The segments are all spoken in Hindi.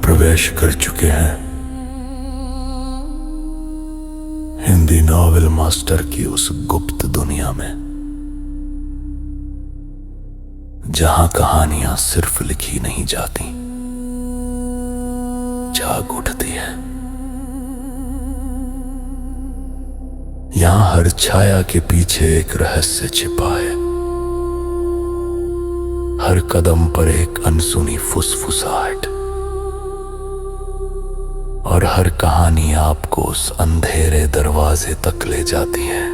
प्रवेश कर चुके हैं हिंदी नॉवेल मास्टर की उस गुप्त दुनिया में, जहां कहानियां सिर्फ लिखी नहीं जाती, जाग उठती है। यहां हर छाया के पीछे एक रहस्य छिपा है, हर कदम पर एक अनसुनी फुसफुसाहट, और हर कहानी आपको उस अंधेरे दरवाजे तक ले जाती है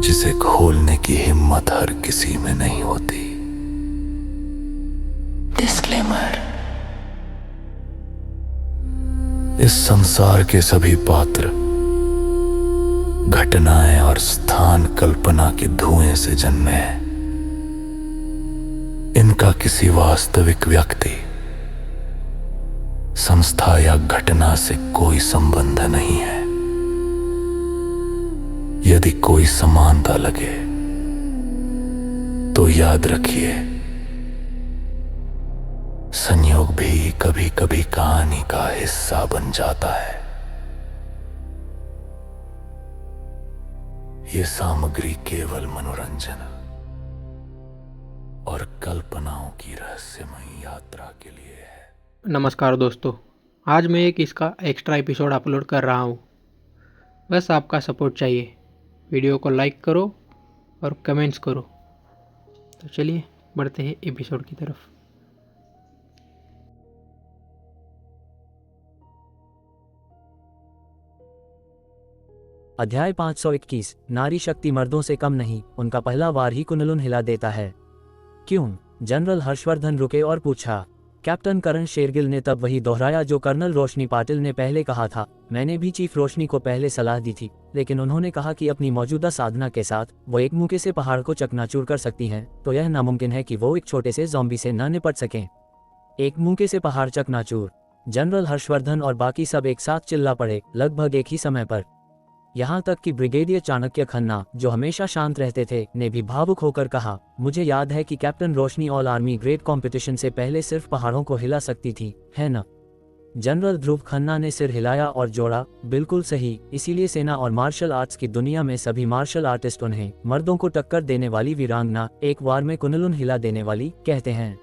जिसे खोलने की हिम्मत हर किसी में नहीं होती। डिस्क्लेमर: इस संसार के सभी पात्र, घटनाएं और स्थान कल्पना के धुएं से जन्मे हैं। इनका किसी वास्तविक व्यक्ति, संस्था या घटना से कोई संबंध नहीं है। यदि कोई समानता लगे तो याद रखिए, संयोग भी कभी कभी कहानी का हिस्सा बन जाता है। ये सामग्री केवल मनोरंजन और कल्पनाओं की रहस्यमयी यात्रा के लिए है। नमस्कार दोस्तों, आज मैं एक इसका एक्स्ट्रा एपिसोड अपलोड कर रहा हूँ। बस आपका सपोर्ट चाहिए। वीडियो को लाइक करो और कमेंट्स करो। तो चलिए बढ़ते हैं एपिसोड की तरफ। अध्याय 521। नारी शक्ति मर्दों से कम नहीं, उनका पहला वार ही कुनलुन हिला देता है। क्यों? जनरल हर्षवर्धन रुके और पूछा। कैप्टन करण शेरगिल ने तब वही दोहराया जो कर्नल रोशनी पाटिल ने पहले कहा था। मैंने भी चीफ रोशनी को पहले सलाह दी थी, लेकिन उन्होंने कहा कि अपनी मौजूदा साधना के साथ वो एक मुक्के से पहाड़ को चकनाचूर कर सकती हैं, तो यह नामुमकिन है कि वो एक छोटे से ज़ॉम्बी से न निपट सकें। एक मुक्के से पहाड़ चकनाचूर? जनरल हर्षवर्धन और बाकी सब एक साथ चिल्ला पड़े, लगभग एक ही समय पर। यहाँ तक कि ब्रिगेडियर चाणक्य खन्ना, जो हमेशा शांत रहते थे, ने भी भावुक होकर कहा, मुझे याद है कि कैप्टन रोशनी ऑल आर्मी ग्रेड कंपटीशन से पहले सिर्फ पहाड़ों को हिला सकती थी, है न? जनरल ध्रुव खन्ना ने सिर हिलाया और जोड़ा, बिल्कुल सही। इसीलिए सेना और मार्शल आर्ट्स की दुनिया में सभी मार्शल आर्टिस्ट उन्हें मर्दों को टक्कर देने वाली वीरांगना, एक वार में कुनलुन हिला देने वाली, कहते हैं।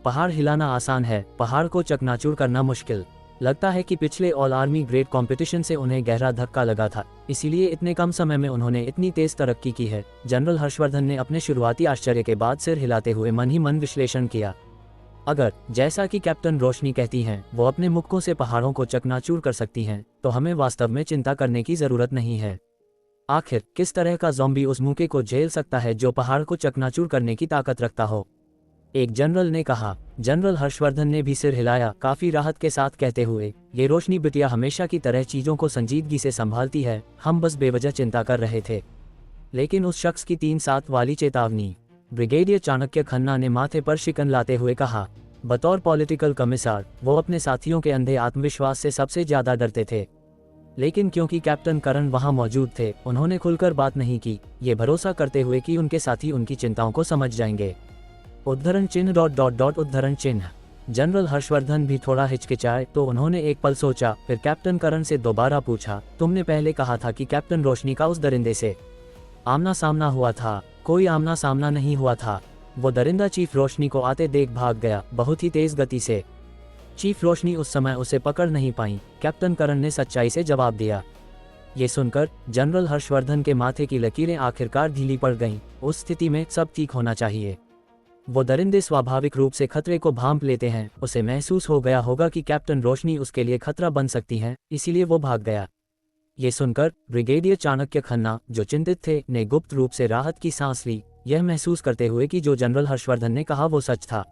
पहाड़ हिलाना आसान है, पहाड़ को चकनाचूर करना मुश्किल। लगता है कि पिछले ऑल आर्मी ग्रेड कंपटीशन से उन्हें गहरा धक्का लगा था, इसीलिए इतने कम समय में उन्होंने इतनी तेज तरक्की की है। जनरल हर्षवर्धन ने अपने शुरुआती आश्चर्य के बाद सिर हिलाते हुए मन ही मन विश्लेषण किया। अगर, जैसा कि कैप्टन रोशनी कहती हैं, वो अपने मुक्कों से पहाड़ों को चकनाचूर कर सकती हैं, तो हमें वास्तव में चिंता करने की जरूरत नहीं है। आखिर किस तरह का ज़ॉम्बी उस मुक्के को झेल सकता है जो पहाड़ को चकनाचूर करने की ताकत रखता हो? एक जनरल ने कहा। जनरल हर्षवर्धन ने भी सिर हिलाया, काफी राहत के साथ, कहते हुए, ये रोशनी बिटिया हमेशा की तरह चीजों को संजीदगी से संभालती है, हम बस बेवजह चिंता कर रहे थे। लेकिन उस शख्स की 3-7 वाली चेतावनी? ब्रिगेडियर चाणक्य खन्ना ने माथे पर शिकन लाते हुए कहा। बतौर पॉलिटिकल कमिश्नर वो अपने साथियों के अंधे आत्मविश्वास से सबसे ज्यादा डरते थे, लेकिन क्योंकि कैप्टन करण वहां मौजूद थे, उन्होंने खुलकर बात नहीं की, ये भरोसा करते हुए कि उनके साथी उनकी चिंताओं को समझ जाएंगे। उद्धरण चिन्ह ... उद्धरण चिन्ह। जनरल हर्षवर्धन भी थोड़ा हिचकिचाए, तो उन्होंने एक पल सोचा, फिर कैप्टन करण से दोबारा पूछा, तुमने पहले कहा था कि कैप्टन रोशनी का उस दरिंदे से आमना सामना हुआ था। कोई आमना सामना नहीं हुआ था। वो दरिंदा चीफ रोशनी को आते देख भाग गया, बहुत ही तेज गति से। चीफ रोशनी उस समय उसे पकड़ नहीं पाई, कैप्टन करण ने सच्चाई से जवाब दिया। ये सुनकर जनरल हर्षवर्धन के माथे की लकीरें आखिरकार ढीली पड़ गईं। उस स्थिति में सब ठीक होना चाहिए। वो दरिंदे स्वाभाविक रूप से खतरे को भांप लेते हैं। उसे महसूस हो गया होगा कि कैप्टन रोशनी उसके लिए खतरा बन सकती हैं, इसीलिए वो भाग गया। ये सुनकर ब्रिगेडियर चाणक्य खन्ना, जो चिंतित थे, ने गुप्त रूप से राहत की सांस ली, यह महसूस करते हुए कि जो जनरल हर्षवर्धन ने कहा वो सच था।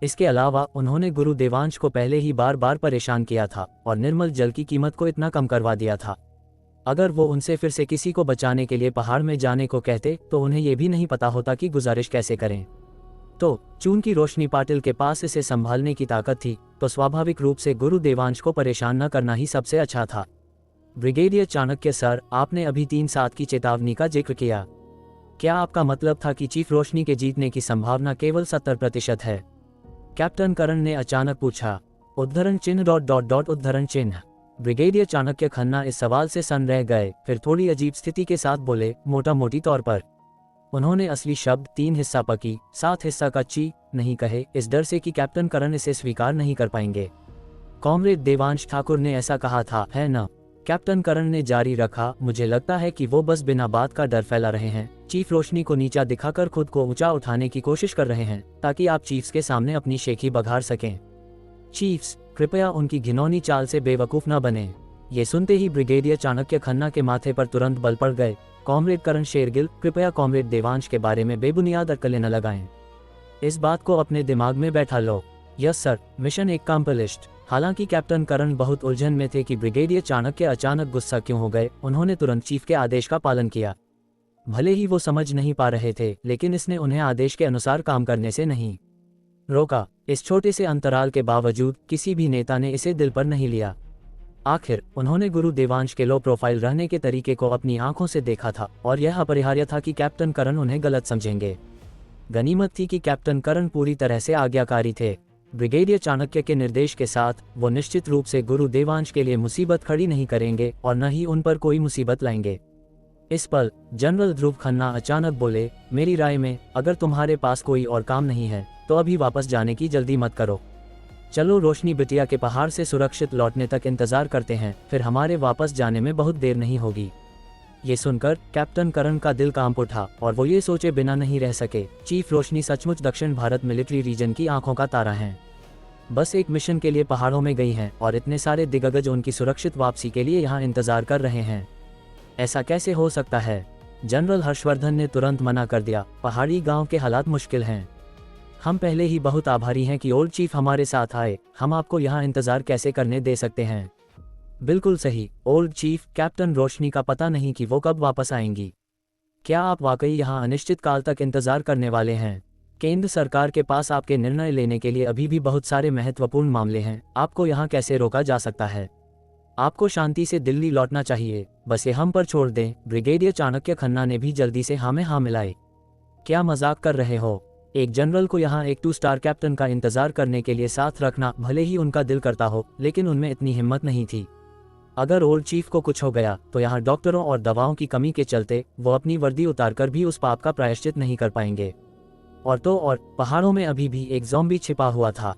इसके अलावा उन्होंने गुरु देवांश को पहले ही बार बार परेशान किया था और निर्मल जल की कीमत को इतना कम करवा दिया था। अगर वो उनसे फिर से किसी को बचाने के लिए पहाड़ में जाने को कहते, तो उन्हें यह भी नहीं पता होता कि गुजारिश कैसे करें। तो चूंकि रोशनी पाटिल के पास इसे संभालने की ताकत थी, तो स्वाभाविक रूप से गुरु देवांश को परेशान न करना ही सबसे अच्छा था। ब्रिगेडियर चाणक्य सर, आपने अभी 3-7 की चेतावनी का जिक्र किया। क्या आपका मतलब था कि चीफ रोशनी के जीतने की संभावना केवल 70% है? कैप्टन करण ने अचानक पूछा। उद्धरण चिन्ह डॉट डॉट डॉट उद्धरण चिन्ह। ब्रिगेडियर चाणक्य खन्ना इस सवाल से सन्न रह गए, फिर थोड़ी अजीब स्थिति के साथ बोले, मोटा मोटी तौर पर। उन्होंने असली शब्द 3 हिस्सा पकी 7 हिस्सा का ची नहीं कहे, इस डर से कि कैप्टन करण इसे स्वीकार नहीं कर पाएंगे। कॉमरेड देवांश ठाकुर ने ऐसा कहा था, है न? कैप्टन करण ने जारी रखा, मुझे लगता है कि वो बस बिना बात का डर फैला रहे हैं। चीफ रोशनी को नीचा दिखाकर खुद को ऊंचा उठाने की कोशिश कर रहे हैं ताकि आप चीफ्स के सामने अपनी शेखी बघार सकें। चीफ्स, कृपया उनकी घिनौनी चाल से बेवकूफ न बने। ये सुनते ही ब्रिगेडियर चाणक्य खन्ना के माथे पर तुरंत बल पड़ गए। कॉमरेड करण शेरगिल, कृपया कॉमरेड देवांश के बारे में बेबुनियाद अटकलें न लगाएं। इस बात को अपने दिमाग में बैठा लो। Yes sir, mission accomplished. हालांकि कैप्टन करण बहुत उलझन में थे कि ब्रिगेडियर चाणक्य अचानक गुस्सा क्यों हो गए। उन्होंने तुरंत चीफ के आदेश का पालन किया। भले ही वो समझ नहीं पा रहे थे, लेकिन इसने उन्हें आदेश के अनुसार काम करने से नहीं रोका। इस छोटे से अंतराल के बावजूद किसी भी नेता ने इसे दिल पर नहीं लिया। आखिर उन्होंने गुरु देवांश के लो प्रोफाइल रहने के तरीके को अपनी आंखों से देखा था और यह अपरिहार्य था कि कैप्टन करण उन्हें गलत समझेंगे। गनीमत थी कि कैप्टन करण पूरी तरह से आज्ञाकारी थे। ब्रिगेडियर चाणक्य के निर्देश के साथ वो निश्चित रूप से गुरु देवांश के लिए मुसीबत खड़ी नहीं करेंगे और न ही उन पर कोई मुसीबत लाएंगे। इस पल जनरल ध्रुव खन्ना अचानक बोले, मेरी राय में अगर तुम्हारे पास कोई और काम नहीं है तो अभी वापस जाने की जल्दी मत करो। चलो रोशनी बिटिया के पहाड़ से सुरक्षित लौटने तक इंतजार करते हैं, फिर हमारे वापस जाने में बहुत देर नहीं होगी। ये सुनकर कैप्टन करण का दिल कांप उठा और वो ये सोचे बिना नहीं रह सके, चीफ रोशनी सचमुच दक्षिण भारत मिलिट्री रीजन की आंखों का तारा हैं। बस एक मिशन के लिए पहाड़ों में गई हैं और इतने सारे दिग्गज उनकी सुरक्षित वापसी के लिए यहाँ इंतजार कर रहे हैं। ऐसा कैसे हो सकता है? जनरल हर्षवर्धन ने तुरंत मना कर दिया, पहाड़ी गांव के हालात मुश्किल हैं। हम पहले ही बहुत आभारी हैं कि ओल्ड चीफ हमारे साथ आए। हम आपको यहाँ इंतजार कैसे करने दे सकते हैं? बिल्कुल सही ओल्ड चीफ, कैप्टन रोशनी का पता नहीं कि वो कब वापस आएंगी। क्या आप वाकई यहाँ अनिश्चित काल तक इंतजार करने वाले हैं? केंद्र सरकार के पास आपके निर्णय लेने के लिए अभी भी बहुत सारे महत्वपूर्ण मामले हैं। आपको यहाँ कैसे रोका जा सकता है? आपको शांति से दिल्ली लौटना चाहिए, बस ये हम पर छोड़ दें। ब्रिगेडियर चाणक्य खन्ना ने भी जल्दी से हाँ में हाँ मिलाई। क्या मजाक कर रहे हो? एक जनरल को यहाँ एक 2 स्टार कैप्टन का इंतजार करने के लिए साथ रखना भले ही उनका दिल करता हो, लेकिन उनमें इतनी हिम्मत नहीं थी। अगर ओल्ड चीफ को कुछ हो गया तो यहाँ डॉक्टरों और दवाओं की कमी के चलते वो अपनी वर्दी उतारकर भी उस पाप का प्रायश्चित नहीं कर पाएंगे। और पहाड़ों में अभी भी एक ज़ॉम्बी छिपा हुआ था।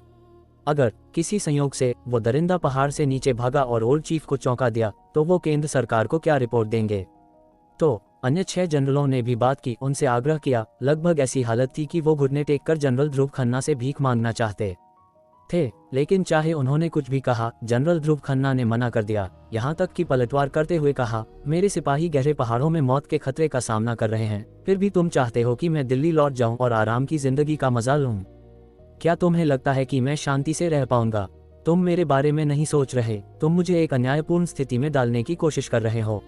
अगर किसी संयोग से वो दरिंदा पहाड़ से नीचे भागा और ओल्ड चीफ को चौंका दिया तो वो केंद्र सरकार को क्या रिपोर्ट देंगे? तो अन्य 6 जनरलों ने भी बात की, उनसे आग्रह किया। लगभग ऐसी हालत थी कि वो घुटने टेक कर जनरल ध्रुव खन्ना से भीख मांगना चाहते थे, लेकिन चाहे उन्होंने कुछ भी कहा, जनरल ध्रुव खन्ना ने मना कर दिया। यहाँ तक कि पलटवार करते हुए कहा, मेरे सिपाही गहरे पहाड़ों में मौत के खतरे का सामना कर रहे हैं, फिर भी तुम चाहते हो कि मैं दिल्ली लौट जाऊं और आराम की जिंदगी का मजा लूं? क्या तुम्हें लगता है कि मैं शांति से रह पाऊंगा? तुम मेरे बारे में नहीं सोच रहे, तुम मुझे एक अन्यायपूर्ण स्थिति में डालने की कोशिश कर रहे हो।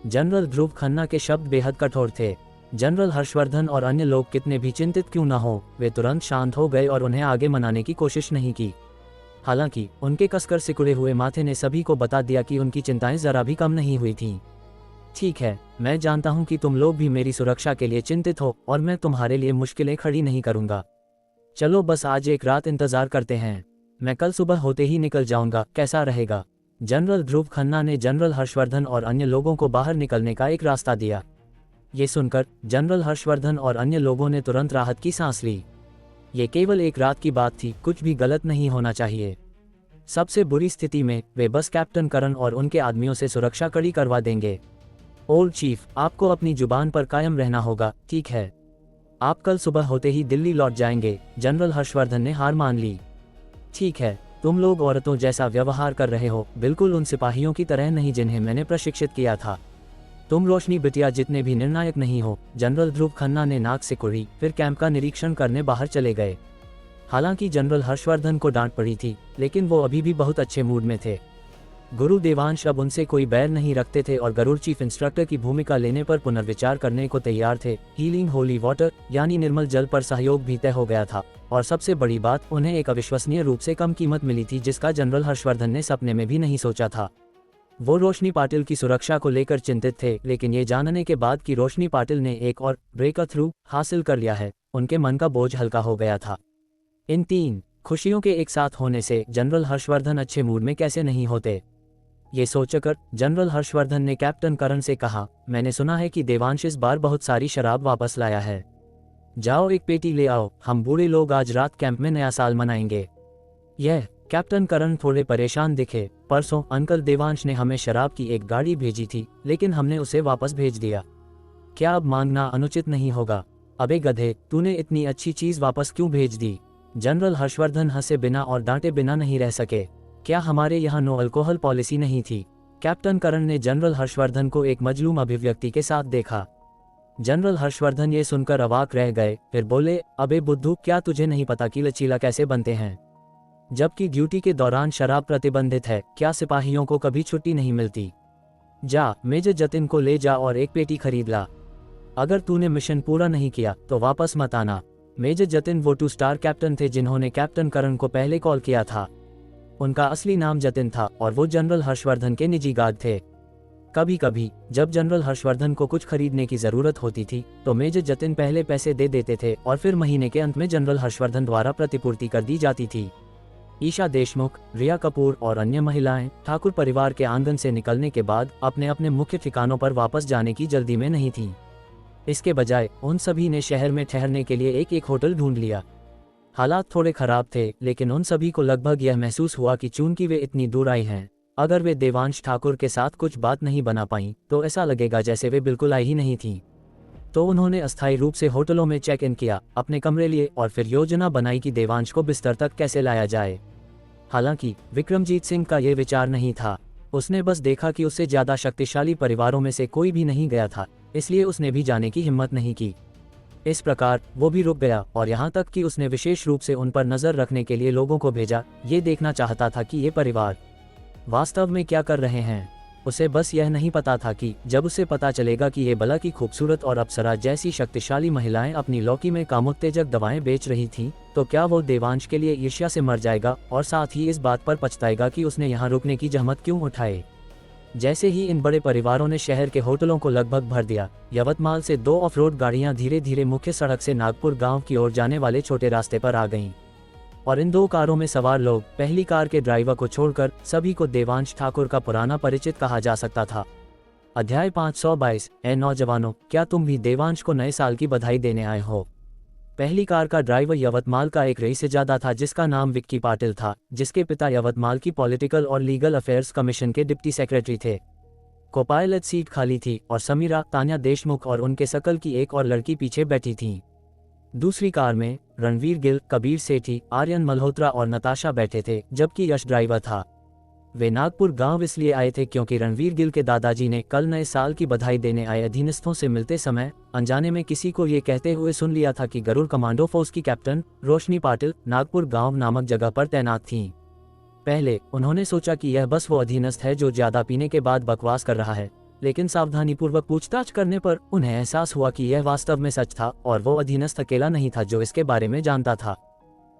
जनरल ध्रुव खन्ना के शब्द बेहद कठोर थे। जनरल हर्षवर्धन और अन्य लोग कितने भी चिंतित क्यों न हो, वे तुरंत शांत हो गए और उन्हें आगे मनाने की कोशिश नहीं की। हालांकि उनके कसकर सिकुड़े हुए माथे ने सभी को बता दिया कि उनकी चिंताएं जरा भी कम नहीं हुई थीं। ठीक है, मैं जानता हूं कि तुम लोग भी मेरी सुरक्षा के लिए चिंतित हो और मैं तुम्हारे लिए मुश्किलें खड़ी नहीं करूंगा। चलो बस आज एक रात इंतजार करते हैं, मैं कल सुबह होते ही निकल जाऊंगा, कैसा रहेगा? जनरल ध्रुव खन्ना ने जनरल हर्षवर्धन और अन्य लोगों को बाहर निकलने का एक रास्ता दिया। ये सुनकर जनरल हर्षवर्धन और अन्य लोगों ने तुरंत राहत की सांस ली। ये केवल एक रात की बात थी, कुछ भी गलत नहीं होना चाहिए। सबसे बुरी स्थिति में वे बस कैप्टन करण और उनके आदमियों से सुरक्षा कड़ी करवा देंगे। ओल्ड चीफ, आपको अपनी जुबान पर कायम रहना होगा, ठीक है? आप कल सुबह होते ही दिल्ली लौट जाएंगे। जनरल हर्षवर्धन ने हार मान ली। ठीक है, तुम लोग औरतों जैसा व्यवहार कर रहे हो, बिल्कुल उन सिपाहियों की तरह नहीं जिन्हें मैंने प्रशिक्षित किया था। तुम रोशनी बिटिया जितने भी निर्णायक नहीं हो। जनरल ध्रुव खन्ना ने नाक सिकुड़ी, फिर कैंप का निरीक्षण करने बाहर चले गए। हालांकि जनरल हर्षवर्धन को डांट पड़ी थी, लेकिन वो अभी भी बहुत अच्छे मूड में थे। गुरु देवांश अब उनसे कोई बैर नहीं रखते थे और गरुड़ चीफ इंस्ट्रक्टर की भूमिका लेने पर पुनर्विचार करने को तैयार थे। हीलिंग होली वाटर यानी निर्मल जल पर सहयोग भी तय हो गया था और सबसे बड़ी बात, उन्हें एक अविश्वसनीय रूप से कम कीमत मिली थी जिसका जनरल हर्षवर्धन ने सपने में भी नहीं सोचा था। वो रोशनी पाटिल की सुरक्षा को लेकर चिंतित थे, लेकिन ये जानने के बाद कि रोशनी पाटिल ने एक और ब्रेक थ्रू हासिल कर लिया है, उनके मन का बोझ हल्का हो गया था। इन 3 खुशियों के एक साथ होने से जनरल हर्षवर्धन अच्छे मूड में कैसे नहीं होते। ये सोचकर जनरल हर्षवर्धन ने कैप्टन करण से कहा, मैंने सुना है कि देवांश इस बार बहुत सारी शराब वापस लाया है। जाओ एक पेटी ले आओ, हम बूढ़े लोग आज रात कैंप में नया साल मनाएंगे। यह कैप्टन करण थोड़े परेशान दिखे। परसों अंकल देवांश ने हमें शराब की एक गाड़ी भेजी थी, लेकिन हमने उसे वापस भेज दिया। क्या अब मांगना अनुचित नहीं होगा? अबे गधे, तूने इतनी अच्छी चीज वापस क्यों भेज दी? जनरल हर्षवर्धन हंसे बिना और डांटे बिना नहीं रह सके। क्या हमारे यहाँ नो अल्कोहल पॉलिसी नहीं थी? कैप्टन करण ने जनरल हर्षवर्धन को एक मजलूम अभिव्यक्ति के साथ देखा। जनरल हर्षवर्धन ये सुनकर अवाक रह गए, फिर बोले, अबे बुद्धू, क्या तुझे नहीं पता कि लचीला कैसे बनते हैं? जबकि ड्यूटी के दौरान शराब प्रतिबंधित है, क्या सिपाहियों को कभी छुट्टी नहीं मिलती? जा मेजर जतिन को ले जा और एक पेटी खरीद ला। अगर तूने मिशन पूरा नहीं किया तो वापस मत आना। मेजर जतिन वो 2 स्टार कैप्टन थे जिन्होंने कैप्टन करण को पहले कॉल किया था। उनका असली नाम जतिन था और वो जनरल हर्षवर्धन के निजी गार्ड थे। कभी कभी जब जनरल हर्षवर्धन को कुछ खरीदने की जरूरत होती थी तो मेजर जतिन पहले पैसे दे देते थे और फिर महीने के अंत में जनरल हर्षवर्धन द्वारा प्रतिपूर्ति कर दी जाती थी। ईशा देशमुख, रिया कपूर और अन्य महिलाएं ठाकुर परिवार के आंगन से निकलने के बाद अपने अपने मुख्य ठिकानों पर वापस जाने की जल्दी में नहीं थीं। इसके बजाय उन सभी ने शहर में ठहरने के लिए एक एक होटल ढूंढ लिया। हालात थोड़े खराब थे, लेकिन उन सभी को लगभग यह महसूस हुआ कि चूंकि वे इतनी दूर आई हैं, अगर वे देवांश ठाकुर के साथ कुछ बात नहीं बना पाईं तो ऐसा लगेगा जैसे वे बिल्कुल आई ही नहीं थीं। तो उन्होंने अस्थायी रूप से होटलों में चेक इन किया, अपने कमरे लिए और फिर योजना बनाई कि देवांश को बिस्तर तक कैसे लाया जाए। हालांकि विक्रमजीत सिंह का यह विचार नहीं था। उसने बस देखा कि उससे ज्यादा शक्तिशाली परिवारों में से कोई भी नहीं गया था, इसलिए उसने भी जाने की हिम्मत नहीं की। इस प्रकार वो भी रुक गया और यहाँ तक कि उसने विशेष रूप से उन पर नजर रखने के लिए लोगों को भेजा। ये देखना चाहता था कि ये परिवार वास्तव में क्या कर रहे हैं। उसे बस यह नहीं पता था कि जब उसे पता चलेगा कि ये बला की खूबसूरत और अप्सरा जैसी शक्तिशाली महिलाएं अपनी लौकी में कामोत्तेजक दवाएं बेच रही थीं, तो क्या वो देवांश के लिए ईर्ष्या से मर जाएगा और साथ ही इस बात पर पछताएगा कि उसने यहाँ रुकने की जहमत क्यों उठाए। जैसे ही इन बड़े परिवारों ने शहर के होटलों को लगभग भर दिया, यवतमाल से 2 ऑफ रोड गाड़ियां धीरे धीरे मुख्य सड़क से नागपुर गांव की ओर जाने वाले छोटे रास्ते पर आ गईं। और इन 2 कारों में सवार लोग, पहली कार के ड्राइवर को छोड़कर सभी को देवांश ठाकुर का पुराना परिचित कहा जा सकता था। अध्याय 522। ए नौजवानों, क्या तुम भी देवांश को नए साल की बधाई देने आए हो? पहली कार का ड्राइवर यवतमाल का एक रईस-ए-जादा था जिसका नाम विक्की पाटिल था, जिसके पिता यवतमाल की पॉलिटिकल और लीगल अफेयर्स कमीशन के डिप्टी सेक्रेटरी थे। को-पायलट सीट खाली थी और समीरा, तान्या देशमुख और उनके सकल की एक और लड़की पीछे बैठी थीं। दूसरी कार में रणवीर गिल, कबीर सेठी, आर्यन मल्होत्रा और नताशा बैठे थे, जबकि यश ड्राइवर था। वे नागपुर गांव इसलिए आए थे क्योंकि रणवीर गिल के दादाजी ने कल नए साल की बधाई देने आए अधीनस्थों से मिलते समय अनजाने में किसी को ये कहते हुए सुन लिया था कि गरुड़ कमांडो फोर्स की कैप्टन रोशनी पाटिल नागपुर गांव नामक जगह पर तैनात थीं। पहले उन्होंने सोचा कि यह बस वो अधीनस्थ है जो ज्यादा पीने के बाद बकवास कर रहा है, लेकिन सावधानीपूर्वक पूछताछ करने पर उन्हें एहसास हुआ कि यह वास्तव में सच था और वो अधीनस्थ अकेला नहीं था जो इसके बारे में जानता था।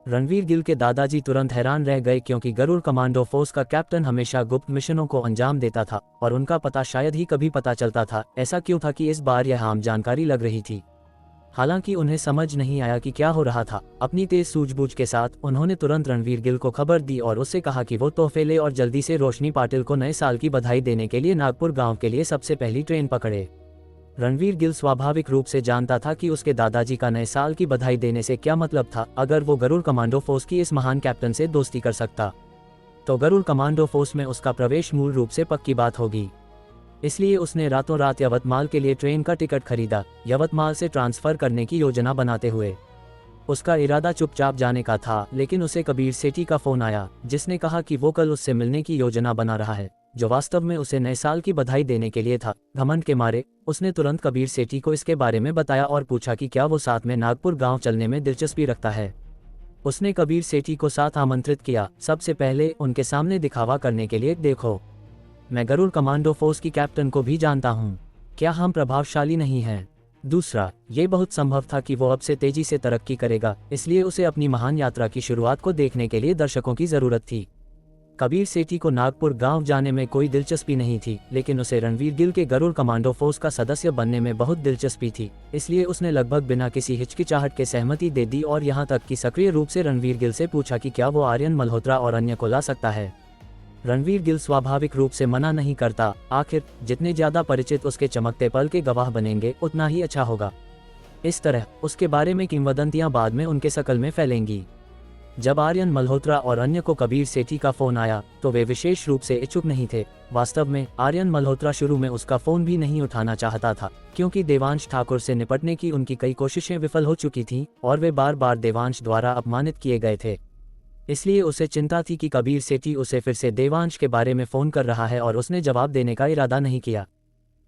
रणवीर गिल के दादाजी तुरंत हैरान रह गए क्योंकि गरुड़ कमांडो फोर्स का कैप्टन हमेशा गुप्त मिशनों को अंजाम देता था और उनका पता शायद ही कभी पता चलता था। ऐसा क्यों था कि इस बार यह आम जानकारी लग रही थी? हालांकि उन्हें समझ नहीं आया कि क्या हो रहा था। अपनी तेज सूझबूझ के साथ उन्होंने तुरंत रणवीर गिल को खबर दी और उससे कहा कि वो तोहफे ले और जल्दी से रोशनी पाटिल को नए साल की बधाई देने के लिए नागपुर गाँव के लिए सबसे पहली ट्रेन पकड़े। रणवीर गिल स्वाभाविक रूप से जानता था कि उसके दादाजी का नए साल की बधाई देने से क्या मतलब था। अगर वो गरुड़ कमांडो फोर्स की इस महान कैप्टन से दोस्ती कर सकता तो गरुड़ कमांडो फोर्स में उसका प्रवेश मूल रूप से पक्की बात होगी। इसलिए उसने रातों रात यवतमाल के लिए ट्रेन का टिकट खरीदा, यवतमाल से ट्रांसफर करने की योजना बनाते हुए। उसका इरादा चुपचाप जाने का था, लेकिन उसे कबीर सेठी का फोन आया जिसने कहा कि वो कल उससे मिलने की योजना बना रहा है, जो वास्तव में उसे नए साल की बधाई देने के लिए था। घमंड के मारे उसने तुरंत कबीर सेठी को इसके बारे में बताया और पूछा कि क्या वो साथ में नागपुर गांव चलने में दिलचस्पी रखता है। उसने कबीर सेठी को साथ आमंत्रित किया, सबसे पहले उनके सामने दिखावा करने के लिए, देखो मैं गरुड़ कमांडो फोर्स की कैप्टन को भी जानता हूँ, क्या हम प्रभावशाली नहीं हैं? दूसरा, ये बहुत संभव था कि वो अब से तेजी से तरक्की करेगा, इसलिए उसे अपनी महान यात्रा की शुरुआत को देखने के लिए दर्शकों की जरूरत थी। कबीर सेठी को नागपुर गांव जाने में कोई दिलचस्पी नहीं थी, लेकिन उसे रणवीर गिल के गरुड़ कमांडो फोर्स का सदस्य बनने में बहुत दिलचस्पी थी। इसलिए उसने लगभग बिना किसी हिचकिचाहट के सहमति दे दी और यहाँ तक कि सक्रिय रूप से रणवीर गिल से पूछा कि क्या वो आर्यन मल्होत्रा और अन्य को ला सकता है। रणवीर गिल स्वाभाविक रूप से मना नहीं करता। आखिर जितने ज्यादा परिचित उसके चमकते पल के गवाह बनेंगे उतना ही अच्छा होगा। इस तरह उसके बारे में किंवदंतियां बाद में उनके शकल में फैलेंगी। जब आर्यन मल्होत्रा और अन्य को कबीर सेठी का फोन आया तो वे विशेष रूप से इच्छुक नहीं थे। वास्तव में आर्यन मल्होत्रा शुरू में उसका फोन भी नहीं उठाना चाहता था, क्योंकि देवांश ठाकुर से निपटने की उनकी कई कोशिशें विफल हो चुकी थीं और वे बार बार देवांश द्वारा अपमानित किए गए थे। इसलिए उसे चिंता थी कि कबीर सेठी उसे फिर से देवांश के बारे में फोन कर रहा है और उसने जवाब देने का इरादा नहीं किया।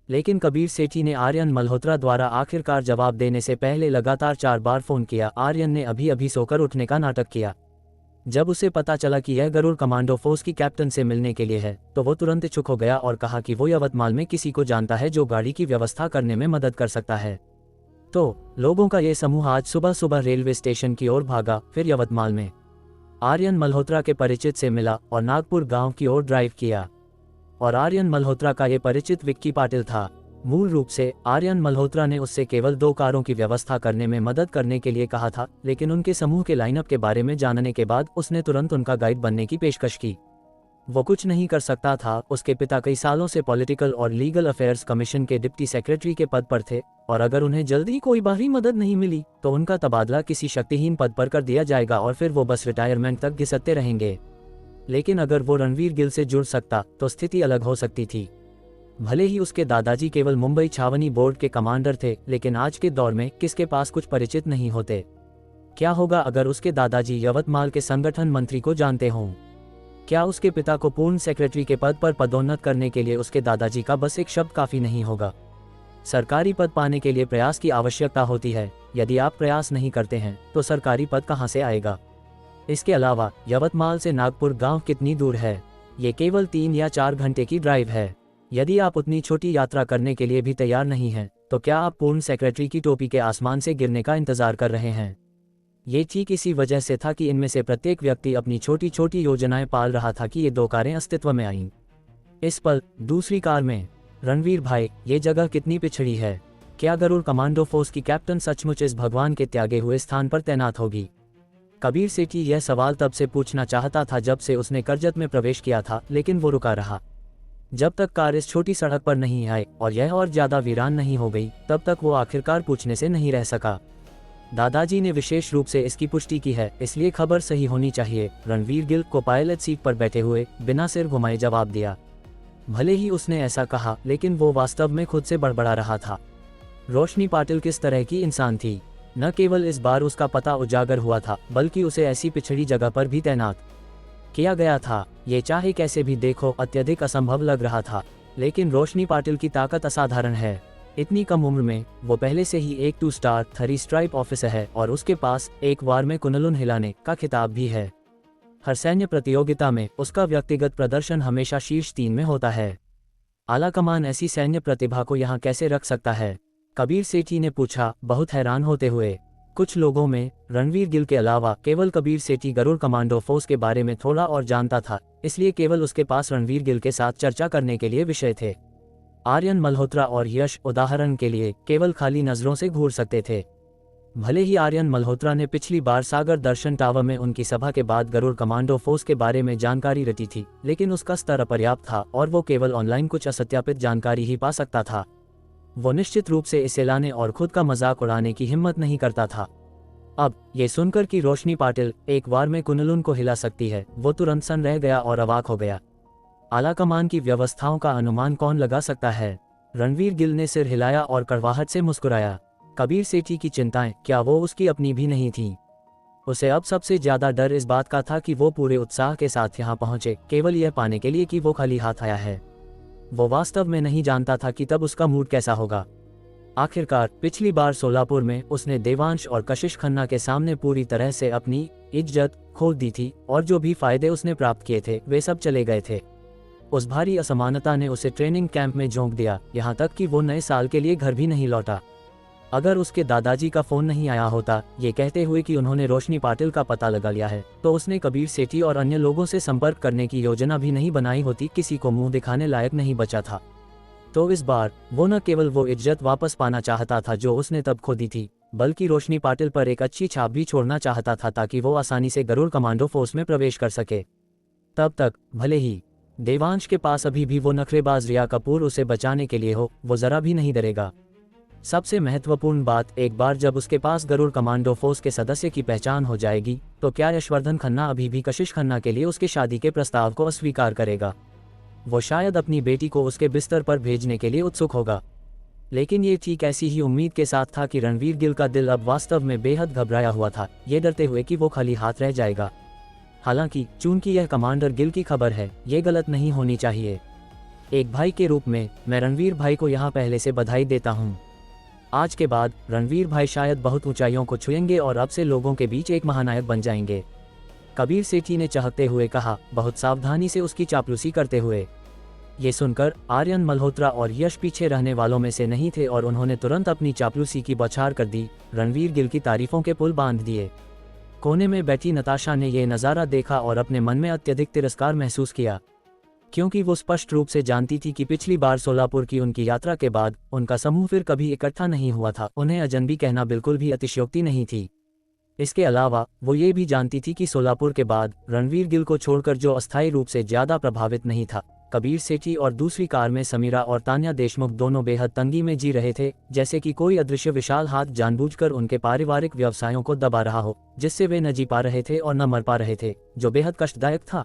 लेकिन कबीर सेठी ने आर्यन मल्होत्रा द्वारा आखिरकार जवाब देने से पहले लगातार 4 बार फोन किया। आर्यन ने अभी अभी सोकर उठने का नाटक किया। जब उसे पता चला कि यह गरुड़ कमांडो फोर्स की कैप्टन से मिलने के लिए है तो वो तुरंत चुप हो गया और कहा कि वो यवतमाल में किसी को जानता है जो गाड़ी की व्यवस्था करने में मदद कर सकता है। तो लोगों का ये समूह आज सुबह सुबह रेलवे स्टेशन की ओर भागा। फिर यवतमाल में आर्यन मल्होत्रा के परिचित से मिला और नागपुर गांव की ओर ड्राइव किया। और आर्यन मल्होत्रा का ये परिचित विक्की पाटिल था। मूल रूप से आर्यन मल्होत्रा ने उससे केवल 2 कारों की व्यवस्था करने में मदद करने के लिए कहा था, लेकिन उनके समूह के लाइनअप के बारे में जानने के बाद उसने तुरंत उनका गाइड बनने की पेशकश की। वो कुछ नहीं कर सकता था। उसके पिता कई सालों से पॉलिटिकल और लीगल अफेयर्स कमीशन के डिप्टी सेक्रेटरी के पद पर थे और अगर उन्हें जल्दी कोई बाहरी मदद नहीं मिली तो उनका तबादला किसी शक्तिहीन पद पर कर दिया जाएगा और फिर वो बस रिटायरमेंट तक घिसटते रहेंगे। लेकिन अगर वो रणवीर गिल से जुड़ सकता तो स्थिति अलग हो सकती थी। भले ही उसके दादाजी केवल मुंबई छावनी बोर्ड के कमांडर थे, लेकिन आज के दौर में किसके पास कुछ परिचित नहीं होते। क्या होगा अगर उसके दादाजी यवतमाल के संगठन मंत्री को जानते हों? क्या उसके पिता को पूर्ण सेक्रेटरी के पद पर पदोन्नत करने के लिए उसके दादाजी का बस एक शब्द काफी नहीं होगा? सरकारी पद पाने के लिए प्रयास की आवश्यकता होती है। यदि आप प्रयास नहीं करते हैं तो सरकारी पद कहां से आएगा? इसके अलावा यवतमाल से नागपुर गांव कितनी दूर है? ये केवल 3 या 4 घंटे की ड्राइव है। यदि आप उतनी छोटी यात्रा करने के लिए भी तैयार नहीं हैं, तो क्या आप पूर्ण सेक्रेटरी की टोपी के आसमान से गिरने का इंतजार कर रहे हैं? ये ठीक इसी वजह से था कि इनमें से प्रत्येक व्यक्ति अपनी छोटी छोटी योजनाएं पाल रहा था कि ये 2 कारें अस्तित्व में आईं। इस पल दूसरी कार में, रणवीर भाई, ये जगह कितनी पिछड़ी है। क्या गरुड़ कमांडो फोर्स की कैप्टन सचमुच इस भगवान के त्यागे हुए स्थान पर तैनात होगी? कबीर सेठी यह सवाल तब से पूछना चाहता था जब से उसने करजत में प्रवेश किया था, लेकिन वो रुका रहा। जब तक कार इस छोटी सड़क पर नहीं आई और यह और ज्यादा वीरान नहीं हो गई, तब तक वो आखिरकार पूछने से नहीं रह सका। दादाजी ने विशेष रूप से इसकी पुष्टि की है, इसलिए खबर सही होनी चाहिए। रणवीर गिल को पायलट सीट पर बैठे हुए बिना सिर घुमाए जवाब दिया। भले ही उसने ऐसा कहा, लेकिन वो वास्तव में खुद से बड़बड़ा रहा था। रोशनी पाटिल किस तरह की इंसान थी? न केवल इस बार उसका पता उजागर हुआ था, बल्कि उसे ऐसी पिछड़ी जगह पर भी तैनात किया गया था। ये चाहे कैसे भी देखो अत्यधिक असंभव लग रहा था, लेकिन रोशनी पाटिल की ताकत असाधारण है। इतनी कम उम्र में वो पहले से ही एक 2 स्टार 3 स्ट्राइप ऑफिसर है और उसके पास एक वार में कुनलुन हिलाने का खिताब भी है। हर सैन्य प्रतियोगिता में उसका व्यक्तिगत प्रदर्शन हमेशा शीर्ष 3 में होता है। आलाकमान ऐसी सैन्य प्रतिभा को यहाँ कैसे रख सकता है? कबीर सेठी ने पूछा, बहुत हैरान होते हुए। कुछ लोगों में रणवीर गिल के अलावा केवल कबीर सेठी गरुड़ कमांडो फोर्स के बारे में थोड़ा और जानता था, इसलिए केवल उसके पास रणवीर गिल के साथ चर्चा करने के लिए विषय थे। आर्यन मल्होत्रा और यश उदाहरण के लिए केवल खाली नजरों से घूर सकते थे। भले ही आर्यन मल्होत्रा ने पिछली बार सागर दर्शन टावर में उनकी सभा के बाद गरुड़ कमांडो फोर्स के बारे में जानकारी रटी थी, लेकिन उसका स्तर अपर्याप्त था और वो केवल ऑनलाइन कुछ असत्यापित जानकारी ही पा सकता था। वो निश्चित रूप से इसे लाने और खुद का मजाक उड़ाने की हिम्मत नहीं करता था। अब ये सुनकर कि रोशनी पाटिल एक वार में कुनलुन को हिला सकती है, वो तुरंत सन रह गया और अवाक हो गया। आलाकमान की व्यवस्थाओं का अनुमान कौन लगा सकता है? रणवीर गिल ने सिर हिलाया और कड़वाहट से मुस्कुराया। कबीर सेठी की चिंताएं क्या वो उसकी अपनी भी नहीं थीं? उसे अब सबसे ज्यादा डर इस बात का था कि वो पूरे उत्साह के साथ यहाँ पहुंचे, केवल यह पाने के लिए कि वो खाली हाथ आया है। वो वास्तव में नहीं जानता था कि तब उसका मूड कैसा होगा। आखिरकार पिछली बार सोलापुर में उसने देवांश और कशिश खन्ना के सामने पूरी तरह से अपनी इज्जत खो दी थी और जो भी फायदे उसने प्राप्त किए थे वे सब चले गए थे। उस भारी असमानता ने उसे ट्रेनिंग कैंप में झोंक दिया, यहाँ तक कि वो नए साल के लिए घर भी नहीं लौटा। अगर उसके दादाजी का फोन नहीं आया होता, ये कहते हुए कि उन्होंने रोशनी पाटिल का पता लगा लिया है, तो उसने कबीर सेठी और अन्य लोगों से संपर्क करने की योजना भी नहीं बनाई होती, किसी को मुंह दिखाने लायक नहीं बचा था। तो इस बार वो न केवल वो इज्जत वापस पाना चाहता था जो उसने तब खो दी थी, बल्कि रोशनी पाटिल पर एक अच्छी छाप भी छोड़ना चाहता था ताकि वो आसानी से गरुड़ कमांडो फोर्स में प्रवेश कर सके। तब तक भले ही देवांश के पास अभी भी वो नखरेबाज रिया कपूर उसे बचाने के लिए हो, वो जरा भी नहीं डरेगा। सबसे महत्वपूर्ण बात, एक बार जब उसके पास गरुड़ कमांडो फोर्स के सदस्य की पहचान हो जाएगी, तो क्या यशवर्धन खन्ना अभी भी कशिश खन्ना के लिए उसकी शादी के प्रस्ताव को अस्वीकार करेगा? वो शायद अपनी बेटी को उसके बिस्तर पर भेजने के लिए उत्सुक होगा। लेकिन ये ठीक ऐसी ही उम्मीद के साथ था कि रणवीर गिल का दिल अब वास्तव में बेहद घबराया हुआ था, ये डरते हुए कि वो खाली हाथ रह जाएगा। हालांकि चूंकि यह कमांडर गिल की खबर है, ये गलत नहीं होनी चाहिए। एक भाई के रूप में मैं रणवीर भाई को यहाँ पहले से बधाई देता हूँ। आज के बाद रणवीर भाई शायद बहुत ऊंचाइयों को छुएंगे और अब से लोगों के बीच एक महानायक बन जाएंगे, कबीर सेठी ने चाहते हुए कहा, बहुत सावधानी से उसकी चापलूसी करते हुए। ये सुनकर आर्यन मल्होत्रा और यश पीछे रहने वालों में से नहीं थे और उन्होंने तुरंत अपनी चापलूसी की बौछार कर दी, रणवीर गिल की तारीफों के पुल बांध दिए। कोने में बैठी नताशा ने यह नज़ारा देखा और अपने मन में अत्यधिक तिरस्कार महसूस किया, क्योंकि वो स्पष्ट रूप से जानती थी कि पिछली बार सोलापुर की उनकी यात्रा के बाद उनका समूह फिर कभी इकट्ठा नहीं हुआ था। उन्हें अजनबी कहना बिल्कुल भी अतिशयोक्ति नहीं थी। इसके अलावा वो ये भी जानती थी कि सोलापुर के बाद रणवीर गिल को छोड़कर जो अस्थायी रूप से ज्यादा प्रभावित नहीं था, कबीर सेठी और दूसरी कार में समीरा और तान्या देशमुख दोनों बेहद तंगी में जी रहे थे, जैसे कि कोई अदृश्य विशाल हाथ जानबूझकर उनके पारिवारिक व्यवसायों को दबा रहा हो, जिससे वे न जी पा रहे थे और न मर पा रहे थे, जो बेहद कष्टदायक था।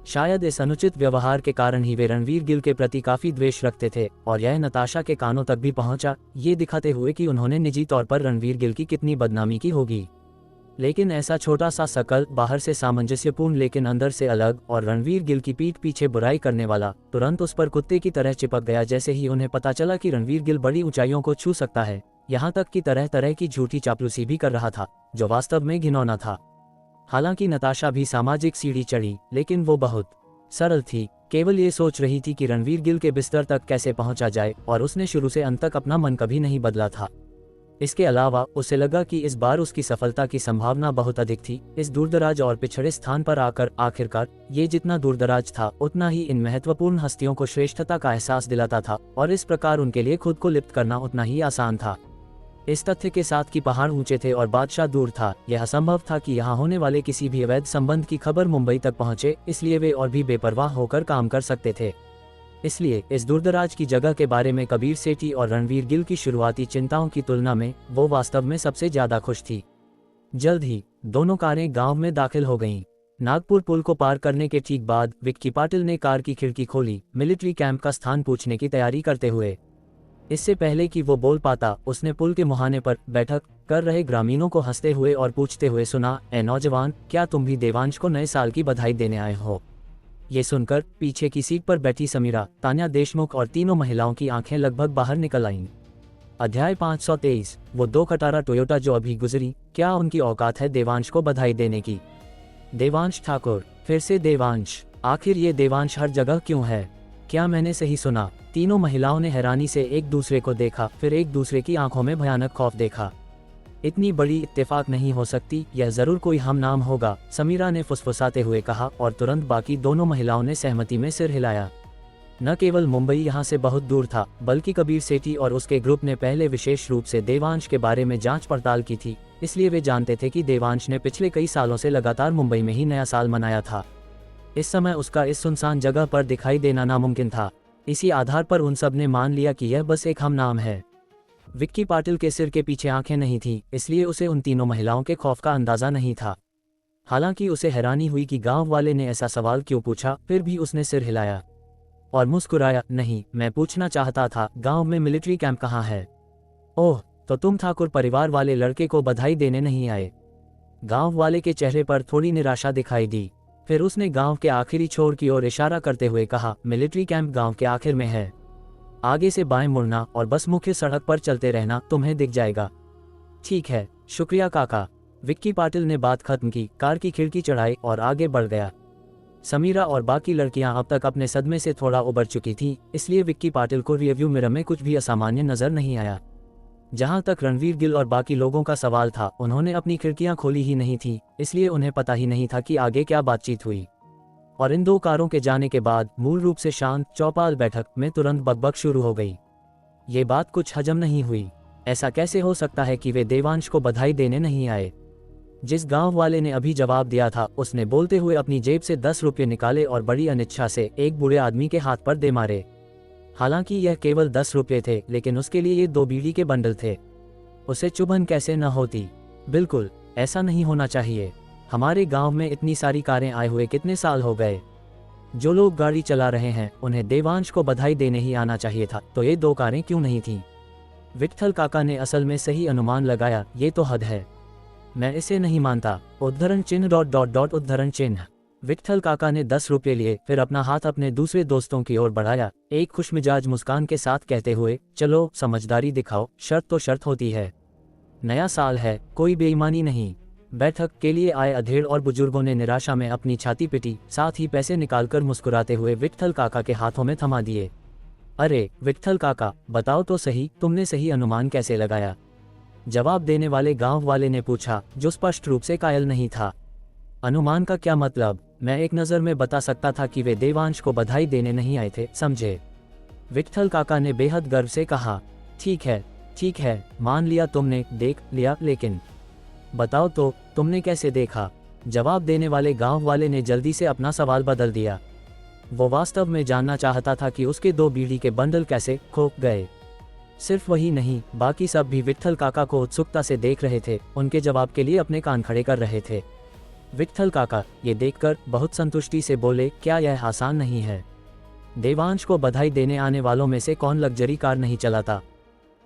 शायद इस अनुचित व्यवहार के कारण ही वे रणवीर गिल के प्रति काफी द्वेष रखते थे और यह नताशा के कानों तक भी पहुंचा, ये दिखाते हुए कि उन्होंने निजी तौर पर रणवीर गिल की कितनी बदनामी की होगी। लेकिन ऐसा छोटा सा शकल, बाहर से सामंजस्यपूर्ण लेकिन अंदर से अलग, और रणवीर गिल की पीठ पीछे बुराई करने वाला तुरंत उस पर कुत्ते की तरह चिपक गया जैसे ही उन्हें पता चला कि रणवीर गिल बड़ी ऊंचाइयों को छू सकता है, यहाँ तक कि तरह तरह की झूठी चापलूसी भी कर रहा था, जो वास्तव में घिनौना था। हालांकि नताशा भी सामाजिक सीढ़ी चढ़ी, लेकिन वो बहुत सरल थी, केवल ये सोच रही थी कि रणवीर गिल के बिस्तर तक कैसे पहुंचा जाए, और उसने शुरू से अंत तक अपना मन कभी नहीं बदला था। इसके अलावा उसे लगा कि इस बार उसकी सफलता की संभावना बहुत अधिक थी। इस दूरदराज और पिछड़े स्थान पर आकर आखिरकार ये जितना दूरदराज था उतना ही इन महत्वपूर्ण हस्तियों को श्रेष्ठता का एहसास दिलाता था, और इस प्रकार उनके लिए खुद को लिप्त करना उतना ही आसान था। इस तथ्य के साथ कि पहाड़ ऊंचे थे और बादशाह दूर था, यह असंभव था कि यहाँ होने वाले किसी भी अवैध संबंध की खबर मुंबई तक पहुंचे, इसलिए वे और भी बेपरवाह होकर काम कर सकते थे। इसलिए इस दूरदराज की जगह के बारे में कबीर सेठी और रणवीर गिल की शुरुआती चिंताओं की तुलना में वो वास्तव में सबसे ज्यादा खुश थी। जल्द ही दोनों कारें गांव में दाखिल हो गईं। नागपुर पुल को पार करने के ठीक बाद विक्की पाटिल ने कार की खिड़की खोली, मिलिट्री कैंप का स्थान पूछने की तैयारी करते हुए। इससे पहले कि वो बोल पाता, उसने पुल के मुहाने पर बैठक कर रहे ग्रामीणों को हंसते हुए और पूछते हुए सुना, ए नौजवान, क्या तुम भी देवांश को नए साल की बधाई देने आए हो? ये सुनकर पीछे की सीट पर बैठी समीरा, तान्या देशमुख और तीनों महिलाओं की आंखें लगभग बाहर निकल आईं। अध्याय 523, वो दो खटारा टोयोटा जो अभी गुजरी, क्या उनकी औकात है देवांश को बधाई देने की? देवांश ठाकुर, फिर से देवांश, आखिर ये देवांश हर जगह क्यों है? क्या मैंने सही सुना? तीनों महिलाओं ने हैरानी से एक दूसरे को देखा, फिर एक दूसरे की आंखों में भयानक खौफ देखा। इतनी बड़ी इत्तेफाक नहीं हो सकती, यह जरूर कोई हम नाम होगा, समीरा ने फुसफुसाते हुए कहा, और तुरंत बाकी दोनों महिलाओं ने सहमति में सिर हिलाया। न केवल मुंबई यहाँ से बहुत दूर था, बल्कि कबीर सेठी और उसके ग्रुप ने पहले विशेष रूप से देवांश के बारे में जांच पड़ताल की थी, इसलिए वे जानते थे कि देवांश ने पिछले कई सालों से लगातार मुंबई में ही नया साल मनाया था। इस समय उसका इस सुनसान जगह पर दिखाई देना नामुमकिन था। इसी आधार पर उन सब ने मान लिया कि यह बस एक हम नाम है। विक्की पाटिल के सिर के पीछे आंखें नहीं थीं, इसलिए उसे उन तीनों महिलाओं के खौफ का अंदाजा नहीं था। हालांकि उसे हैरानी हुई कि गांव वाले ने ऐसा सवाल क्यों पूछा, फिर भी उसने सिर हिलाया और मुस्कुराया, नहीं, मैं पूछना चाहता था, गांव में मिलिट्री कैंप कहाँ है? ओह, तो तुम ठाकुर परिवार वाले लड़के को बधाई देने नहीं आए? गांव वाले के चेहरे पर थोड़ी निराशा दिखाई दी। फिर उसने गांव के आखिरी छोर की ओर इशारा करते हुए कहा, मिलिट्री कैंप गांव के आखिर में है, आगे से बाएं मुड़ना और बस मुख्य सड़क पर चलते रहना, तुम्हें दिख जाएगा। ठीक है, शुक्रिया काका। विक्की पाटिल ने बात खत्म की, कार की खिड़की चढ़ाई और आगे बढ़ गया। समीरा और बाकी लड़कियां अब तक अपने सदमे से थोड़ा उबर चुकी थीं, इसलिए विक्की पाटिल को रियरव्यू मिरर में कुछ भी असामान्य नजर नहीं आया। जहां तक रणवीर गिल और बाकी लोगों का सवाल था, उन्होंने अपनी खिड़कियां खोली ही नहीं थी, इसलिए उन्हें पता ही नहीं था कि आगे क्या बातचीत हुई। और इन दो कारों के जाने के बाद मूल रूप से शांत चौपाल बैठक में तुरंत बकबक शुरू हो गई। ये बात कुछ हजम नहीं हुई। ऐसा कैसे हो सकता है कि वे देवांश को बधाई देने नहीं आए? जिस गांव वाले ने अभी जवाब दिया था, उसने बोलते हुए अपनी जेब से 10 रुपये निकाले और बड़ी अनिच्छा से एक बूढ़े आदमी के हाथ पर दे मारे। हालांकि यह केवल 10 रुपये थे, लेकिन उसके लिए ये 2 बीड़ी के बंडल थे। उसे चुभन कैसे न होती? बिल्कुल, ऐसा नहीं होना चाहिए। हमारे गांव में इतनी सारी कारें आए हुए कितने साल हो गए। जो लोग गाड़ी चला रहे हैं, उन्हें देवांश को बधाई देने ही आना चाहिए था, तो ये 2 कारें क्यों नहीं थीं? विट्ठल काका ने असल में सही अनुमान लगाया। ये तो हद है, मैं इसे नहीं मानता। उद्धरण चिन्ह ... उद्धरण चिन्ह। विट्ठल काका ने 10 रुपये लिए, फिर अपना हाथ अपने दूसरे दोस्तों की ओर बढ़ाया, एक खुशमिजाज मुस्कान के साथ कहते हुए, चलो समझदारी दिखाओ, शर्त तो शर्त होती है। नया साल है, कोई बेईमानी नहीं। बैठक के लिए आए अधेड़ और बुजुर्गों ने निराशा में अपनी छाती पिटी, साथ ही पैसे निकालकर मुस्कुराते हुए विट्ठल काका के हाथों में थमा दिए। अरे विट्ठल काका, बताओ तो सही, तुमने सही अनुमान कैसे लगाया? जवाब देने वाले गांव वाले ने पूछा, जो स्पष्ट रूप से कायल नहीं था। अनुमान का क्या मतलब? मैं एक नज़र में बता सकता था कि वे देवांश को बधाई देने नहीं आए थे, समझे? विट्ठल काका ने बेहद गर्व से कहा। ठीक है, मान लिया तुमने देख लिया, लेकिन बताओ तो तुमने कैसे देखा? जवाब देने वाले गांव वाले ने जल्दी से अपना सवाल बदल दिया। वो वास्तव में जानना चाहता था कि उसके 2 बीड़ी के बंडल कैसे खो गए। सिर्फ वही नहीं, बाकी सब भी विट्ठल काका को उत्सुकता से देख रहे थे, उनके जवाब के लिए अपने कान खड़े कर रहे थे। विट्ठल काका ये देखकर बहुत संतुष्टि से बोले, क्या यह आसान नहीं है? देवांश को बधाई देने आने वालों में से कौन लग्जरी कार नहीं चलाता?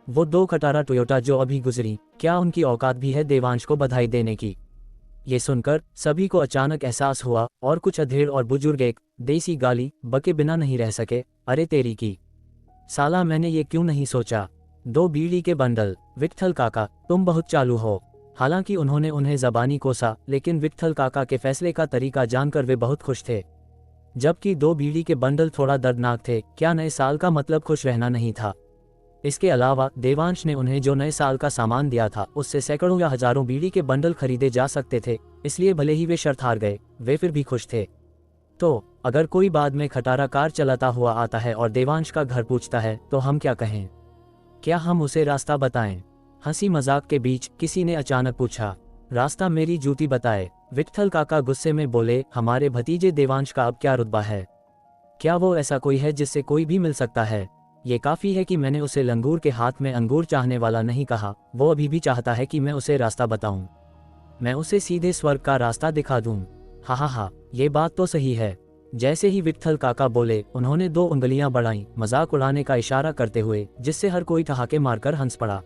वो 2 खटारा टोयोटा जो अभी गुजरी, क्या उनकी औकात भी है देवांश को बधाई देने की? ये सुनकर सभी को अचानक एहसास हुआ और कुछ अधेड़ और बुजुर्ग एक देसी गाली बके बिना नहीं रह सके। अरे तेरी की साला, मैंने ये क्यों नहीं सोचा? 2 बीड़ी के बंडल, विट्ठल काका तुम बहुत चालू हो। हालांकि उन्होंने उन्हें ज़बानी कोसा, लेकिन विट्ठल काका के फैसले का तरीका जानकर वे बहुत खुश थे। जबकि 2 बीड़ी के बंडल थोड़ा दर्दनाक थे, क्या नए साल का मतलब खुश रहना नहीं था? इसके अलावा देवांश ने उन्हें जो नए साल का सामान दिया था, उससे सैकड़ों या हजारों बीड़ी के बंडल खरीदे जा सकते थे, इसलिए भले ही वे शर्त हार गए, वे फिर भी खुश थे। तो अगर कोई बाद में खटारा कार चलाता हुआ आता है और देवांश का घर पूछता है, तो हम क्या कहें? क्या हम उसे रास्ता बताएं? हंसी मजाक के बीच किसी ने अचानक पूछा, रास्ता मेरी जूती बताए। विट्ठल काका गुस्से में बोले, हमारे भतीजे देवांश का अब क्या रुतबा है? क्या वो ऐसा कोई है जिससे कोई भी मिल सकता है? ये काफ़ी है कि मैंने उसे लंगूर के हाथ में अंगूर चाहने वाला नहीं कहा, वो अभी भी चाहता है कि मैं उसे रास्ता बताऊं। मैं उसे सीधे स्वर्ग का रास्ता दिखा दूं। हा, ये बात तो सही है। जैसे ही विट्ठल काका बोले, उन्होंने 2 उंगलियां बढ़ाईं, मजाक उड़ाने का इशारा करते हुए, जिससे हर कोई ठहाके मारकर हंस पड़ा।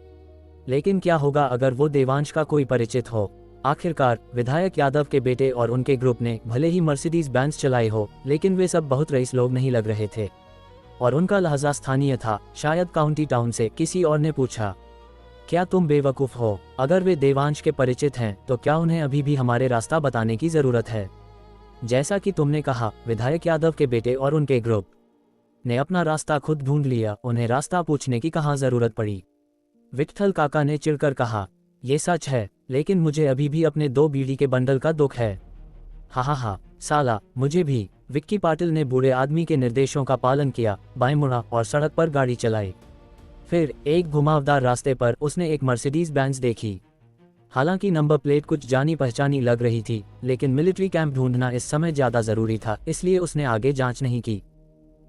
लेकिन क्या होगा अगर वो देवांश का कोई परिचित हो? आखिरकार विधायक यादव के बेटे और उनके ग्रुप ने भले ही मर्सिडीज बेंज चलाई हो, लेकिन वे सब बहुत रईस लोग नहीं लग रहे थे और उनका लहजा स्थानीय था, शायद काउंटी टाउन से। किसी और ने पूछा, क्या तुम बेवकूफ़ हो? अगर वे देवांश के परिचित हैं, तो क्या उन्हें अभी भी हमारे रास्ता बताने की ज़रूरत है? जैसा कि तुमने कहा, विधायक यादव के बेटे और उनके ग्रुप ने अपना रास्ता खुद ढूंढ लिया, उन्हें रास्ता पूछने की कहाँ ज़रूरत पड़ी? विट्ठल काका ने चिढ़कर कहा, ये सच है, लेकिन मुझे अभी भी अपने 2 बीड़ी के बंडल का दुख है। हा, साला, मुझे भी। विक्की पाटिल ने बूढ़े आदमी के निर्देशों का पालन किया, बाएं मुड़ा और सड़क पर गाड़ी चलाई। फिर एक घुमावदार रास्ते पर उसने एक मर्सिडीज बेंज देखी। हालांकि नंबर प्लेट कुछ जानी पहचानी लग रही थी, लेकिन मिलिट्री कैंप ढूंढना इस समय ज़्यादा ज़रूरी था, इसलिए उसने आगे जांच नहीं की।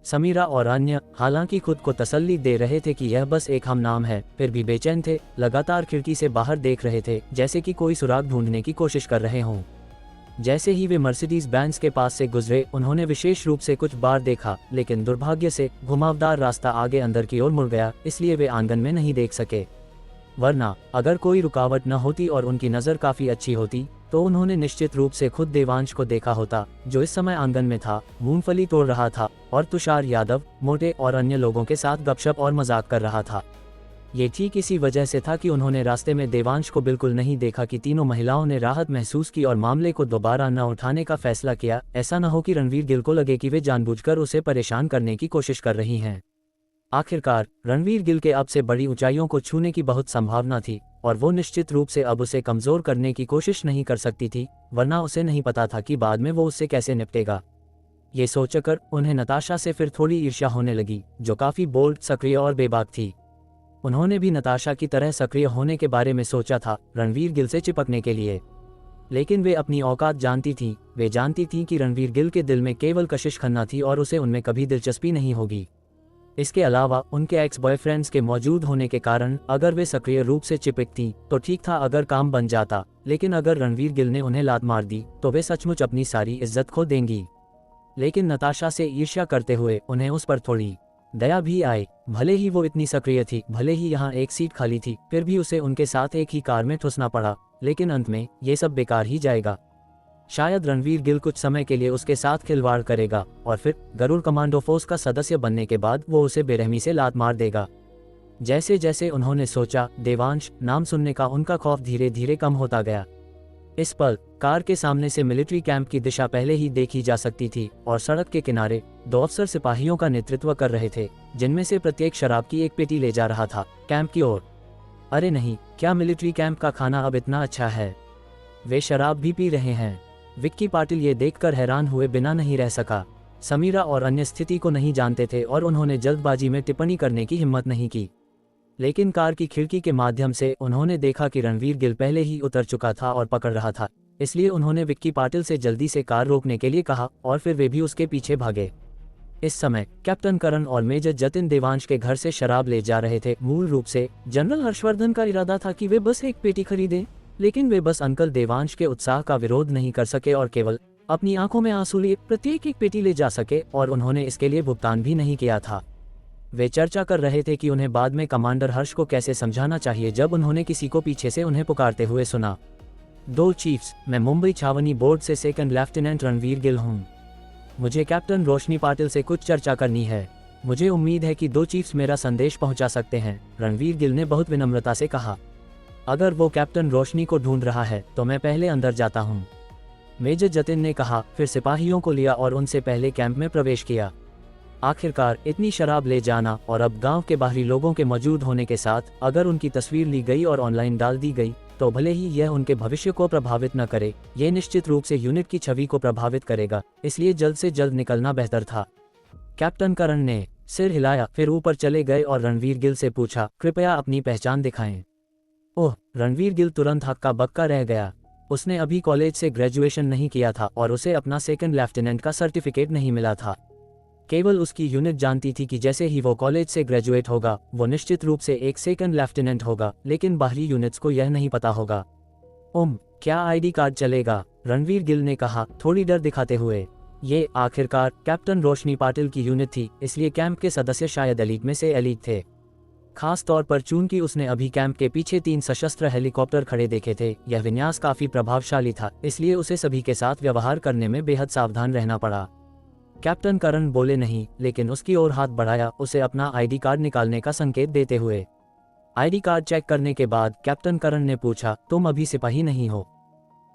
समीरा और अन्य हालांकि खुद को तसल्ली दे रहे थे कि यह बस एक हम नाम है, फिर भी बेचैन थे, लगातार खिड़की से बाहर देख रहे थे, जैसे कि कोई सुराग ढूंढने की कोशिश कर रहे हों। जैसे ही वे मर्सिडीज बेंज के पास से गुजरे, उन्होंने विशेष रूप से कुछ बार देखा, लेकिन दुर्भाग्य से घुमावदार रास्ता आगे अंदर की ओर मुड़ गया, इसलिए वे आंगन में नहीं देख सके। वरना अगर कोई रुकावट न होती और उनकी नज़र काफ़ी अच्छी होती, तो उन्होंने निश्चित रूप से खुद देवांश को देखा होता, जो इस समय आंगन में था, मूंगफली तोड़ रहा था और तुषार यादव, मोटे और अन्य लोगों के साथ गपशप और मजाक कर रहा था। ये ठीक इसी वजह से था कि उन्होंने रास्ते में देवांश को बिल्कुल नहीं देखा कि तीनों महिलाओं ने राहत महसूस की और मामले को दोबारा न उठाने का फैसला किया। ऐसा न हो कि रणवीर गिल को लगे कि वे जानबूझकर उसे परेशान करने की कोशिश कर रही हैं। आखिरकार रणवीर गिल के अब से बड़ी ऊंचाइयों को छूने की बहुत संभावना थी और वो निश्चित रूप से अब उसे कमजोर करने की कोशिश नहीं कर सकती थी, वरना उसे नहीं पता था कि बाद में वो उससे कैसे निपटेगा। ये सोचकर उन्हें नताशा से फिर थोड़ी ईर्ष्या होने लगी, जो काफी बोल्ड, सक्रिय और बेबाक थी। उन्होंने भी नताशा की तरह सक्रिय होने के बारे में सोचा था, रणवीर गिल से चिपकने के लिए, लेकिन वे अपनी औकात जानती थीं। वे जानती थीं कि रणवीर गिल के दिल में केवल कशिश खन्ना थी और उसे उनमें कभी दिलचस्पी नहीं होगी। इसके अलावा उनके एक्स बॉयफ्रेंड्स के मौजूद होने के कारण अगर वे सक्रिय रूप से चिपकतीं तो ठीक था, अगर काम बन जाता, लेकिन अगर रणवीर गिल ने उन्हें लात मार दी तो वे सचमुच अपनी सारी इज्जत खो देंगी। लेकिन नताशा से ईर्ष्या करते हुए उन्हें उस पर थोड़ी दया भी आई। भले ही वो इतनी सक्रिय थी, भले ही यहाँ एक सीट खाली थी, फिर भी उसे उनके साथ एक ही कार में ठुसना पड़ा, लेकिन अंत में ये सब बेकार ही जाएगा। शायद रणवीर गिल कुछ समय के लिए उसके साथ खिलवाड़ करेगा और फिर गरुड़ कमांडो फोर्स का सदस्य बनने के बाद वो उसे बेरहमी से लात मार देगा। जैसे जैसे उन्होंने सोचा, देवांश नाम सुनने का उनका खौफ धीरे धीरे कम होता गया। इस पल कार के सामने से मिलिट्री कैंप की दिशा पहले ही देखी जा सकती थी और सड़क के किनारे 2 अफसर सिपाहियों का नेतृत्व कर रहे थे, जिनमें से प्रत्येक शराब की एक पेटी ले जा रहा था कैंप की ओर। अरे नहीं, क्या मिलिट्री कैंप का खाना अब इतना अच्छा है? वे शराब भी पी रहे हैं। विक्की पाटिल ये देखकर हैरान हुए बिना नहीं रह सका। समीरा और अन्य स्थिति को नहीं जानते थे और उन्होंने जल्दबाजी में टिप्पणी करने की हिम्मत नहीं की, लेकिन कार की खिड़की के माध्यम से उन्होंने देखा कि रणवीर गिल पहले ही उतर चुका था और पकड़ रहा था। इसलिए उन्होंने विक्की पाटिल से जल्दी से कार रोकने के लिए कहा और फिर वे भी उसके पीछे भागे। इस समय कैप्टन करण और मेजर जतिन देवांश के घर से शराब ले जा रहे थे। मूल रूप से जनरल हर्षवर्धन का इरादा था कि वे बस एक पेटी खरीदें, लेकिन वे बस अंकल देवांश के उत्साह का विरोध नहीं कर सके और केवल अपनी आंखों में आंसू लिए प्रत्येक एक पेटी ले जा सके, और उन्होंने इसके लिए भुगतान भी नहीं किया था। वे चर्चा कर रहे थे कि उन्हें बाद में कमांडर हर्ष को कैसे समझाना चाहिए जब उन्होंने किसी को पीछे से उन्हें पुकारते हुए सुना। 2 चीफ्स, मैं मुंबई छावनी बोर्ड से सेकंड लेफ्टिनेंट रणवीर गिल हूँ। मुझे कैप्टन रोशनी पाटिल से कुछ चर्चा करनी है। मुझे उम्मीद है कि 2 चीफ्स मेरा संदेश पहुंचा सकते हैं, रणवीर गिल ने बहुत विनम्रता से कहा। अगर वो कैप्टन रोशनी को ढूंढ रहा है तो मैं पहले अंदर जाता हूँ, मेजर जतिन ने कहा। फिर सिपाहियों को लिया और उनसे पहले कैंप में प्रवेश किया। आखिरकार इतनी शराब ले जाना और अब गांव के बाहरी लोगों के मौजूद होने के साथ अगर उनकी तस्वीर ली गई और ऑनलाइन डाल दी गई तो भले ही यह उनके भविष्य को प्रभावित न करे, यह निश्चित रूप से यूनिट की छवि को प्रभावित करेगा, इसलिए जल्द से जल्द निकलना बेहतर था। कैप्टन करण ने सिर हिलाया, फिर ऊपर चले गए और रणवीर गिल से पूछा, कृपया अपनी पहचान दिखाएं। ओह, रणवीर गिल तुरंत हक्का बक्का रह गया। उसने अभी कॉलेज से ग्रेजुएशन नहीं किया था और उसे अपना सेकंड लेफ्टिनेंट का सर्टिफिकेट नहीं मिला था। केवल उसकी यूनिट जानती थी कि जैसे ही वो कॉलेज से ग्रेजुएट होगा वो निश्चित रूप से एक सेकंड लेफ्टिनेंट होगा, लेकिन बाहरी यूनिट्स को यह नहीं पता होगा। क्या आईडी कार्ड चलेगा? रणवीर गिल ने कहा, थोड़ी डर दिखाते हुए। ये आखिरकार कैप्टन रोशनी पाटिल की यूनिट थी, इसलिए कैंप के सदस्य शायद एलीट में से एलीट थे। खास तौर पर चूंकि उसने अभी कैंप के पीछे 3 सशस्त्र हेलीकॉप्टर खड़े देखे थे, यह विन्यास काफी प्रभावशाली था, इसलिए उसे सभी के साथ व्यवहार करने में बेहद सावधान रहना पड़ा। कैप्टन करण बोले नहीं, लेकिन उसकी ओर हाथ बढ़ाया, उसे अपना आईडी कार्ड निकालने का संकेत देते हुए। आईडी कार्ड चेक करने के बाद कैप्टन करण ने पूछा, तुम अभी सिपाही नहीं हो?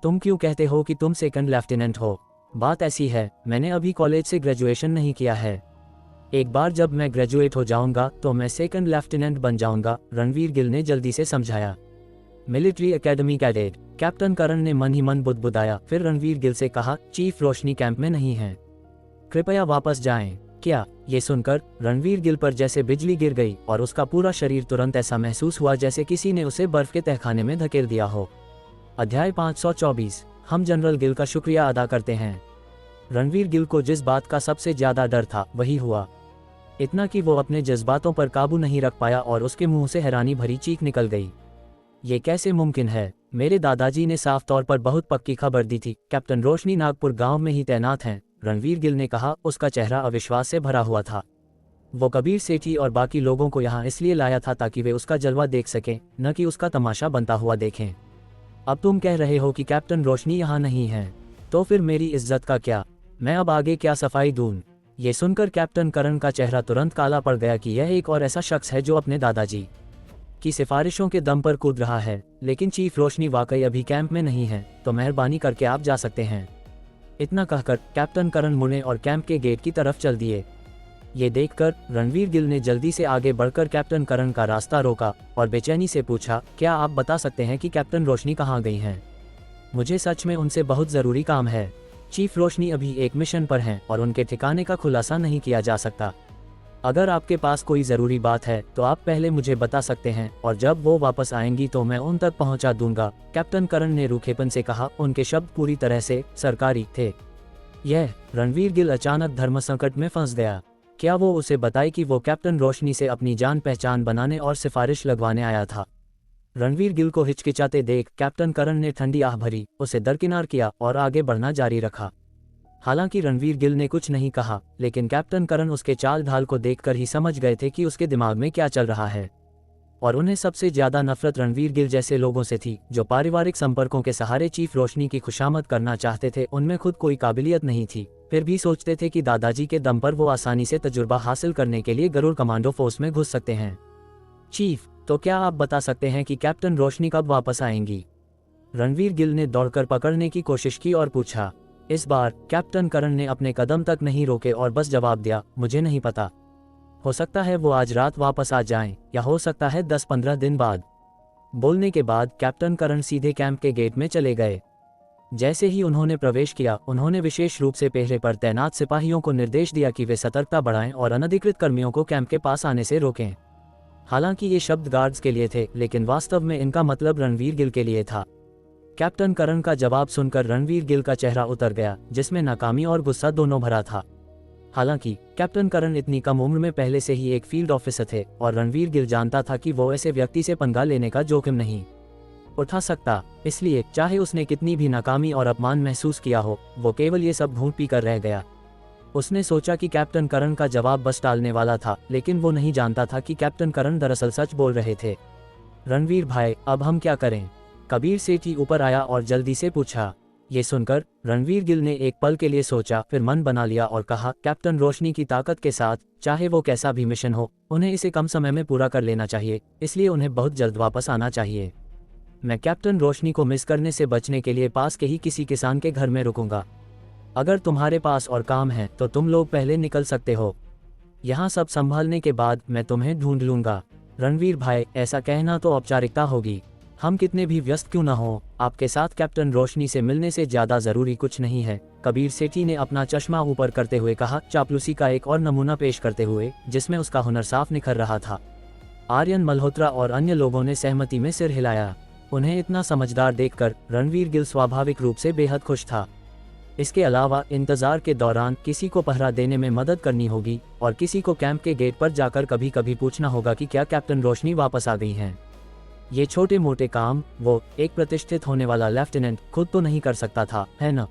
तुम क्यों कहते हो कि तुम सेकंड लेफ्टिनेंट हो? बात ऐसी है, मैंने अभी कॉलेज से ग्रेजुएशन नहीं किया है। एक बार जब मैं ग्रेजुएट हो जाऊंगा तो मैं सेकंड लेफ्टिनेंट बन जाऊंगा, रणवीर गिल ने जल्दी से समझाया। मिलिट्री एकेडमी कैडेट, कैप्टन करण ने मन ही मन बुदबुदाया। फिर रणवीर गिल से कहा, चीफ रोशनी कैंप में नहीं है, कृपया वापस जाएं। क्या? ये सुनकर रणवीर गिल पर जैसे बिजली गिर गई और उसका पूरा शरीर तुरंत ऐसा महसूस हुआ जैसे किसी ने उसे बर्फ के तहखाने में धकेल दिया हो। अध्याय 524। हम जनरल गिल का शुक्रिया अदा करते हैं। रणवीर गिल को जिस बात का सबसे ज्यादा डर था वही हुआ, इतना कि वो अपने जज्बातों पर काबू नहीं रख पाया और उसके मुंह से हैरानी भरी चीख निकल गई। ये कैसे मुमकिन है? मेरे दादाजी ने साफ तौर पर बहुत पक्की खबर दी थी। कैप्टन रोशनी नागपुर गांव में ही तैनात हैं, रणवीर गिल ने कहा। उसका चेहरा अविश्वास से भरा हुआ था। वो कबीर सेठी और बाकी लोगों को यहाँ इसलिए लाया था ताकि वे उसका जलवा देख सकें, न कि उसका तमाशा बनता हुआ देखें। अब तुम कह रहे हो कि कैप्टन रोशनी यहाँ नहीं है, तो फिर मेरी इज्जत का क्या? मैं अब आगे क्या सफाई दूं? ये सुनकर कैप्टन करण का चेहरा तुरंत काला पड़ गया कि यह एक और ऐसा शख्स है जो अपने दादाजी की सिफारिशों के दम पर कूद रहा है। लेकिन चीफ रोशनी वाकई अभी कैंप में नहीं है, तो मेहरबानी करके आप जा सकते हैं। इतना कहकर कैप्टन करण मुड़े और कैंप के गेट की तरफ चल दिए। ये देखकर रणवीर गिल ने जल्दी से आगे बढ़कर कैप्टन करण का रास्ता रोका और बेचैनी से पूछा, क्या आप बता सकते हैं कि कैप्टन रोशनी कहाँ गई हैं? मुझे सच में उनसे बहुत ज़रूरी काम है। चीफ रोशनी अभी एक मिशन पर हैं और उनके ठिकाने का खुलासा नहीं किया जा सकता। अगर आपके पास कोई ज़रूरी बात है तो आप पहले मुझे बता सकते हैं और जब वो वापस आएंगी तो मैं उन तक पहुंचा दूंगा, कैप्टन करण ने रूखेपन से कहा। उनके शब्द पूरी तरह से सरकारी थे। यह रणवीर गिल अचानक धर्म संकट में फंस गया। क्या वो उसे बताए कि वो कैप्टन रोशनी से अपनी जान पहचान बनाने और सिफारिश लगवाने आया था? रणवीर गिल को हिचकिचाते देख कैप्टन करण ने ठंडी आह भरी, उसे दरकिनार किया और आगे बढ़ना जारी रखा। हालांकि रणवीर गिल ने कुछ नहीं कहा, लेकिन कैप्टन करण उसके चाल ढाल को देखकर ही समझ गए थे कि उसके दिमाग में क्या चल रहा है। और उन्हें सबसे ज्यादा नफरत रणवीर गिल जैसे लोगों से थी जो पारिवारिक संपर्कों के सहारे चीफ रोशनी की खुशामद करना चाहते थे। उनमें खुद कोई काबिलियत नहीं थी, फिर भी सोचते थे कि दादाजी के दम पर वो आसानी से तजुर्बा हासिल करने के लिए गरुड़ कमांडो फोर्स में घुस सकते हैं। चीफ, तो क्या आप बता सकते हैं कि कैप्टन रोशनी कब वापस आएंगी? रणवीर गिल ने दौड़कर पकड़ने की कोशिश की और पूछा। इस बार कैप्टन करण ने अपने कदम तक नहीं रोके और बस जवाब दिया, मुझे नहीं पता। हो सकता है वो आज रात वापस आ जाएं, या हो सकता है 10-15 दिन बाद। बोलने के बाद कैप्टन करण सीधे कैंप के गेट में चले गए। जैसे ही उन्होंने प्रवेश किया, उन्होंने विशेष रूप से पहरे पर तैनात सिपाहियों को निर्देश दिया कि वे सतर्कता बढ़ाएं और अनधिकृत कर्मियों को कैंप के पास आने से रोकें। हालांकि ये शब्द गार्ड्स के लिए थे, लेकिन वास्तव में इनका मतलब रणवीर गिल के लिए था। कैप्टन करण का जवाब सुनकर रणवीर गिल का चेहरा उतर गया, जिसमें नाकामी और गुस्सा दोनों भरा था। हालांकि कैप्टन करण इतनी कम उम्र में पहले से ही एक फील्ड ऑफिसर थे और रणवीर गिल जानता था कि वो ऐसे व्यक्ति से पंगा लेने का जोखिम नहीं उठा सकता। इसलिए चाहे उसने कितनी भी नाकामी और अपमान महसूस किया हो, वो केवल ये सब घूंट पी कर रह गया। उसने सोचा कि कैप्टन करण का जवाब बस टालने वाला था, लेकिन वो नहीं जानता था कि कैप्टन करण दरअसल सच बोल रहे थे। रणवीर भाई, अब हम क्या करें? कबीर सेठी ऊपर आया और जल्दी से पूछा। ये सुनकर रणवीर गिल ने एक पल के लिए सोचा, फिर मन बना लिया और कहा, कैप्टन रोशनी की ताकत के साथ चाहे वो कैसा भी मिशन हो, उन्हें इसे कम समय में पूरा कर लेना चाहिए, इसलिए उन्हें बहुत जल्द वापस आना चाहिए। मैं कैप्टन रोशनी को मिस करने से बचने के लिए पास के ही किसी किसान के घर में रुकूंगा। अगर तुम्हारे पास और काम है तो तुम लोग पहले निकल सकते हो। यहाँ सब संभालने के बाद मैं तुम्हें ढूंढ लूंगा। रणवीर भाई, ऐसा कहना तो औपचारिकता होगी। हम कितने भी व्यस्त क्यों न हो, आपके साथ कैप्टन रोशनी से मिलने से ज्यादा जरूरी कुछ नहीं है, कबीर सेठी ने अपना चश्मा ऊपर करते हुए कहा, चापलूसी का एक और नमूना पेश करते हुए जिसमें उसका हुनर साफ निखर रहा था। आर्यन मल्होत्रा और अन्य लोगों ने सहमति में सिर हिलाया। उन्हें इतना समझदार देखकर रणवीर गिल स्वाभाविक रूप से बेहद खुश था। इसके अलावा इंतजार के दौरान किसी को पहरा देने में मदद करनी होगी और किसी को कैंप के गेट पर जाकर कभी कभी पूछना होगा कि क्या कैप्टन रोशनी वापस आ गई हैं। ये छोटे मोटे काम वो एक प्रतिष्ठित होने वाला लेफ्टिनेंट खुद तो नहीं कर सकता था, है न?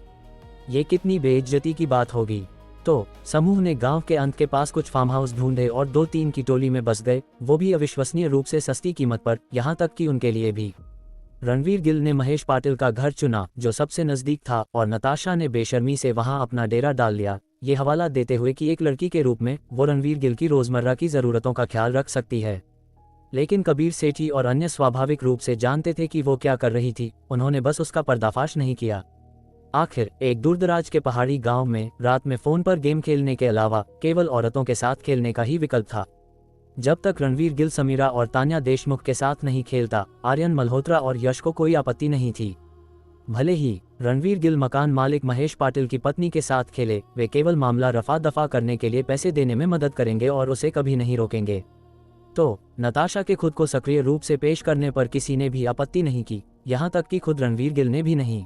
ये कितनी बेइज्जती की बात होगी। तो समूह ने गांव के अंत के पास कुछ फार्म हाउस ढूंढे और 2-3 की टोली में बस गए, वो भी अविश्वसनीय रूप से सस्ती कीमत पर, यहाँ तक कि उनके लिए भी। रणवीर गिल ने महेश पाटिल का घर चुना जो सबसे नजदीक था और नताशा ने बेशर्मी से वहां अपना डेरा डाल लिया, ये हवाला देते हुए कि एक लड़की के रूप में वो रणवीर गिल की रोजमर्रा की जरूरतों का ख्याल रख सकती है। लेकिन कबीर सेठी और अन्य स्वाभाविक रूप से जानते थे कि वो क्या कर रही थी, उन्होंने बस उसका पर्दाफाश नहीं किया। आखिर एक दूरदराज के पहाड़ी गांव में रात में फोन पर गेम खेलने के अलावा केवल औरतों के साथ खेलने का ही विकल्प था। जब तक रणवीर गिल समीरा और तान्या देशमुख के साथ नहीं खेलता, आर्यन मल्होत्रा और यश को कोई आपत्ति नहीं थी। भले ही रणवीर गिल मकान मालिक महेश पाटिल की पत्नी के साथ खेले, वे केवल मामला रफा दफा करने के लिए पैसे देने में मदद करेंगे और उसे कभी नहीं रोकेंगे। तो नताशा के खुद को सक्रिय रूप से पेश करने पर किसी ने भी आपत्ति नहीं की, यहाँ तक कि खुद रणवीर गिल ने भी नहीं।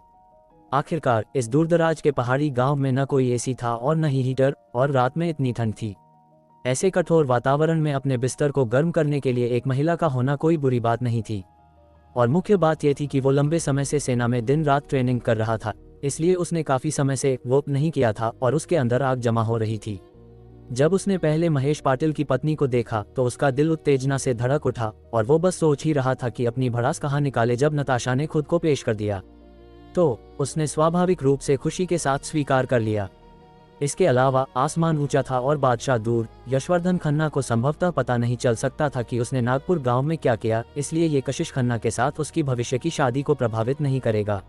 आखिरकार इस दूरदराज के पहाड़ी गांव में न कोई एसी था और न ही हीटर, और रात में इतनी ठंड थी। ऐसे कठोर वातावरण में अपने बिस्तर को गर्म करने के लिए एक महिला का होना कोई बुरी बात नहीं थी। और मुख्य बात यह थी कि वो लंबे समय से सेना में दिन रात ट्रेनिंग कर रहा था, इसलिए उसने काफी समय से वो नहीं किया था और उसके अंदर आग जमा हो रही थी। जब उसने पहले महेश पाटिल की पत्नी को देखा तो उसका दिल उत्तेजना से धड़क उठा और वो बस सोच ही रहा था कि अपनी भड़ास कहाँ निकाले जब नताशा ने खुद को पेश कर दिया। तो उसने स्वाभाविक रूप से खुशी के साथ स्वीकार कर लिया। इसके अलावा आसमान ऊंचा था और बादशाह दूर। यशवर्धन खन्ना को संभवतः पता नहीं चल सकता था कि उसने नागपुर गांव में क्या किया, इसलिए ये कशिश खन्ना के साथ उसकी भविष्य की शादी को प्रभावित नहीं करेगा।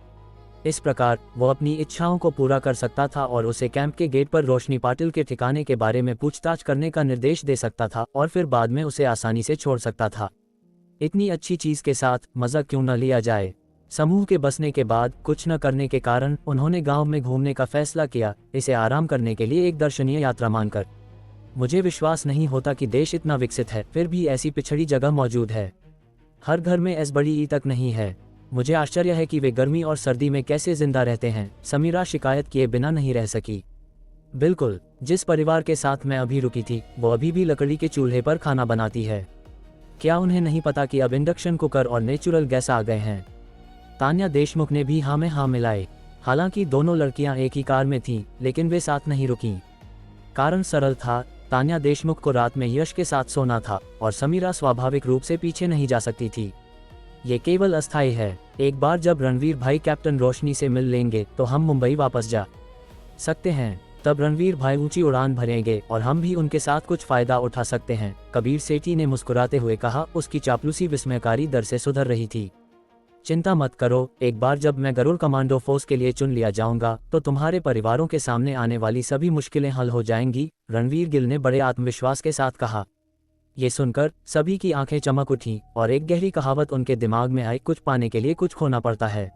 इस प्रकार वो अपनी इच्छाओं को पूरा कर सकता था और उसे कैंप के गेट पर रोशनी पाटिल के ठिकाने के बारे में पूछताछ करने का निर्देश दे सकता था और फिर बाद में उसे आसानी से छोड़ सकता था। इतनी अच्छी चीज के साथ मजा क्यों न लिया जाए। समूह के बसने के बाद कुछ न करने के कारण उन्होंने गांव में घूमने का फैसला किया, इसे आराम करने के लिए एक दर्शनीय यात्रा मानकर। मुझे विश्वास नहीं होता कि देश इतना विकसित है फिर भी ऐसी पिछड़ी जगह मौजूद है। हर घर में ऐसी बड़ी ई तक नहीं है। मुझे आश्चर्य है कि वे गर्मी और सर्दी में कैसे जिंदा रहते हैं। समीरा शिकायत किए बिना नहीं रह सकी। बिल्कुल, जिस परिवार के साथ मैं अभी रुकी थी वो अभी भी लकड़ी के चूल्हे पर खाना बनाती है। क्या उन्हें नहीं पता कि अब इंडक्शन कुकर और नेचुरल गैस आ गए हैं। तान्या देशमुख ने भी हाँ में हाँ मिलाए। हालांकि दोनों लड़कियां एक ही कार में थीं, लेकिन वे साथ नहीं रुकीं। कारण सरल था, तान्या देशमुख को रात में यश के साथ सोना था और समीरा स्वाभाविक रूप से पीछे नहीं जा सकती थी। ये केवल अस्थायी है। एक बार जब रणवीर भाई कैप्टन रोशनी से मिल लेंगे तो हम मुंबई वापस जा सकते हैं। तब रणवीर भाई ऊंची उड़ान भरेंगे और हम भी उनके साथ कुछ फायदा उठा सकते हैं, कबीर सेठी ने मुस्कुराते हुए कहा। उसकी चापलूसी विस्मयकारी दर से सुधर रही थी। चिंता मत करो, एक बार जब मैं गरुड़ कमांडो फोर्स के लिए चुन लिया जाऊंगा तो तुम्हारे परिवारों के सामने आने वाली सभी मुश्किलें हल हो जाएंगी, रणवीर गिल ने बड़े आत्मविश्वास के साथ कहा। ये सुनकर सभी की आंखें चमक उठीं और एक गहरी कहावत उनके दिमाग में आई, कुछ पाने के लिए कुछ खोना पड़ता है।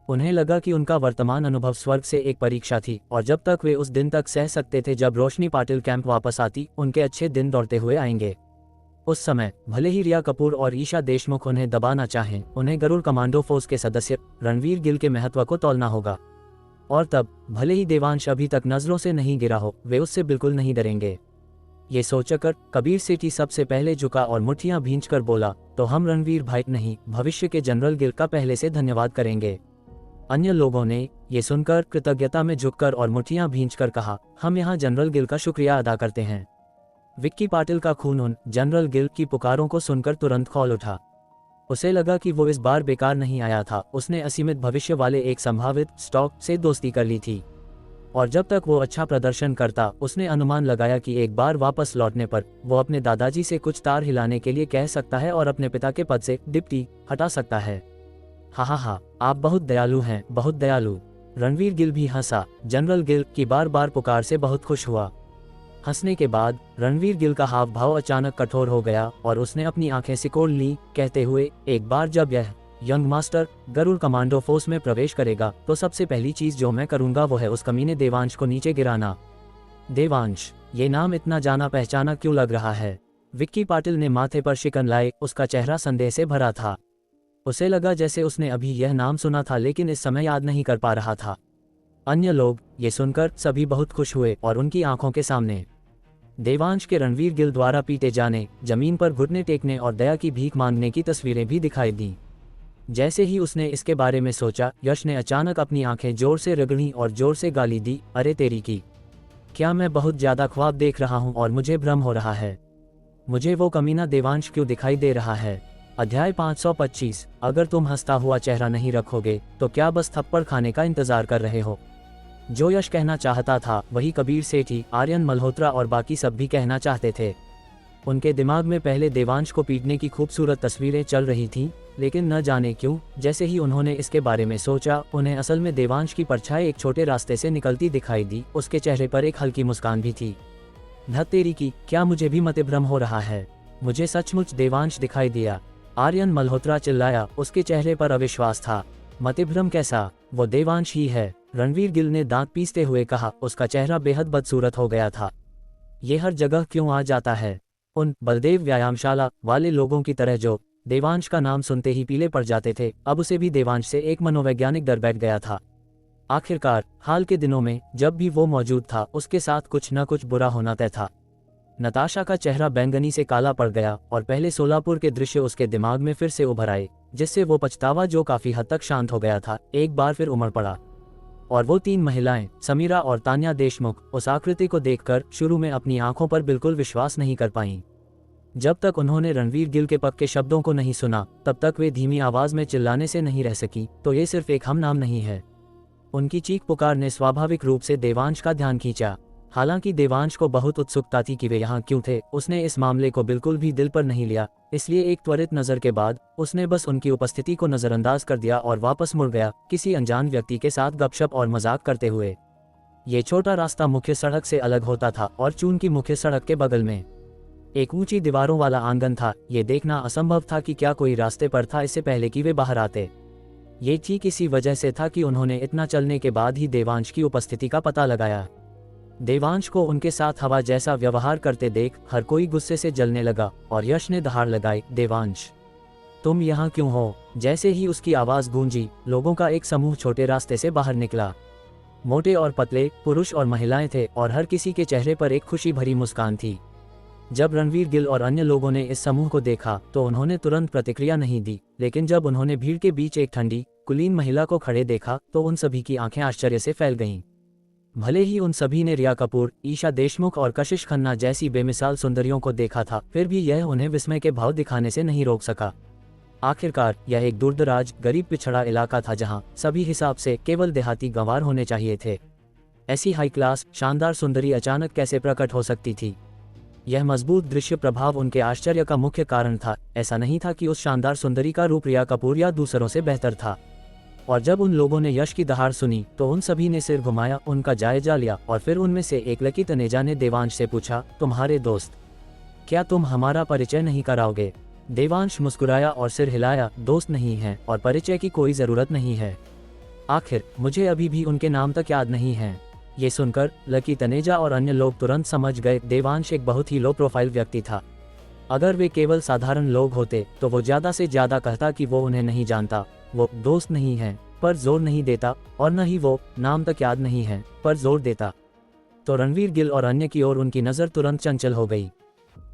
उन्हें लगा कि उनका वर्तमान अनुभव स्वर्ग से एक परीक्षा थी और जब तक वे उस दिन तक सह सकते थे जब रोशनी पाटिल कैंप वापस आती, उनके अच्छे दिन दौड़ते हुए आएंगे। उस समय भले ही रिया कपूर और ईशा देशमुख उन्हें दबाना चाहें, उन्हें गरुड़ कमांडो फोर्स के सदस्य रणवीर गिल के महत्व को तौलना होगा। और तब भले ही देवांश अभी तक नजरों से नहीं गिरा हो, वे उससे बिल्कुल नहीं डरेंगे। ये सोचकर कबीर सेठी सबसे पहले झुका और मुट्ठियां भींचकर बोला, तो हम रणवीर भाई नहीं, भविष्य के जनरल गिल का पहले से धन्यवाद करेंगे। अन्य लोगों ने ये सुनकर कृतज्ञता में झुककर और मुट्ठियां भींचकर कहा, हम यहाँ जनरल गिल का शुक्रिया अदा करते हैं। विक्की पाटिल का खून उन जनरल गिल की पुकारों को सुनकर तुरंत खौल उठा। उसे लगा कि वो इस बार बेकार नहीं आया था। उसने असीमित भविष्य वाले एक संभावित स्टॉक से दोस्ती कर ली थी और जब तक वो अच्छा प्रदर्शन करता, उसने अनुमान लगाया कि एक बार वापस लौटने पर वो अपने दादाजी से कुछ तार हिलाने के लिए कह सकता है और अपने पिता के पद से डिप्टी हटा सकता है। हा, आप बहुत दयालु हैं, बहुत दयालु। रणवीर गिल भी हंसा। जनरल गिल की बार बार पुकार से बहुत खुश हुआ। हंसने के बाद रणवीर गिल का हाव भाव अचानक कठोर हो गया और उसने अपनी आंखें सिकोड़ ली, कहते हुए, एक बार जब यह young master Garud commando force में प्रवेश करेगा तो सबसे पहली चीज जो मैं करूंगा वो है उस कमीने देवांश को नीचे गिराना। देवांश, ये नाम इतना जाना पहचाना क्यों लग रहा है? विक्की पाटिल ने माथे पर शिकन लाए। उसका चेहरा संदेह से भरा था। उसे लगा जैसे उसने अभी यह नाम सुना था लेकिन इस समय याद नहीं कर पा रहा था। अन्य लोग ये सुनकर सभी बहुत खुश हुए और उनकी आंखों के सामने देवांश के रणवीर गिल द्वारा पीटे जाने, जमीन पर घुटने टेकने और दया की भीख मांगने की तस्वीरें भी दिखाई दी। जैसे ही उसने इसके बारे में सोचा, यश ने अचानक अपनी आंखें जोर से रगड़ी और जोर से गाली दी, अरे तेरी की, क्या मैं बहुत ज्यादा ख्वाब देख रहा हूँ और मुझे भ्रम हो रहा है? मुझे वो कमीना देवांश क्यों दिखाई दे रहा है? अध्याय 525। अगर तुम हंसता हुआ चेहरा नहीं रखोगे तो क्या बस थप्पड़ खाने का इंतजार कर रहे हो? जो यश कहना चाहता था वही कबीर सेठी, आर्यन मल्होत्रा और बाकी सब भी कहना चाहते थे। उनके दिमाग में पहले देवांश को पीटने की खूबसूरत तस्वीरें चल रही थीं, लेकिन न जाने क्यों जैसे ही उन्होंने इसके बारे में सोचा, उन्हें असल में देवांश की परछाई एक छोटे रास्ते से निकलती दिखाई दी। उसके चेहरे पर एक हल्की मुस्कान भी थी। धत्तेरी की, क्या मुझे भी मतिभ्रम हो रहा है? मुझे सचमुच देवांश दिखाई दिया। आर्यन मल्होत्रा चिल्लाया। उसके चेहरे पर अविश्वास था। मतिभ्रम कैसा? वो देवांश ही है, रणवीर गिल ने दांत पीसते हुए कहा। उसका चेहरा बेहद बदसूरत हो गया था। ये हर जगह क्यों आ जाता है? उन बलदेव व्यायामशाला वाले लोगों की तरह जो देवांश का नाम सुनते ही पीले पड़ जाते थे, अब उसे भी देवांश से एक मनोवैज्ञानिक डर बैठ गया था। आखिरकार हाल के दिनों में जब भी वो मौजूद था, उसके साथ कुछ न कुछ बुरा होना तय था। नताशा का चेहरा बैंगनी से काला पड़ गया और पहले सोलापुर के दृश्य उसके दिमाग में फिर से उभर आए, जिससे वो पछतावा जो काफी हद तक शांत हो गया था, एक बार फिर उमड़ पड़ा। और वो तीन महिलाएं, समीरा और तान्या देशमुख, उस आकृति को देखकर शुरू में अपनी आंखों पर बिल्कुल विश्वास नहीं कर पाईं। जब तक उन्होंने रणवीर गिल के पक्के शब्दों को नहीं सुना, तब तक वे धीमी आवाज में चिल्लाने से नहीं रह सकी, तो ये सिर्फ एक हम नाम नहीं है। उनकी चीख पुकार ने स्वाभाविक रूप से देवांश का ध्यान खींचा। हालांकि देवांश को बहुत उत्सुकता थी कि वे यहाँ क्यों थे, उसने इस मामले को बिल्कुल भी दिल पर नहीं लिया, इसलिए एक त्वरित नज़र के बाद उसने बस उनकी उपस्थिति को नज़रअंदाज कर दिया और वापस मुड़ गया, किसी अनजान व्यक्ति के साथ गपशप और मजाक करते हुए। ये छोटा रास्ता मुख्य सड़क से अलग होता था और चून की मुख्य सड़क के बगल में एक ऊंची दीवारों वाला आंगन था। ये देखना असंभव था कि क्या कोई रास्ते पर था इससे पहले कि वे बाहर आते। ये ठीक इसी वजह से था कि उन्होंने इतना चलने के बाद ही देवांश की उपस्थिति का पता लगाया। देवांश को उनके साथ हवा जैसा व्यवहार करते देख हर कोई गुस्से से जलने लगा और यश ने दहाड़ लगाई, देवांश तुम यहाँ क्यों हो? जैसे ही उसकी आवाज गूंजी, लोगों का एक समूह छोटे रास्ते से बाहर निकला। मोटे और पतले, पुरुष और महिलाएं थे और हर किसी के चेहरे पर एक खुशी भरी मुस्कान थी। जब रणवीर गिल और अन्य लोगों ने इस समूह को देखा तो उन्होंने तुरंत प्रतिक्रिया नहीं दी, लेकिन जब उन्होंने भीड़ के बीच एक ठंडी, कुलीन महिला को खड़े देखा तो उन सभी की आंखें आश्चर्य से फैल गईं। भले ही उन सभी ने रिया कपूर, ईशा देशमुख और कशिश खन्ना जैसी बेमिसाल सुंदरियों को देखा था, फिर भी यह उन्हें विस्मय के भाव दिखाने से नहीं रोक सका। आखिरकार यह एक दूरदराज, गरीब पिछड़ा इलाका था जहां सभी हिसाब से केवल देहाती गंवार होने चाहिए थे। ऐसी हाई क्लास, शानदार सुंदरी अचानक कैसे प्रकट हो सकती थी? यह मजबूत दृश्य प्रभाव उनके आश्चर्य का मुख्य कारण था। ऐसा नहीं था कि उस शानदार सुंदरी का रूप रिया कपूर या दूसरों से बेहतर था। और जब उन लोगों ने यश की दहाड़ सुनी तो उन सभी ने सिर घुमाया, उनका जायजा लिया और फिर उनमें से एक लकी तनेजा ने देवांश से पूछा, तुम्हारे दोस्त, क्या तुम हमारा परिचय नहीं कराओगे? देवांश मुस्कुराया और सिर हिलाया, दोस्त नहीं हैं और परिचय की कोई जरूरत नहीं है। आखिर मुझे अभी भी उनके नाम तक याद नहीं है। ये सुनकर लकी तनेजा और अन्य लोग तुरंत समझ गए देवांश एक बहुत ही लो प्रोफाइल व्यक्ति था। अगर वे केवल साधारण लोग होते तो वो ज्यादा से ज्यादा कहता कि वो उन्हें नहीं जानता, वो दोस्त नहीं है पर जोर नहीं देता, और न ही वो नाम तक याद नहीं है पर जोर देता। तो रणवीर गिल और अन्य की ओर उनकी नज़र तुरंत चंचल हो गई।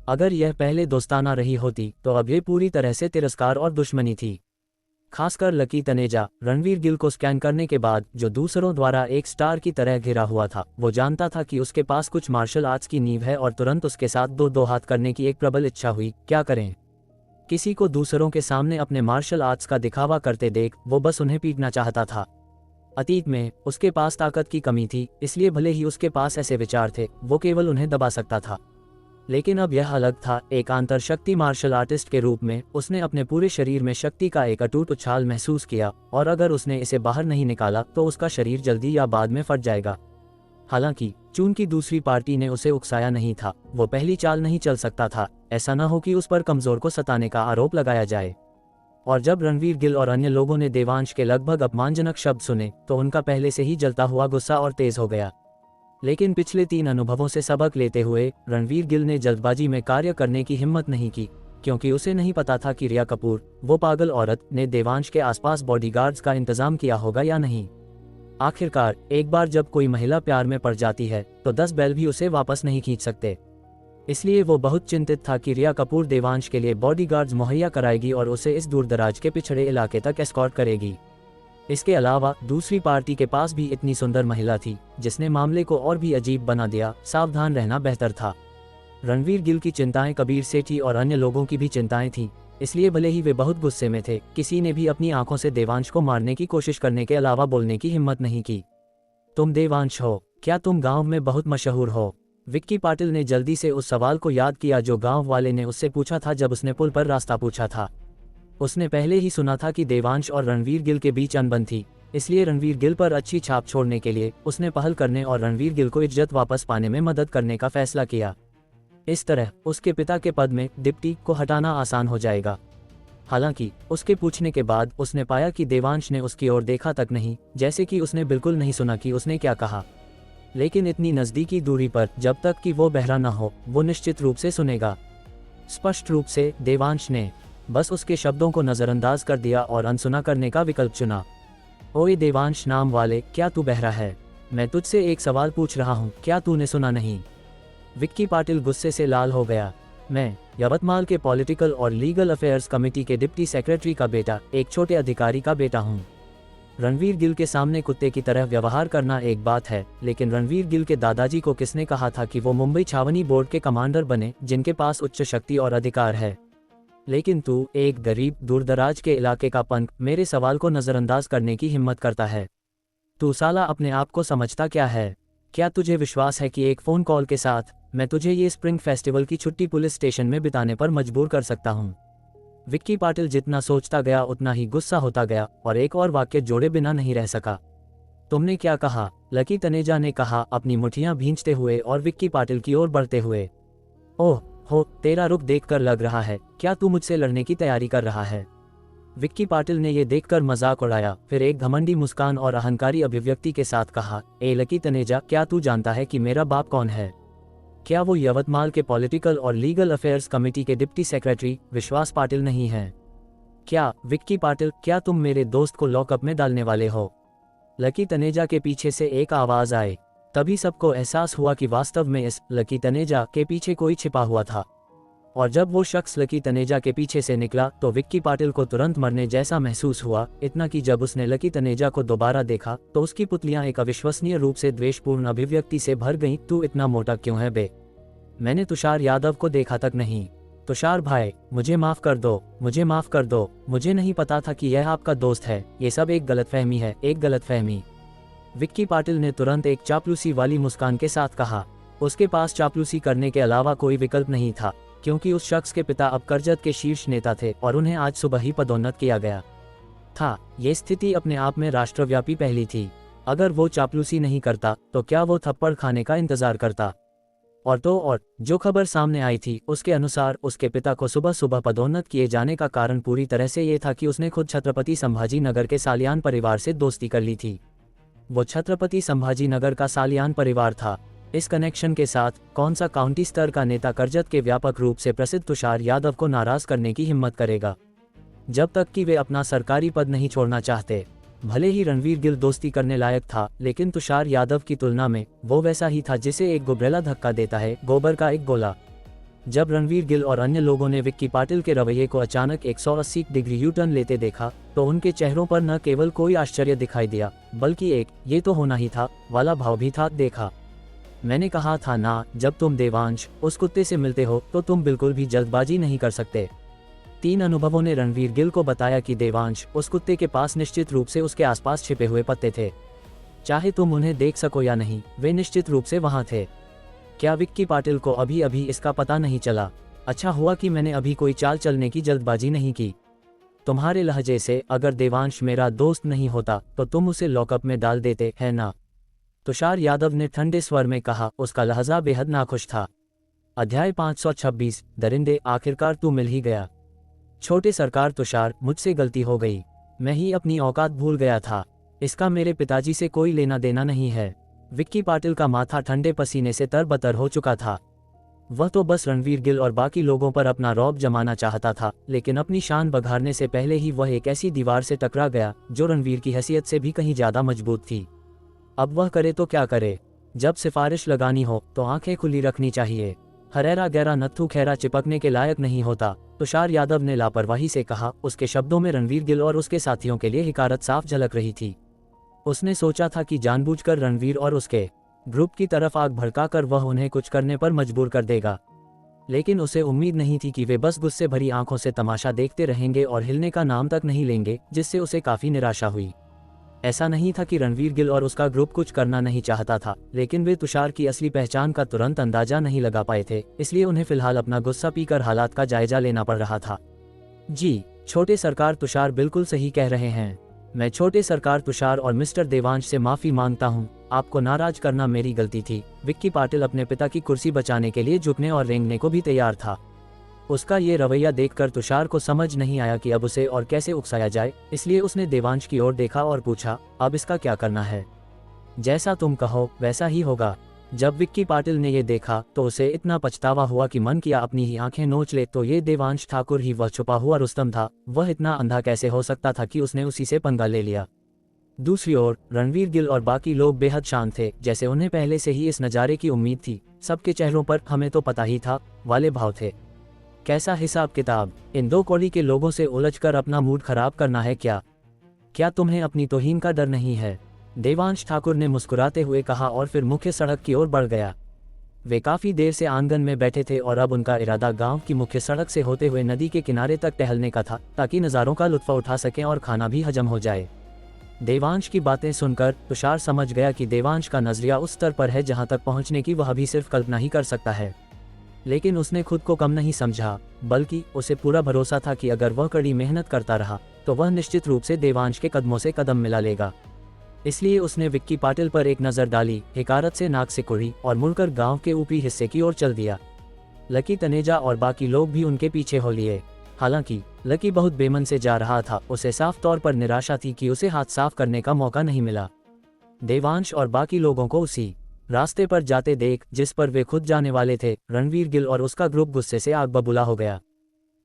अगर यह पहले दोस्ताना रही होती तो अब ये पूरी तरह से तिरस्कार और दुश्मनी थी। खासकर लकी तनेजा रणवीर गिल को स्कैन करने के बाद, जो दूसरों द्वारा एक स्टार की तरह घिरा हुआ था, वो जानता था कि उसके पास कुछ मार्शल आर्ट्स की नींव है और तुरंत उसके साथ दो हाथ करने की एक प्रबल इच्छा हुई। क्या करें? किसी को दूसरों के सामने अपने मार्शल आर्ट्स का दिखावा करते देख वो बस उन्हें पीटना चाहता था। अतीत में उसके पास ताकत की कमी थी, इसलिए भले ही उसके पास ऐसे विचार थे, वो केवल उन्हें दबा सकता था। लेकिन अब यह अलग था। एक अंतरशक्ति मार्शल आर्टिस्ट के रूप में उसने अपने पूरे शरीर में शक्ति का एक अटूट उछाल महसूस किया, और अगर उसने इसे बाहर नहीं निकाला तो उसका शरीर जल्दी या बाद में फट जाएगा। हालांकि चून की दूसरी पार्टी ने उसे उकसाया नहीं था, वो पहली चाल नहीं चल सकता था, ऐसा न हो कि उस पर कमजोर को सताने का आरोप लगाया जाए। और जब रणवीर गिल और अन्य लोगों ने देवांश के लगभग अपमानजनक शब्द सुने तो उनका पहले से ही जलता हुआ गुस्सा और तेज हो गया। लेकिन पिछले 3 अनुभवों से सबक लेते हुए रणवीर गिल ने जल्दबाजी में कार्य करने की हिम्मत नहीं की, क्योंकि उसे नहीं पता था कि रिया कपूर, वो पागल औरत, ने देवांश के आसपास बॉडीगार्ड्स का इंतजाम किया होगा या नहीं। आखिरकार एक बार जब कोई महिला प्यार में पड़ जाती है तो 10 बैल भी उसे वापस नहीं खींच सकते। इसलिए वो बहुत चिंतित था कि रिया कपूर देवांश के लिए बॉडीगार्ड्स मुहैया कराएगी और उसे इस दूरदराज के पिछड़े इलाके तक एस्कॉर्ट करेगी। इसके अलावा दूसरी पार्टी के पास भी इतनी सुंदर महिला थी, जिसने मामले को और भी अजीब बना दिया। सावधान रहना बेहतर था। रणवीर गिल की चिंताएं कबीर सेठी और अन्य लोगों की भी चिंताएं थीं, इसलिए भले ही वे बहुत गुस्से में थे, किसी ने भी अपनी आंखों से देवांश को मारने की कोशिश करने के अलावा बोलने की हिम्मत नहीं की। तुम देवांश हो? क्या तुम गांव में बहुत मशहूर हो? विक्की पाटिल ने जल्दी से उस सवाल को याद किया जो गांव वाले ने उससे पूछा था जब उसने पुल पर रास्ता पूछा था। उसने पहले ही सुना था कि देवांश और रणवीर गिल के बीच अनबन थी, इसलिए रणवीर गिल पर अच्छी छाप छोड़ने के लिए उसने पहल करने और रणवीर गिल को इज्जत वापस पाने में मदद करने का फैसला किया। इस तरह उसके पिता के पद में डिप्टी को हटाना आसान हो जाएगा। हालांकि उसके पूछने के बाद उसने पाया कि देवांश ने उसकी ओर देखा तक नहीं, जैसे कि उसने बिल्कुल नहीं सुना कि उसने क्या कहा। लेकिन इतनी नज़दीकी दूरी पर जब तक कि वो बहरा न हो, वो निश्चित रूप से सुनेगा। स्पष्ट रूप से देवांश ने बस उसके शब्दों को नज़रअंदाज कर दिया और अनसुना करने का विकल्प चुना। ओए देवांश नाम वाले, क्या तू बहरा है? मैं तुझसे एक सवाल पूछ रहा हूँ, क्या तूने सुना नहीं? विक्की पाटिल गुस्से से लाल हो गया। मैं यवतमाल के पॉलिटिकल और लीगल अफेयर्स कमेटी के डिप्टी सेक्रेटरी का बेटा, एक छोटे अधिकारी का बेटा हूँ। रणवीर गिल के सामने कुत्ते की तरह व्यवहार करना एक बात है, लेकिन रणवीर गिल के दादाजी को किसने कहा था कि वो मुंबई छावनी बोर्ड के कमांडर बने, जिनके पास उच्च शक्ति और अधिकार है? लेकिन तू, एक गरीब दूरदराज के इलाके का पंख, मेरे सवाल को नज़रअंदाज करने की हिम्मत करता है। तू साला अपने आप को समझता क्या है? क्या तुझे विश्वास है कि एक फ़ोन कॉल के साथ मैं तुझे ये स्प्रिंग फेस्टिवल की छुट्टी पुलिस स्टेशन में बिताने पर मजबूर कर सकता हूँ? विक्की पाटिल जितना सोचता गया उतना ही गुस्सा होता गया और एक और वाक्य जोड़े बिना नहीं रह सका। तुमने क्या कहा? लकी तनेजा ने कहा, अपनी मुठ्ठियां भींचते हुए और विक्की पाटिल की ओर बढ़ते हुए। ओह हो, तेरा रुख देखकर लग रहा है, क्या तू मुझसे लड़ने की तैयारी कर रहा है? विक्की पाटिल ने यह देखकर मजाक उड़ाया, फिर एक घमंडी मुस्कान और अहंकारी अभिव्यक्ति के साथ कहा, ए लकी तनेजा, क्या तू जानता है कि मेरा बाप कौन है? क्या वो यवतमाल के पॉलिटिकल और लीगल अफेयर्स कमेटी के डिप्टी सेक्रेटरी विश्वास पाटिल नहीं हैं? क्या विक्की पाटिल, क्या तुम मेरे दोस्त को लॉकअप में डालने वाले हो? लकी तनेजा के पीछे से एक आवाज आई। तभी सबको एहसास हुआ कि वास्तव में इस लकी तनेजा के पीछे कोई छिपा हुआ था। और जब वो शख्स लकी तनेजा के पीछे से निकला तो विक्की पाटिल को तुरंत मरने जैसा महसूस हुआ, इतना कि जब उसने लकी तनेजा को दोबारा देखा तो उसकी पुतलियां एक अविश्वसनीय रूप से द्वेषपूर्ण अभिव्यक्ति से भर गईं। तू इतना मोटा क्यों है बे? मैंने तुषार यादव को देखा तक नहीं। तुषार भाई, मुझे माफ कर दो, मुझे माफ कर दो, मुझे नहीं पता था कि यह आपका दोस्त है, ये सब एक गलतफहमी है, एक गलतफहमी। विक्की पाटिल ने तुरंत एक चापलूसी वाली मुस्कान के साथ कहा। उसके पास चापलूसी करने के अलावा कोई विकल्प नहीं था, क्योंकि उस शख्स के पिता अब करजत के शीर्ष नेता थे और उन्हें आज सुबह ही पदोन्नत किया गया था। ये स्थिति अपने आप में राष्ट्रव्यापी पहली थी। अगर वो चापलूसी नहीं करता तो क्या वो थप्पड़ खाने का इंतजार करता? और जो खबर सामने आई थी उसके अनुसार उसके पिता को सुबह सुबह पदोन्नत किए जाने का कारण पूरी तरह से ये था कि उसने खुद छत्रपति संभाजी नगर के सालियान परिवार से दोस्ती कर ली थी। वो छत्रपति संभाजी नगर का सालियान परिवार था। इस कनेक्शन के साथ कौन सा काउंटी स्तर का नेता करजत के व्यापक रूप से प्रसिद्ध तुषार यादव को नाराज करने की हिम्मत करेगा? जब तक कि वे अपना सरकारी पद नहीं छोड़ना चाहते। भले ही रणवीर गिल दोस्ती करने लायक था, लेकिन तुषार यादव की तुलना में वो वैसा ही था जिसे एक गुबरेला धक्का देता है गोबर का एक गोला। जब रणवीर गिल और अन्य लोगों ने विक्की पाटिल के रवैये को अचानक 180 डिग्री यू टर्न लेते देखा तो उनके चेहरों पर न केवल कोई आश्चर्य दिखाई दिया, बल्कि एक ये तो होना ही था वाला भाव भी था। देखा, मैंने कहा था ना, जब तुम देवांश उस कुत्ते से मिलते हो तो तुम बिल्कुल भी जल्दबाजी नहीं कर सकते। 3 अनुभवों ने रणवीर गिल को बताया कि देवांश उस कुत्ते के पास निश्चित रूप से उसके आसपास छिपे हुए पत्ते थे। चाहे तुम उन्हें देख सको या नहीं, वे निश्चित रूप से वहां थे। क्या विक्की पाटिल को अभी अभी इसका पता नहीं चला? अच्छा हुआ कि मैंने अभी कोई चाल चलने की जल्दबाजी नहीं की। तुम्हारे लहजे से अगर देवांश मेरा दोस्त नहीं होता तो तुम उसे लॉकअप में डाल देते, है ना? तुषार यादव ने ठंडे स्वर में कहा। उसका लहजा बेहद नाखुश था। अध्याय 526, दरिंदे, आखिरकार तू मिल ही गया। छोटे सरकार तुषार, मुझसे गलती हो गई। मैं ही अपनी औकात भूल गया था। इसका मेरे पिताजी से कोई लेना देना नहीं है। विक्की पाटिल का माथा ठंडे पसीने से तरबतर हो चुका था। वह तो बस रणवीर गिल और बाकी लोगों पर अपना रौब जमाना चाहता था, लेकिन अपनी शान बघारने से पहले ही वह एक ऐसी दीवार से टकरा गया जो रणवीर की हैसियत से भी कहीं ज्यादा मजबूत थी। अब वह करे तो क्या करे? जब सिफारिश लगानी हो तो आंखें खुली रखनी चाहिए। हरेरा गहरा नत्थू खैरा चिपकने के लायक नहीं होता, तुषार यादव ने लापरवाही से कहा। उसके शब्दों में रणवीर गिल और उसके साथियों के लिए हिकारत साफ झलक रही थी। उसने सोचा था कि जानबूझकर रणवीर और उसके ग्रुप की तरफ आग भड़काकर वह उन्हें कुछ करने पर मजबूर कर देगा, लेकिन उसे उम्मीद नहीं थी कि वे बस गुस्से भरी आंखों से तमाशा देखते रहेंगे और हिलने का नाम तक नहीं लेंगे, जिससे उसे काफी निराशा हुई। ऐसा नहीं था कि रणवीर गिल और उसका ग्रुप कुछ करना नहीं चाहता था, लेकिन वे तुषार की असली पहचान का तुरंत अंदाजा नहीं लगा पाए थे, इसलिए उन्हें फिलहाल अपना गुस्सा पीकर हालात का जायजा लेना पड़ रहा था। जी, छोटे सरकार तुषार बिल्कुल सही कह रहे हैं। मैं छोटे सरकार तुषार और मिस्टर देवांश से माफी मांगता हूं। आपको नाराज करना मेरी गलती थी। विक्की पाटिल अपने पिता की कुर्सी बचाने के लिए झुकने और रेंगने को भी तैयार था। उसका ये रवैया देखकर तुषार को समझ नहीं आया कि अब उसे और कैसे उकसाया जाए, इसलिए उसने देवांश की ओर देखा और पूछा, अब इसका क्या करना है? जैसा तुम कहो वैसा ही होगा। जब विक्की पाटिल ने ये देखा तो उसे इतना पछतावा हुआ कि मन किया अपनी ही आंखें नोच ले। तो ये देवांश ठाकुर ही वह छुपा हुआ रुस्तम था। वह इतना अंधा कैसे हो सकता था कि उसने उसी से पंगा ले लिया। दूसरी ओर रणवीर गिल और बाकी लोग बेहद शांत थे, जैसे उन्हें पहले से ही इस नज़ारे की उम्मीद थी। सबके चेहरों पर हमें तो पता ही था वाले भाव थे। कैसा हिसाब किताब? इन दो कौड़ी के लोगों से उलझकर अपना मूड खराब करना है क्या तुम्हें अपनी तौहीन का डर नहीं है? देवांश ठाकुर ने मुस्कुराते हुए कहा और फिर मुख्य सड़क की ओर बढ़ गया। वे काफी देर से आंगन में बैठे थे और अब उनका इरादा गांव की मुख्य सड़क से होते हुए नदी के किनारे तक टहलने का था, ताकि नज़ारों का लुत्फ उठा सकें और खाना भी हजम हो जाए। देवांश की बातें सुनकर तुषार समझ गया कि देवांश का नजरिया उस स्तर पर है जहां तक पहुंचने की वह भी सिर्फ कल्पना ही कर सकता है। लेकिन उसने खुद को कम नहीं समझा, बल्कि उसे पूरा भरोसा था कि अगर वह कड़ी मेहनत करता रहा तो वह निश्चित रूप से देवांश के कदमों से कदम मिला लेगा। इसलिए उसने विक्की पाटिल पर एक नज़र डाली, हिकारत से नाक सिकुड़ी और मुड़कर गांव के ऊपरी हिस्से की ओर चल दिया। लकी, तनेजा और बाकी लोग भी उनके पीछे हो लिए। हालांकि लकी बहुत बेमन से जा रहा था, उसे साफ तौर पर निराशा थी कि उसे हाथ साफ करने का मौका नहीं मिला। देवांश और बाकी लोगों को उसी रास्ते पर जाते देख जिस पर वे खुद जाने वाले थे, रणवीर गिल और उसका ग्रुप गुस्से से आग बबूला हो गया।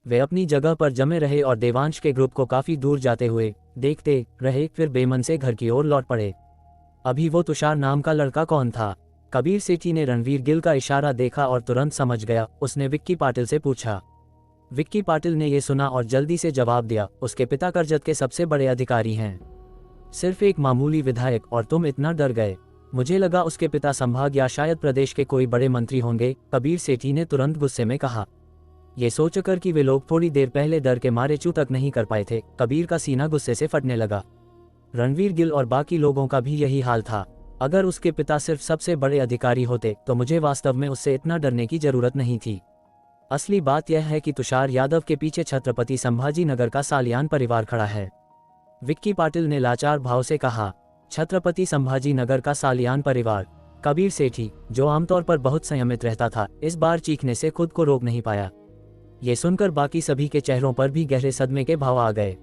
वे अपनी जगह पर जमे रहे और देवांश के ग्रुप को काफी दूर जाते हुए देखते रहे, फिर बेमन से घर की ओर लौट पड़े। अभी वो तुषार नाम का लड़का कौन था? कबीर सेठी ने रणवीर गिल का इशारा देखा और तुरंत समझ गया। उसने विक्की पाटिल से पूछा। विक्की पाटिल ने यह सुना और जल्दी से जवाब दिया, उसके पिता करजत के सबसे बड़े अधिकारी हैं। सिर्फ एक मामूली विधायक और तुम इतना डर गए? मुझे लगा उसके पिता संभाग या शायद प्रदेश के कोई बड़े मंत्री होंगे, कबीर सेठी ने तुरंत गुस्से में कहा। ये सोचकर कि वे लोग थोड़ी देर पहले डर के मारे चू तक नहीं कर पाए थे, कबीर का सीना गुस्से से फटने लगा। रणवीर गिल और बाकी लोगों का भी यही हाल था। अगर उसके पिता सिर्फ सबसे बड़े अधिकारी होते तो मुझे वास्तव में उससे इतना डरने की जरूरत नहीं थी। असली बात यह है कि तुषार यादव के पीछे छत्रपति संभाजी नगर का सालियान परिवार खड़ा है। विक्की पाटिल ने लाचार भाव से कहा। छत्रपति संभाजी नगर का सालियान परिवार? कबीर सेठी, जो आमतौर पर बहुत संयमित रहता था, इस बार चीखने से खुद को रोक नहीं पाया। ये सुनकर बाकी सभी के चेहरों पर भी गहरे सदमे के भाव आ गए।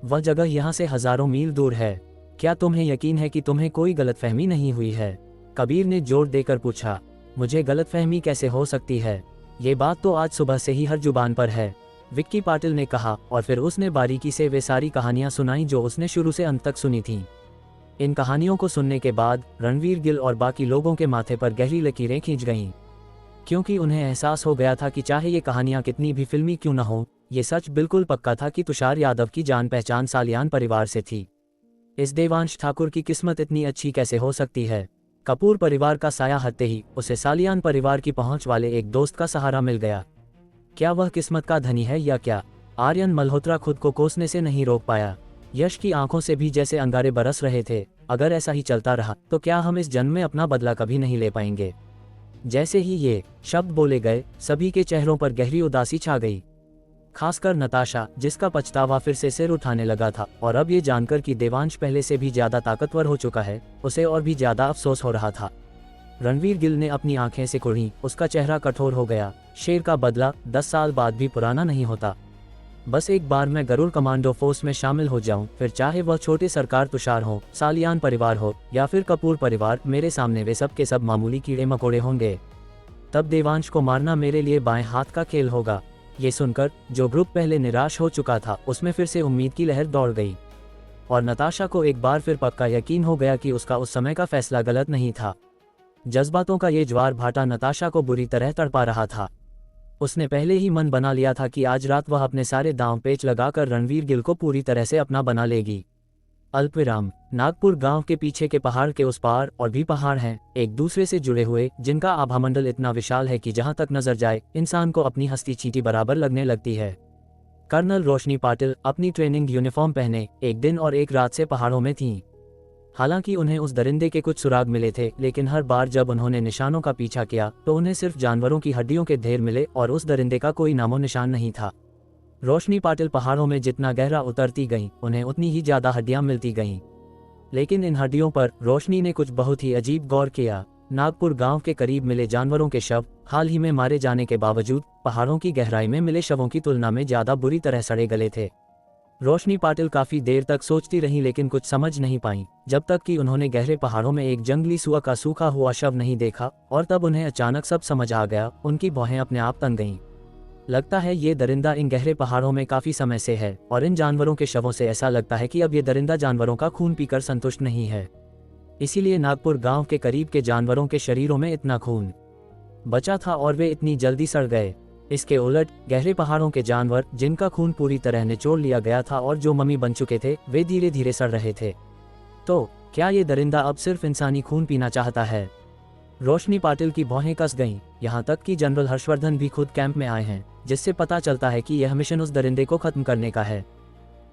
वह जगह यहाँ से हजारों मील दूर है। क्या तुम्हें यकीन है कि तुम्हें कोई गलतफहमी नहीं हुई है? कबीर ने जोर देकर पूछा। मुझे गलतफहमी कैसे हो सकती है? ये बात तो आज सुबह से ही हर जुबान पर है, विक्की पाटिल ने कहा, और फिर उसने बारीकी से वे सारी कहानियां सुनाई जो उसने शुरू से अंत तक सुनी थीं। इन कहानियों को सुनने के बाद रणवीर गिल और बाकी लोगों के माथे पर गहरी लकीरें खींच गईं, क्योंकि उन्हें एहसास हो गया था कि चाहे ये कहानियां कितनी भी फिल्मी क्यों न हो, ये सच बिल्कुल पक्का था कि तुषार यादव की जान पहचान सालियान परिवार से थी। इस देवांश ठाकुर की किस्मत इतनी अच्छी कैसे हो सकती है? कपूर परिवार का साया हटते ही उसे सालियान परिवार की पहुंच वाले एक दोस्त का सहारा मिल गया। क्या वह किस्मत का धनी है या क्या? आर्यन मल्होत्रा खुद को कोसने से नहीं रोक पाया। यश की आंखों से भी जैसे अंगारे बरस रहे थे। अगर ऐसा ही चलता रहा तो क्या हम इस जन्म में अपना बदला कभी नहीं ले पाएंगे? जैसे ही ये शब्द बोले गए, सभी के चेहरों पर गहरी उदासी छा गई, खासकर नताशा, जिसका पछतावा फिर से सिर उठाने लगा था। और अब ये जानकर कि देवांश पहले से भी ज्यादा ताकतवर हो चुका है, उसे और भी ज्यादा अफसोस हो रहा था। रणवीर गिल ने अपनी आंखें सिकुड़ी, उसका चेहरा कठोर हो गया। शेर का बदला 10 साल बाद भी पुराना नहीं होता। बस एक बार मैं गरुड़ कमांडो फोर्स में शामिल हो जाऊं, फिर चाहे वह छोटे सरकार तुषार हो, सालियान परिवार हो या फिर कपूर परिवार, मेरे सामने वे सब के सब मामूली कीड़े मकोड़े होंगे। तब देवांश को मारना मेरे लिए बाएं हाथ का खेल होगा। ये सुनकर जो ग्रुप पहले निराश हो चुका था, उसमें फिर से उम्मीद की लहर दौड़ गई, और नताशा को एक बार फिर पक्का यकीन हो गया कि उसका उस समय का फैसला गलत नहीं था। जज्बातों का ये ज्वार भाटा नताशा को बुरी तरह तड़पा रहा था। उसने पहले ही मन बना लिया था कि आज रात वह अपने सारे दांव पेच लगाकर रणवीर गिल को पूरी तरह से अपना बना लेगी। अल्पविराम। नागपुर गांव के पीछे के पहाड़ के उस पार और भी पहाड़ हैं, एक दूसरे से जुड़े हुए, जिनका आभामंडल इतना विशाल है कि जहां तक नजर जाए इंसान को अपनी हस्ती चींटी बराबर लगने लगती है। कर्नल रोशनी पाटिल अपनी ट्रेनिंग यूनिफॉर्म पहने एक दिन और एक रात से पहाड़ों में थीं। हालांकि उन्हें उस दरिंदे के कुछ सुराग मिले थे, लेकिन हर बार जब उन्होंने निशानों का पीछा किया तो उन्हें सिर्फ जानवरों की हड्डियों के ढेर मिले और उस दरिंदे का कोई नामो निशान नहीं था। रोशनी पाटिल पहाड़ों में जितना गहरा उतरती गईं, उन्हें उतनी ही ज्यादा हड्डियां मिलती गईं। लेकिन इन हड्डियों पर रोशनी ने कुछ बहुत ही अजीब गौर किया। नागपुर गांव के करीब मिले जानवरों के शव हाल ही में मारे जाने के बावजूद पहाड़ों की गहराई में मिले शवों की तुलना में ज्यादा बुरी तरह सड़े गले थे। रोशनी पाटिल काफी देर तक सोचती रही, लेकिन कुछ समझ नहीं पाई, जब तक कि उन्होंने गहरे पहाड़ों में एक जंगली सुअर का सूखा हुआ शव नहीं देखा। और तब उन्हें अचानक सब समझ आ गया। उनकी भौहें अपने आप तन गईं। लगता है ये दरिंदा इन गहरे पहाड़ों में काफी समय से है, और इन जानवरों के शवों से ऐसा लगता है कि अब ये दरिंदा जानवरों का खून पीकर संतुष्ट नहीं है। इसीलिए नागपुर गांव के करीब के जानवरों के शरीरों में इतना खून बचा था और वे इतनी जल्दी सड़ गए। इसके उलट गहरे पहाड़ों के जानवर, जिनका खून पूरी तरह निचोड़ लिया गया था और जो मम्मी बन चुके थे, वे धीरे धीरे सड़ रहे थे। तो क्या ये दरिंदा अब सिर्फ इंसानी खून पीना चाहता है? रोशनी पाटिल की भौहें कस गईं, यहाँ तक कि जनरल हर्षवर्धन भी खुद कैंप में आए हैं, जिससे पता चलता है कि यह मिशन उस दरिंदे को खत्म करने का है।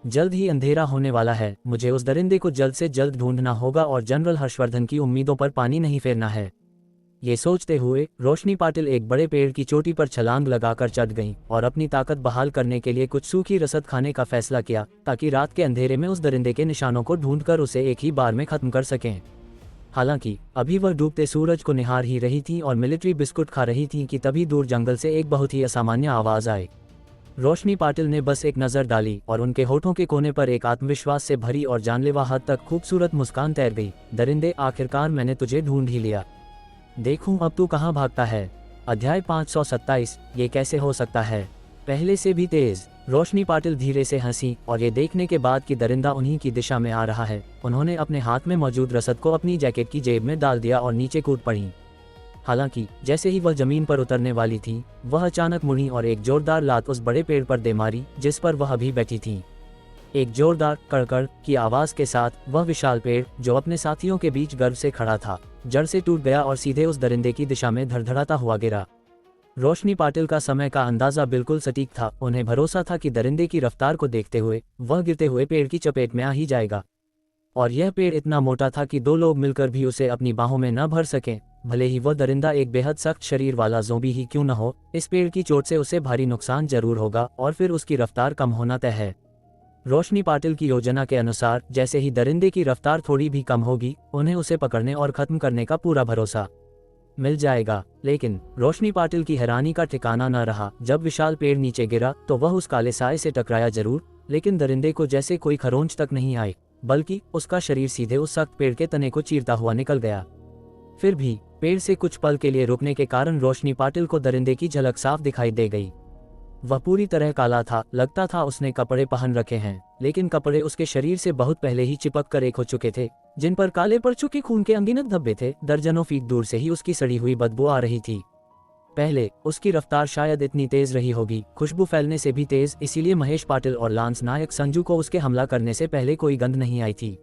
जल्द ही अंधेरा होने वाला है, मुझे उस दरिंदे को जल्द से जल्द ढूंढना होगा और जनरल हर्षवर्धन की उम्मीदों पर पानी नहीं फेरना है। ये सोचते हुए रोशनी पाटिल एक बड़े पेड़ की चोटी पर छलांग लगाकर चढ़ गईं और अपनी ताकत बहाल करने के लिए कुछ सूखी रसद खाने का फैसला किया ताकि रात के अंधेरे में उस दरिंदे के निशानों को ढूंढकर उसे एक ही बार में खत्म कर सकें। हालांकि अभी वह डूबते सूरज को निहार ही रही थी और मिलिट्री बिस्कुट खा रही थी कि तभी दूर जंगल से एक बहुत ही असामान्य आवाज आई। रोशनी पाटिल ने बस एक नज़र डाली और उनके होठों के कोने पर एक आत्मविश्वास से भरी और जानलेवा हद तक खूबसूरत मुस्कान तैर गई। दरिंदे, आखिरकार मैंने तुझे ढूंढ ही लिया। देखूं अब तू कहाँ भागता है। अध्याय 527। ये कैसे हो सकता है, पहले से भी तेज। रोशनी पाटिल धीरे से हंसी और ये देखने के बाद कि दरिंदा उन्हीं की दिशा में आ रहा है, उन्होंने अपने हाथ में मौजूद रसद को अपनी जैकेट की जेब में डाल दिया और नीचे कूद पड़ी। हालांकि जैसे ही वह जमीन पर उतरने वाली थी, वह अचानक मुड़ी और एक जोरदार लात उस बड़े पेड़ पर दे मारी जिस पर वह अभी बैठी थी। एक जोरदार कड़कड़ की आवाज के साथ वह विशाल पेड़, जो अपने साथियों के बीच गर्व से खड़ा था, जड़ से टूट गया और सीधे उस दरिंदे की दिशा में धड़धड़ाता हुआ गिरा। रोशनी पाटिल का समय का अंदाजा बिल्कुल सटीक था। उन्हें भरोसा था कि दरिंदे की रफ्तार को देखते हुए वह गिरते हुए पेड़ की चपेट में आ ही जाएगा। और यह पेड़ इतना मोटा था कि दो लोग मिलकर भी उसे अपनी बाहों में न भर सकें। भले ही वह दरिंदा एक बेहद सख्त शरीर वाला ज़ोंबी ही क्यों न हो, इस पेड़ की चोट से उसे भारी नुकसान जरूर होगा और फिर उसकी रफ्तार कम होना तय है। रोशनी पाटिल की योजना के अनुसार जैसे ही दरिंदे की रफ्तार थोड़ी भी कम होगी, उन्हें उसे पकड़ने और खत्म करने का पूरा भरोसा मिल जाएगा। लेकिन रोशनी पाटिल की हैरानी का ठिकाना न रहा। जब विशाल पेड़ नीचे गिरा तो वह उस काले साए से टकराया जरूर, लेकिन दरिंदे को जैसे कोई खरोंच तक नहीं आई, बल्कि उसका शरीर सीधे उस सख्त पेड़ के तने को चीरता हुआ निकल गया। फिर भी पेड़ से कुछ पल के लिए रुकने के कारण रोशनी पाटिल को दरिंदे की झलक साफ दिखाई दे गई। वह पूरी तरह काला था, लगता था उसने कपड़े पहन रखे हैं, लेकिन कपड़े उसके शरीर से बहुत पहले ही चिपक कर एक हो चुके थे, जिन पर काले पड़ चुके खून के अनगिनत धब्बे थे। दर्जनों फीट दूर से ही उसकी सड़ी हुई बदबू आ रही थी। पहले उसकी रफ्तार शायद इतनी तेज रही होगी, खुशबू फैलने से भी तेज, इसीलिए महेश पाटिल और लांस नायक संजू को उसके हमला करने से पहले कोई गंध नहीं आई थी।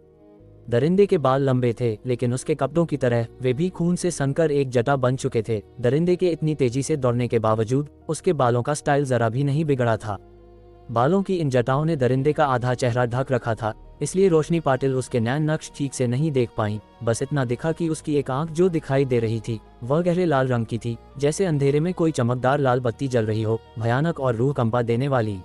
दरिंदे के बाल लंबे थे, लेकिन उसके कपड़ों की तरह वे भी खून से सनकर एक जटा बन चुके थे। दरिंदे के इतनी तेजी से दौड़ने के बावजूद उसके बालों का स्टाइल जरा भी नहीं बिगड़ा था। बालों की इन जटाओं ने दरिंदे का आधा चेहरा ढक रखा था, इसलिए रोशनी पाटिल उसके नैन नक्श ठीक से नहीं देख पाई। बस इतना दिखा कि उसकी एक आंख जो दिखाई दे रही थी वह गहरे लाल रंग की थी, जैसे अंधेरे में कोई चमकदार लाल बत्ती जल रही हो, भयानक और रूह कंपा देने वाली।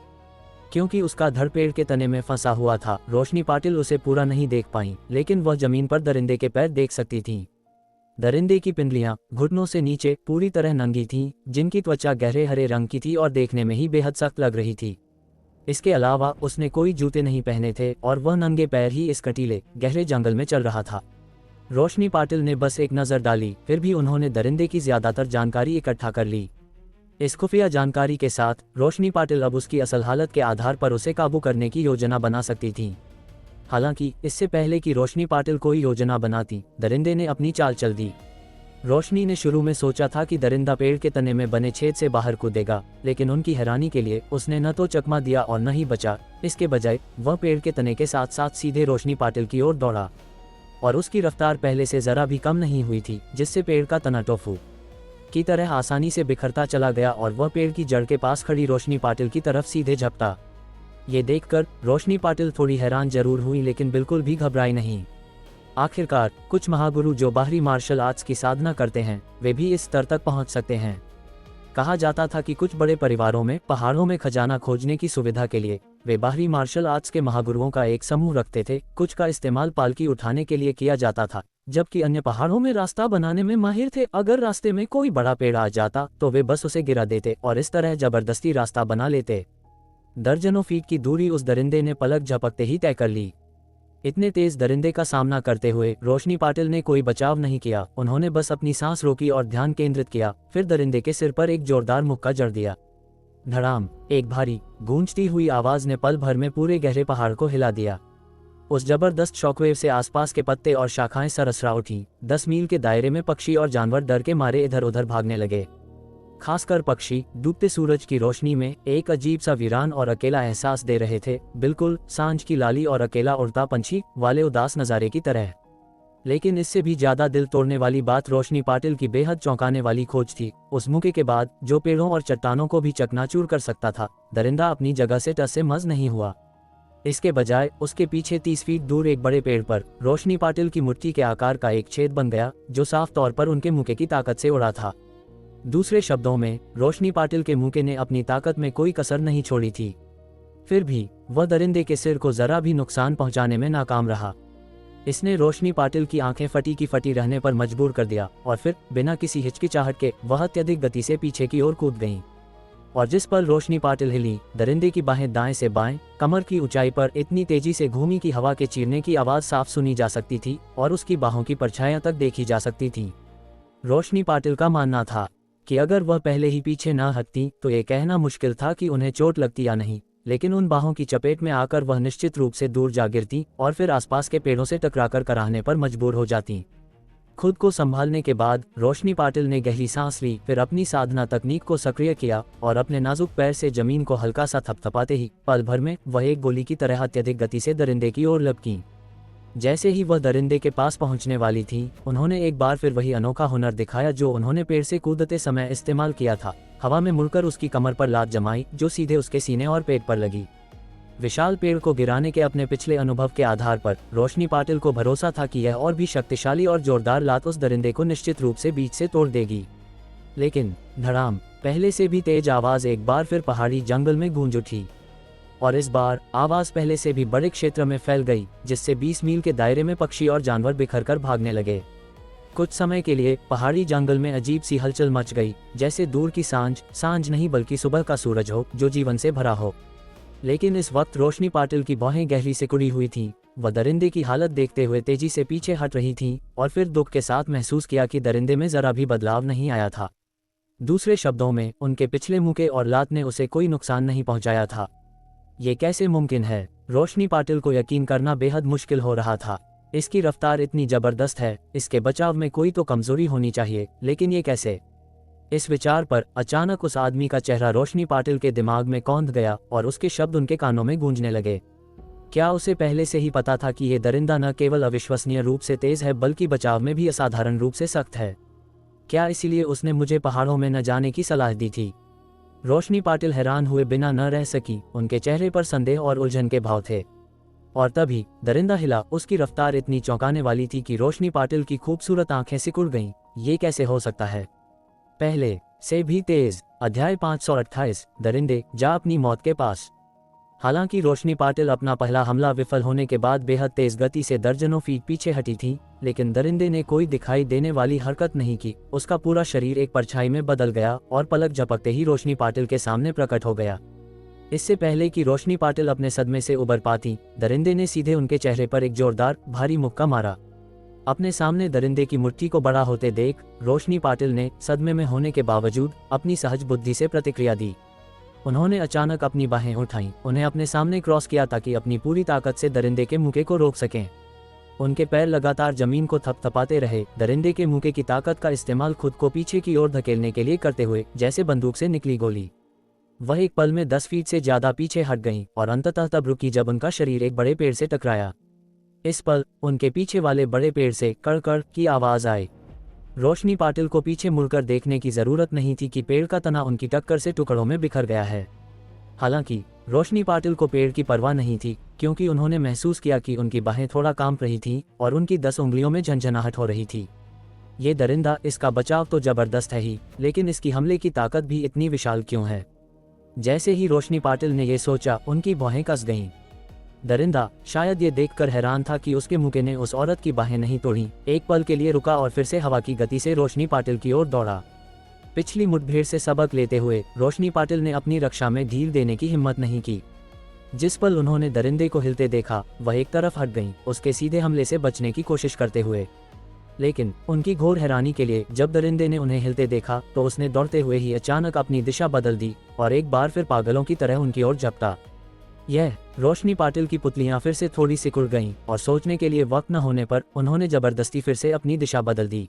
क्योंकि उसका धड़ पेड़ के तने में फंसा हुआ था, रोशनी पाटिल उसे पूरा नहीं देख पाई, लेकिन वह जमीन पर दरिंदे के पैर देख सकती थी। दरिंदे की पिंडलियां घुटनों से नीचे पूरी तरह नंगी थीं, जिनकी त्वचा गहरे हरे रंग की थी और देखने में ही बेहद सख्त लग रही थी। इसके अलावा उसने कोई जूते नहीं पहने थे और वह नंगे पैर ही इस कटीले गहरे जंगल में चल रहा था। रोशनी पाटिल ने बस एक नज़र डाली, फिर भी उन्होंने दरिंदे की ज्यादातर जानकारी इकट्ठा कर ली। इस खुफिया जानकारी के साथ रोशनी पाटिल अब उसकी असल हालत के आधार पर उसे काबू करने की योजना बना सकती थी। हालांकि इससे पहले कि रोशनी पाटिल कोई योजना बनाती, दरिंदे ने अपनी चाल चल दी। रोशनी ने शुरू में सोचा था कि दरिंदा पेड़ के तने में बने छेद से बाहर कूदेगा, लेकिन उनकी हैरानी के लिए उसने न तो चकमा दिया और न ही बचा। इसके बजाय वह पेड़ के तने के साथ साथ सीधे रोशनी पाटिल की ओर दौड़ा और उसकी रफ्तार पहले से जरा भी कम नहीं हुई थी, जिससे पेड़ का तना टोफू की तरह आसानी से बिखरता चला गया और वह पेड़ की जड़ के पास खड़ी रोशनी पाटिल की तरफ सीधे झपटा। ये देखकर रोशनी पाटिल थोड़ी हैरान जरूर हुई, लेकिन बिल्कुल भी घबराई नहीं। आखिरकार कुछ महागुरु जो बाहरी मार्शल आर्ट्स की साधना करते हैं, वे भी इस स्तर तक पहुंच सकते हैं। कहा जाता था कि कुछ बड़े परिवारों में पहाड़ों में खजाना खोजने की सुविधा के लिए वे बाहरी मार्शल आर्ट्स के महागुरुओं का एक समूह रखते थे। कुछ का इस्तेमाल पालकी उठाने के लिए किया जाता था, जबकि अन्य पहाड़ों में रास्ता बनाने में माहिर थे। अगर रास्ते में कोई बड़ा पेड़ आ जाता तो वे बस उसे गिरा देते और इस तरह जबरदस्ती रास्ता बना लेते। दर्जनों फीट की दूरी उस दरिंदे ने पलक झपकते ही तय कर ली। इतने तेज दरिंदे का सामना करते हुए रोशनी पाटिल ने कोई बचाव नहीं किया। उन्होंने बस अपनी सांस रोकी और ध्यान केंद्रित किया, फिर दरिंदे के सिर पर एक जोरदार मुक्का जड़ दिया। धड़ाम! एक भारी गूंजती हुई आवाज ने पल भर में पूरे गहरे पहाड़ को हिला दिया। उस जबरदस्त शॉकवेव से आसपास के पत्ते और शाखाएं सरसरा उठी। 10 मील के दायरे में पक्षी और जानवर डर के मारे इधर उधर भागने लगे। खासकर पक्षी डूबते सूरज की रोशनी में एक अजीब सा वीरान और अकेला एहसास दे रहे थे, बिल्कुल सांझ की लाली और अकेला उड़ता पंछी वाले उदास नज़ारे की तरह। लेकिन इससे भी ज्यादा दिल तोड़ने वाली बात रोशनी पाटिल की बेहद चौंकाने वाली खोज थी। उस मौके के बाद जो पेड़ों और चट्टानों को भी चकनाचूर कर सकता था, दरिंदा अपनी जगह से टस से मस नहीं हुआ। इसके बजाय उसके पीछे 30 फीट दूर एक बड़े पेड़ पर रोशनी पाटिल की मुट्ठी के आकार का एक छेद बन गया, जो साफ तौर पर उनके मुक्के की ताकत से उड़ा था। दूसरे शब्दों में, रोशनी पाटिल के मुक्के ने अपनी ताकत में कोई कसर नहीं छोड़ी थी। फिर भी वह दरिंदे के सिर को जरा भी नुकसान पहुंचाने में नाकाम रहा। इसने रोशनी पाटिल की आंखें फटी की फटी रहने पर मजबूर कर दिया और फिर बिना किसी हिचकिचाहट के वह अत्यधिक गति से पीछे की ओर कूद गईं। और जिस पल रोशनी पाटिल हिली, दरिंदे की बाहें दाएं से बाएं कमर की ऊंचाई पर इतनी तेजी से घूमी कि हवा के चीरने की आवाज साफ सुनी जा सकती थी और उसकी बाहों की परछाइयां तक देखी जा सकती थीं। रोशनी पाटिल का मानना था कि अगर वह पहले ही पीछे न हटती तो ये कहना मुश्किल था कि उन्हें चोट लगती या नहीं, लेकिन उन बाहों की चपेट में आकर वह निश्चित रूप से दूर जा गिरती और फिर आसपास के पेड़ों से टकराकर कराहने पर मजबूर हो जाती। खुद को संभालने के बाद रोशनी पाटिल ने गहरी सांस ली, फिर अपनी साधना तकनीक को सक्रिय किया और अपने नाजुक पैर से जमीन को हल्का सा थपथपाते ही पल भर में वह एक गोली की तरह अत्यधिक गति से दरिंदे की ओर लपकी। जैसे ही वह दरिंदे के पास पहुंचने वाली थी, उन्होंने एक बार फिर वही अनोखा हुनर दिखाया जो उन्होंने पेड़ से कूदते समय इस्तेमाल किया था। हवा में मुड़कर उसकी कमर पर लात जमाई, जो सीधे उसके सीने और पेट पर लगी। विशाल पेड़ को गिराने के अपने पिछले अनुभव के आधार पर रोशनी पाटिल को भरोसा था कि यह और भी शक्तिशाली और जोरदार लात उस दरिंदे को निश्चित रूप से बीच से तोड़ देगी। लेकिन धड़ाम, पहले से भी तेज आवाज एक बार फिर पहाड़ी जंगल में गूंज उठी और इस बार आवाज पहले से भी बड़े क्षेत्र में फैल गई, जिससे 20 मील के दायरे में पक्षी और जानवर बिखरकर भागने लगे। कुछ समय के लिए पहाड़ी जंगल में अजीब सी हलचल मच गई, जैसे दूर की सांझ नहीं बल्कि सुबह का सूरज हो जो जीवन से भरा हो। लेकिन इस वक्त रोशनी पाटिल की बाहें गहरी सिकुड़ी हुई थीं। वह दरिंदे की हालत देखते हुए तेजी से पीछे हट रही थीं और फिर दुख के साथ महसूस किया कि दरिंदे में जरा भी बदलाव नहीं आया था। दूसरे शब्दों में, उनके पिछले मुक्के और लात ने उसे कोई नुकसान नहीं पहुंचाया था। ये कैसे मुमकिन है? रोशनी पाटिल को यकीन करना बेहद मुश्किल हो रहा था। इसकी रफ्तार इतनी जबरदस्त है, इसके बचाव में कोई तो कमजोरी होनी चाहिए, लेकिन ये कैसे? इस विचार पर अचानक उस आदमी का चेहरा रोशनी पाटिल के दिमाग में कौंध गया और उसके शब्द उनके कानों में गूंजने लगे। क्या उसे पहले से ही पता था कि यह दरिंदा न केवल अविश्वसनीय रूप से तेज है बल्कि बचाव में भी असाधारण रूप से सख्त है? क्या इसीलिए उसने मुझे पहाड़ों में न जाने की सलाह दी थी? रोशनी पाटिल हैरान हुए बिना न रह सकी। उनके चेहरे पर संदेह और उलझन के भाव थे। और तभी दरिंदा हिला। उसकी रफ्तार इतनी चौंकाने वाली थी कि रोशनी पाटिल की खूबसूरत आंखें सिकुड़ गईं। ये कैसे हो सकता है? पहले से भी तेज। अध्याय 528, दरिंदे जा अपनी मौत के पास। हालांकि रोशनी पाटिल अपना पहला हमला विफल होने के बाद बेहद तेज गति से दर्जनों फीट पीछे हटी थी, लेकिन दरिंदे ने कोई दिखाई देने वाली हरकत नहीं की। उसका पूरा शरीर एक परछाई में बदल गया और पलक झपकते ही रोशनी पाटिल के सामने प्रकट हो गया। इससे पहले कि रोशनी पाटिल अपने सदमे से उबर पाती, दरिंदे ने सीधे उनके चेहरे पर एक जोरदार भारी मुक्का मारा। अपने सामने दरिंदे की मुट्ठी को बड़ा होते देख रोशनी पाटिल ने सदमे में होने के बावजूद अपनी सहज बुद्धि से प्रतिक्रिया दी। उन्होंने अचानक अपनी बाहें उठाईं, उन्हें अपने सामने क्रॉस किया ताकि अपनी पूरी ताकत से दरिंदे के मुक्के को रोक सकें। उनके पैर लगातार जमीन को थपथपाते रहे, दरिंदे के मुक्के की ताकत का इस्तेमाल खुद को पीछे की ओर धकेलने के लिए करते हुए, जैसे बंदूक से निकली गोली। वह एक पल में 10 फीट से ज्यादा पीछे हट गईं और अंततः तब रुकी जब उनका शरीर एक बड़े पेड़ से टकराया। इस पल उनके पीछे वाले बड़े पेड़ से कड़-कड़ की आवाज आई। रोशनी पाटिल को पीछे मुड़कर देखने की जरूरत नहीं थी कि पेड़ का तना उनकी टक्कर से टुकड़ों में बिखर गया है। हालांकि रोशनी पाटिल को पेड़ की परवाह नहीं थी, क्योंकि उन्होंने महसूस किया कि उनकी बाहें थोड़ा कांप रही थीं और उनकी 10 उंगलियों में झंझनाहट हो रही थी। ये दरिंदा, इसका बचाव तो जबरदस्त है ही, लेकिन इसकी हमले की ताकत भी इतनी विशाल क्यों है? जैसे ही रोशनी पाटिल ने यह सोचा, उनकी बाहें कस गईं। दरिंदा शायद ये देखकर हैरान था कि उसके मुक्के ने उस औरत की बाहें नहीं तोड़ी। एक पल के लिए रुका और फिर से हवा की गति से रोशनी पाटिल की ओर दौड़ा। पिछली मुठभेड़ से सबक लेते हुए रोशनी पाटिल ने अपनी रक्षा में ढील देने की हिम्मत नहीं की। जिस पल उन्होंने दरिंदे को हिलते देखा, वह एक तरफ हट गईं, उसके सीधे हमले से बचने की कोशिश करते हुए। लेकिन उनकी घोर हैरानी के लिए जब दरिंदे ने उन्हें हिलते देखा तो उसने दौड़ते हुए ही अचानक अपनी दिशा बदल दी और एक बार फिर पागलों की तरह उनकी ओर झपटा। यह रोशनी पाटिल की पुतलियां फिर से थोड़ी सिकुड़ गईं और सोचने के लिए वक्त न होने पर उन्होंने जबरदस्ती फिर से अपनी दिशा बदल दी।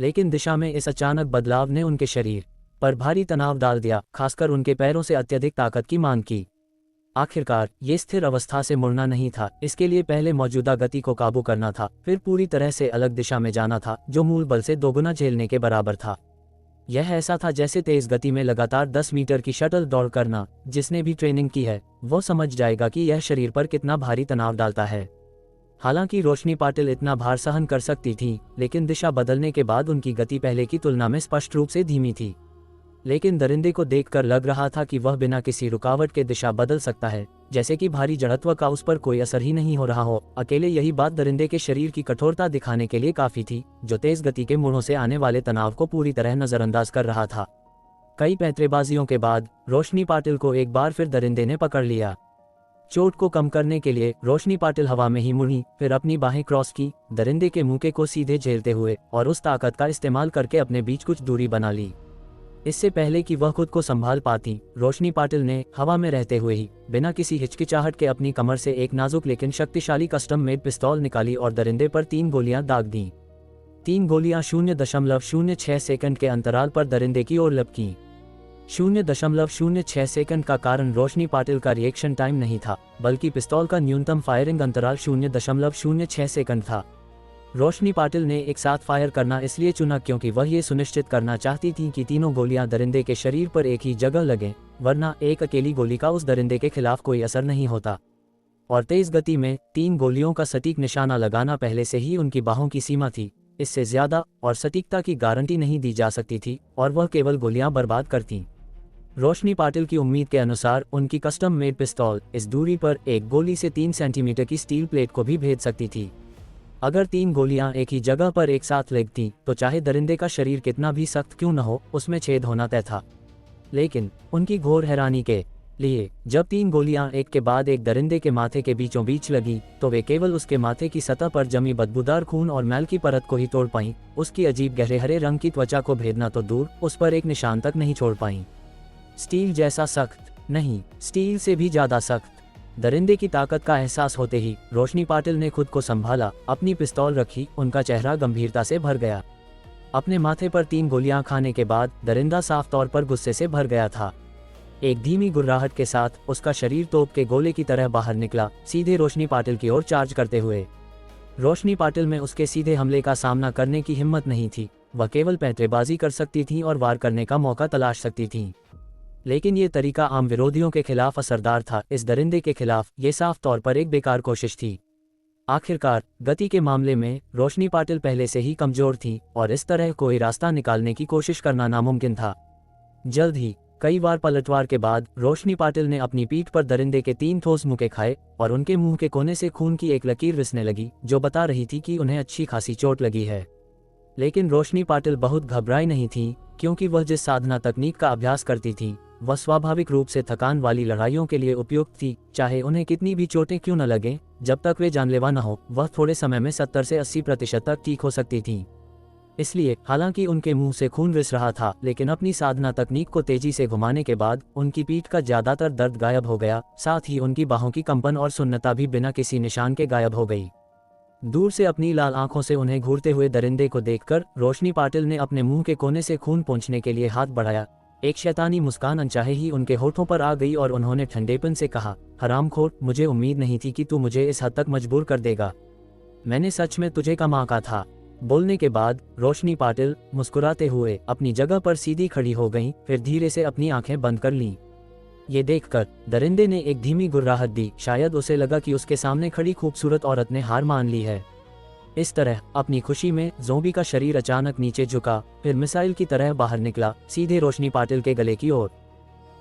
लेकिन दिशा में इस अचानक बदलाव ने उनके शरीर पर भारी तनाव डाल दिया, खासकर उनके पैरों से अत्यधिक ताकत की मांग की। आखिरकार ये स्थिर अवस्था से मुड़ना नहीं था, इसके लिए पहले मौजूदा गति को काबू करना था, फिर पूरी तरह से अलग दिशा में जाना था जो मूल बल से दोगुना झेलने के बराबर था। यह ऐसा था जैसे तेज गति में लगातार 10 मीटर की शटल दौड़ करना। जिसने भी ट्रेनिंग की है वो समझ जाएगा कि यह शरीर पर कितना भारी तनाव डालता है। हालांकि रोशनी पाटिल इतना भार सहन कर सकती थी, लेकिन दिशा बदलने के बाद उनकी गति पहले की तुलना में स्पष्ट रूप से धीमी थी। लेकिन दरिंदे को देखकर लग रहा था कि वह बिना किसी रुकावट के दिशा बदल सकता है, जैसे कि भारी जड़त्व का उस पर कोई असर ही नहीं हो रहा हो। अकेले यही बात दरिंदे के शरीर की कठोरता दिखाने के लिए काफी थी, जो तेज गति के मोड़ों से आने वाले तनाव को पूरी तरह नजरअंदाज कर रहा था। कई पैंतरेबाजियों के बाद रोशनी पाटिल को एक बार फिर दरिंदे ने पकड़ लिया। चोट को कम करने के लिए रोशनी पाटिल हवा में ही मुड़ी, फिर अपनी बाहें क्रॉस की, दरिंदे के मुंह को सीधे झेलते हुए और उस ताकत का इस्तेमाल करके अपने बीच कुछ दूरी बना ली। इससे पहले कि वह खुद को संभाल पाती, रोशनी पाटिल ने हवा में रहते हुए ही बिना किसी हिचकिचाहट के अपनी कमर से एक नाजुक लेकिन शक्तिशाली कस्टम मेड पिस्तौल निकाली और दरिंदे पर 3 गोलियां दाग दी। 3 गोलियां 0.06 सेकंड के अंतराल पर दरिंदे की ओर लपकीं। 0.06 सेकंड का कारण रोशनी पाटिल का रिएक्शन टाइम नहीं था, बल्कि पिस्तौल का न्यूनतम फायरिंग अंतराल 0.06 सेकंड था। रोशनी पाटिल ने एक साथ फायर करना इसलिए चुना क्योंकि वह ये सुनिश्चित करना चाहती थी कि तीनों गोलियां दरिंदे के शरीर पर एक ही जगह लगें, वरना एक अकेली गोली का उस दरिंदे के खिलाफ कोई असर नहीं होता। और तेज गति में 3 गोलियों का सटीक निशाना लगाना पहले से ही उनकी बाहों की सीमा थी। इससे ज्यादा और सटीकता की गारंटी नहीं दी जा सकती थी और वह केवल गोलियां बर्बाद करती। रोशनी पाटिल की उम्मीद के अनुसार उनकी कस्टम मेड पिस्तौल इस दूरी पर एक गोली से 3 सेंटीमीटर की स्टील प्लेट को भी भेद सकती थी। अगर 3 गोलियां एक ही जगह पर एक साथ लगती तो चाहे दरिंदे का शरीर कितना भी सख्त क्यों न हो, उसमें छेद होना तय था। लेकिन उनकी घोर हैरानी के लिए जब 3 गोलियां एक के बाद एक दरिंदे के माथे के बीचों बीच लगी तो वे केवल उसके माथे की सतह पर जमी बदबूदार खून और मैल की परत को ही तोड़ पाईं। उसकी अजीब गहरे हरे रंग की त्वचा को भेदना तो दूर, उस पर एक निशान तक नहीं छोड़ पाईं। स्टील जैसा सख्त नहीं, स्टील से भी ज्यादा सख्त। दरिंदे की ताकत का एहसास होते ही रोशनी पाटिल ने खुद को संभाला, अपनी पिस्तौल रखी, उनका चेहरा गंभीरता से भर गया। अपने माथे पर 3 गोलियां खाने के बाद दरिंदा साफ तौर पर गुस्से से भर गया था। एक धीमी गुर्राहट के साथ उसका शरीर तोप के गोले की तरह बाहर निकला, सीधे रोशनी पाटिल की ओर चार्ज करते हुए। रोशनी पाटिल में उसके सीधे हमले का सामना करने की हिम्मत नहीं थी, वह केवल पैंतरेबाजी कर सकती थी और वार करने का मौका तलाश सकती थी। लेकिन ये तरीका आम विरोधियों के खिलाफ असरदार था, इस दरिंदे के खिलाफ ये साफ तौर पर एक बेकार कोशिश थी। आखिरकार गति के मामले में रोशनी पाटिल पहले से ही कमजोर थी और इस तरह कोई रास्ता निकालने की कोशिश करना नामुमकिन था। जल्द ही कई बार पलटवार के बाद रोशनी पाटिल ने अपनी पीठ पर दरिंदे के 3 ठोस मुक्के खाए और उनके मुंह के कोने से खून की एक लकीर रिसने लगी, जो बता रही थी कि उन्हें अच्छी खासी चोट लगी है। लेकिन रोशनी पाटिल बहुत घबराई नहीं थी, क्योंकि वह जिस साधना तकनीक का अभ्यास करती थी वह स्वाभाविक रूप से थकान वाली लड़ाइयों के लिए उपयुक्त थी। चाहे उन्हें कितनी भी चोटें क्यों न लगें, जब तक वे जानलेवा न हो, वह थोड़े समय में 70 से 80% तक ठीक हो सकती थी। इसलिए हालांकि उनके मुंह से खून रिस रहा था, लेकिन अपनी साधना तकनीक को तेजी से घुमाने के बाद उनकी पीठ का ज्यादातर दर्द गायब हो गया, साथ ही उनकी बाहों की कंपन और सुन्नता भी बिना किसी निशान के गायब हो गई। दूर से अपनी लाल आंखों से उन्हें घूरते हुए दरिंदे को देखकर रोशनी पाटिल ने अपने मुंह के कोने से खून पोंछने के लिए हाथ बढ़ाया। एक शैतानी मुस्कान अनचाहे ही उनके होठों पर आ गई और उन्होंने ठंडेपन से कहा, हरामखोर, मुझे उम्मीद नहीं थी कि तू मुझे इस हद तक मजबूर कर देगा। मैंने सच में तुझे कम आंका था। बोलने के बाद रोशनी पाटिल मुस्कुराते हुए अपनी जगह पर सीधी खड़ी हो गईं, फिर धीरे से अपनी आंखें बंद कर लीं। ये देखकर दरिंदे ने एक धीमी गुर्राहट दी, शायद उसे लगा कि उसके सामने खड़ी खूबसूरत औरत ने हार मान ली है। इस तरह अपनी खुशी में ज़ोंबी का शरीर अचानक नीचे झुका, फिर मिसाइल की तरह बाहर निकला, सीधे रोशनी पाटिल के गले की ओर।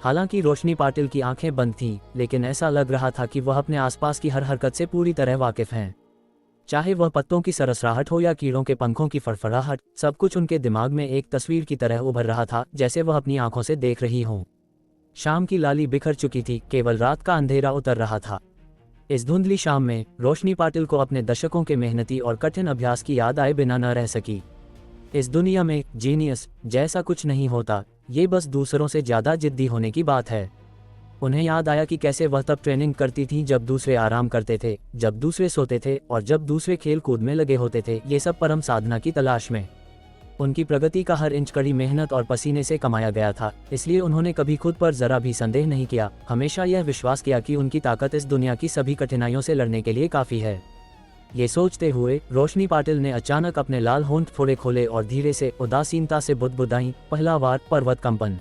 हालांकि रोशनी पाटिल की आंखें बंद थीं, लेकिन ऐसा लग रहा था कि वह अपने आसपास की हर हरकत से पूरी तरह वाकिफ हैं। चाहे वह पत्तों की सरसराहट हो या कीड़ों के पंखों की फड़फड़ाहट, सब कुछ उनके दिमाग में एक तस्वीर की तरह उभर रहा था, जैसे वह अपनी आंखों से देख रही हों। शाम की लाली बिखर चुकी थी, केवल रात का अंधेरा उतर रहा था। इस धुंधली शाम में रोशनी पाटिल को अपने दशकों के मेहनती और कठिन अभ्यास की याद आए बिना न रह सकी। इस दुनिया में जीनियस जैसा कुछ नहीं होता, ये बस दूसरों से ज्यादा जिद्दी होने की बात है। उन्हें याद आया कि कैसे वह तब ट्रेनिंग करती थी जब दूसरे आराम करते थे, जब दूसरे सोते थे और जब दूसरे खेल कूद में लगे होते थे, ये सब परम साधना की तलाश में। उनकी प्रगति का हर इंच कड़ी मेहनत और पसीने से कमाया गया था, इसलिए उन्होंने कभी खुद पर जरा भी संदेह नहीं किया, हमेशा यह विश्वास किया कि उनकी ताकत इस दुनिया की सभी कठिनाइयों से लड़ने के लिए काफ़ी है। ये सोचते हुए रोशनी पाटिल ने अचानक अपने लाल होंठ थोड़े खोले और धीरे से उदासीनता से बुदबुदाई, पहला वार पर्वत कंपन।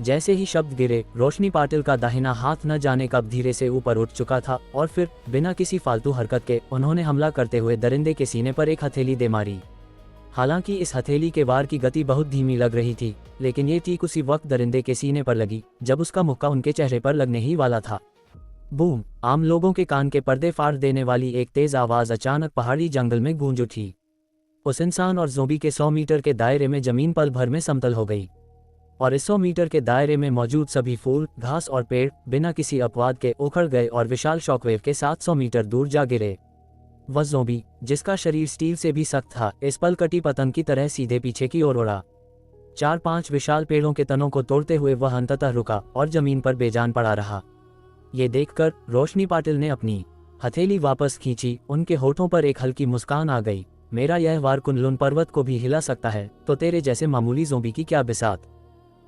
जैसे ही शब्द गिरे, रोशनी पाटिल का दाहिना हाथ न जाने कब धीरे से ऊपर उठ चुका था और फिर बिना किसी फालतू हरकत के उन्होंने हमला करते हुए दरिंदे के सीने पर एक हथेली दे मारी। हालांकि इस हथेली के वार की गति बहुत धीमी लग रही थी, लेकिन ये ठीक उसी वक्त दरिंदे के सीने पर लगी जब उसका मुक्का उनके चेहरे पर लगने ही वाला था। बूम! आम लोगों के कान के पर्दे फाड़ देने वाली एक तेज आवाज अचानक पहाड़ी जंगल में गूंज उठी। उस इंसान और ज़ोंबी के 100 मीटर के दायरे में जमीन पल भर में समतल हो गई और इस 100 मीटर के दायरे में मौजूद सभी फूल, घास और पेड़ बिना किसी अपवाद के उखड़ गए और विशाल शॉकवेव के साथ 100 मीटर दूर जा गिरे। वह ज़ोंबी, जिसका शरीर स्टील से भी सख्त था, इस पल कटी पतंग की तरह सीधे पीछे की ओर उड़ा। 4-5 विशाल पेड़ों के तनों को तोड़ते हुए वह अंततः रुका और जमीन पर बेजान पड़ा रहा। ये देखकर रोशनी पाटिल ने अपनी हथेली वापस खींची। उनके होठों पर एक हल्की मुस्कान आ गई। मेरा यह वार कुनलुन पर्वत को भी हिला सकता है, तो तेरे जैसे मामूली ज़ोंबी की क्या बिसात।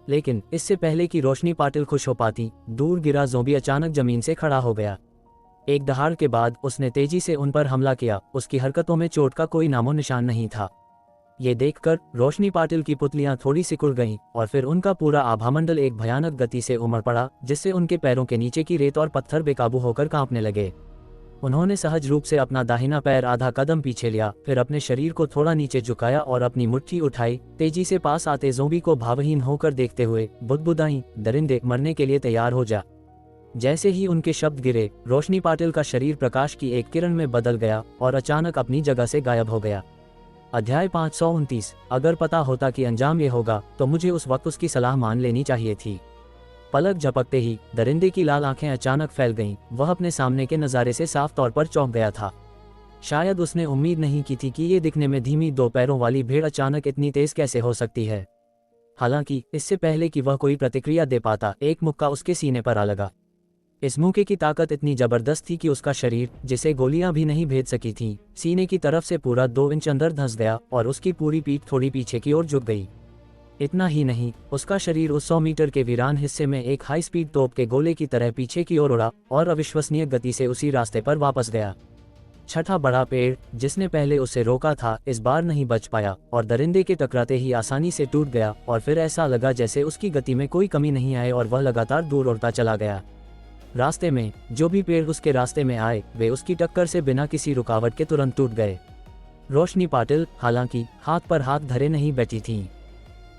लेकिन इससे पहले कि रोशनी पाटिल खुश हो पाती, दूर गिरा ज़ोंबी अचानक जमीन से खड़ा हो गया। एक दहाड़ के बाद उसने तेजी से उन पर हमला किया। उसकी हरकतों में चोट का कोई नामो निशान नहीं था। ये देखकर रोशनी पाटिल की पुतलियां थोड़ी सिकुड़ गईं और फिर उनका पूरा आभामंडल एक भयानक गति से उमड़ पड़ा, जिससे उनके पैरों के नीचे की रेत और पत्थर बेकाबू होकर कांपने लगे। उन्होंने सहज रूप से अपना दाहिना पैर आधा कदम पीछे लिया, फिर अपने शरीर को थोड़ा नीचे झुकाया और अपनी मुट्ठी उठाई। तेजी से पास आते ज़ोंबी को भावहीन होकर देखते हुए बुदबुदाई, दरिंदे, मरने के लिए तैयार हो जा। जैसे ही उनके शब्द गिरे, रोशनी पाटिल का शरीर प्रकाश की एक किरण में बदल गया और अचानक अपनी जगह से गायब हो गया। अध्याय 529। अगर पता होता कि अंजाम ये होगा तो मुझे उस वक्त उसकी सलाह मान लेनी चाहिए थी। पलक झपकते ही दरिंदे की लाल आंखें अचानक फैल गईं। वह अपने सामने के नज़ारे से साफ तौर पर चौंक गया था। शायद उसने उम्मीद नहीं की थी कि ये दिखने में धीमी 2 पैरों वाली भेड़ अचानक इतनी तेज कैसे हो सकती है। हालांकि इससे पहले कि वह कोई प्रतिक्रिया दे पाता, एक मुक्का उसके सीने पर आ लगा। इस मुक्के की ताकत इतनी जबरदस्त थी कि उसका शरीर, जिसे गोलियां भी नहीं भेज सकी थीं, सीने की तरफ से पूरा 2 इंच अंदर धंस गया और उसकी पूरी पीठ थोड़ी पीछे की ओर झुक गई। इतना ही नहीं, उसका शरीर उस 100 मीटर के वीरान हिस्से में एक हाई स्पीड तोप के गोले की तरह पीछे की ओर उड़ा और अविश्वसनीय गति से उसी रास्ते पर वापस गया। छठा बड़ा पेड़, जिसने पहले उसे रोका था, इस बार नहीं बच पाया और दरिंदे के टकराते ही आसानी से टूट गया और फिर ऐसा लगा जैसे उसकी गति में कोई कमी नहीं आई और वह लगातार दूर उड़ता चला गया। रास्ते में जो भी पेड़ उसके रास्ते में आए, वे उसकी टक्कर से बिना किसी रुकावट के तुरंत टूट गए। रोशनी पाटिल हालांकि हाथ पर हाथ धरे नहीं बैठी थीं।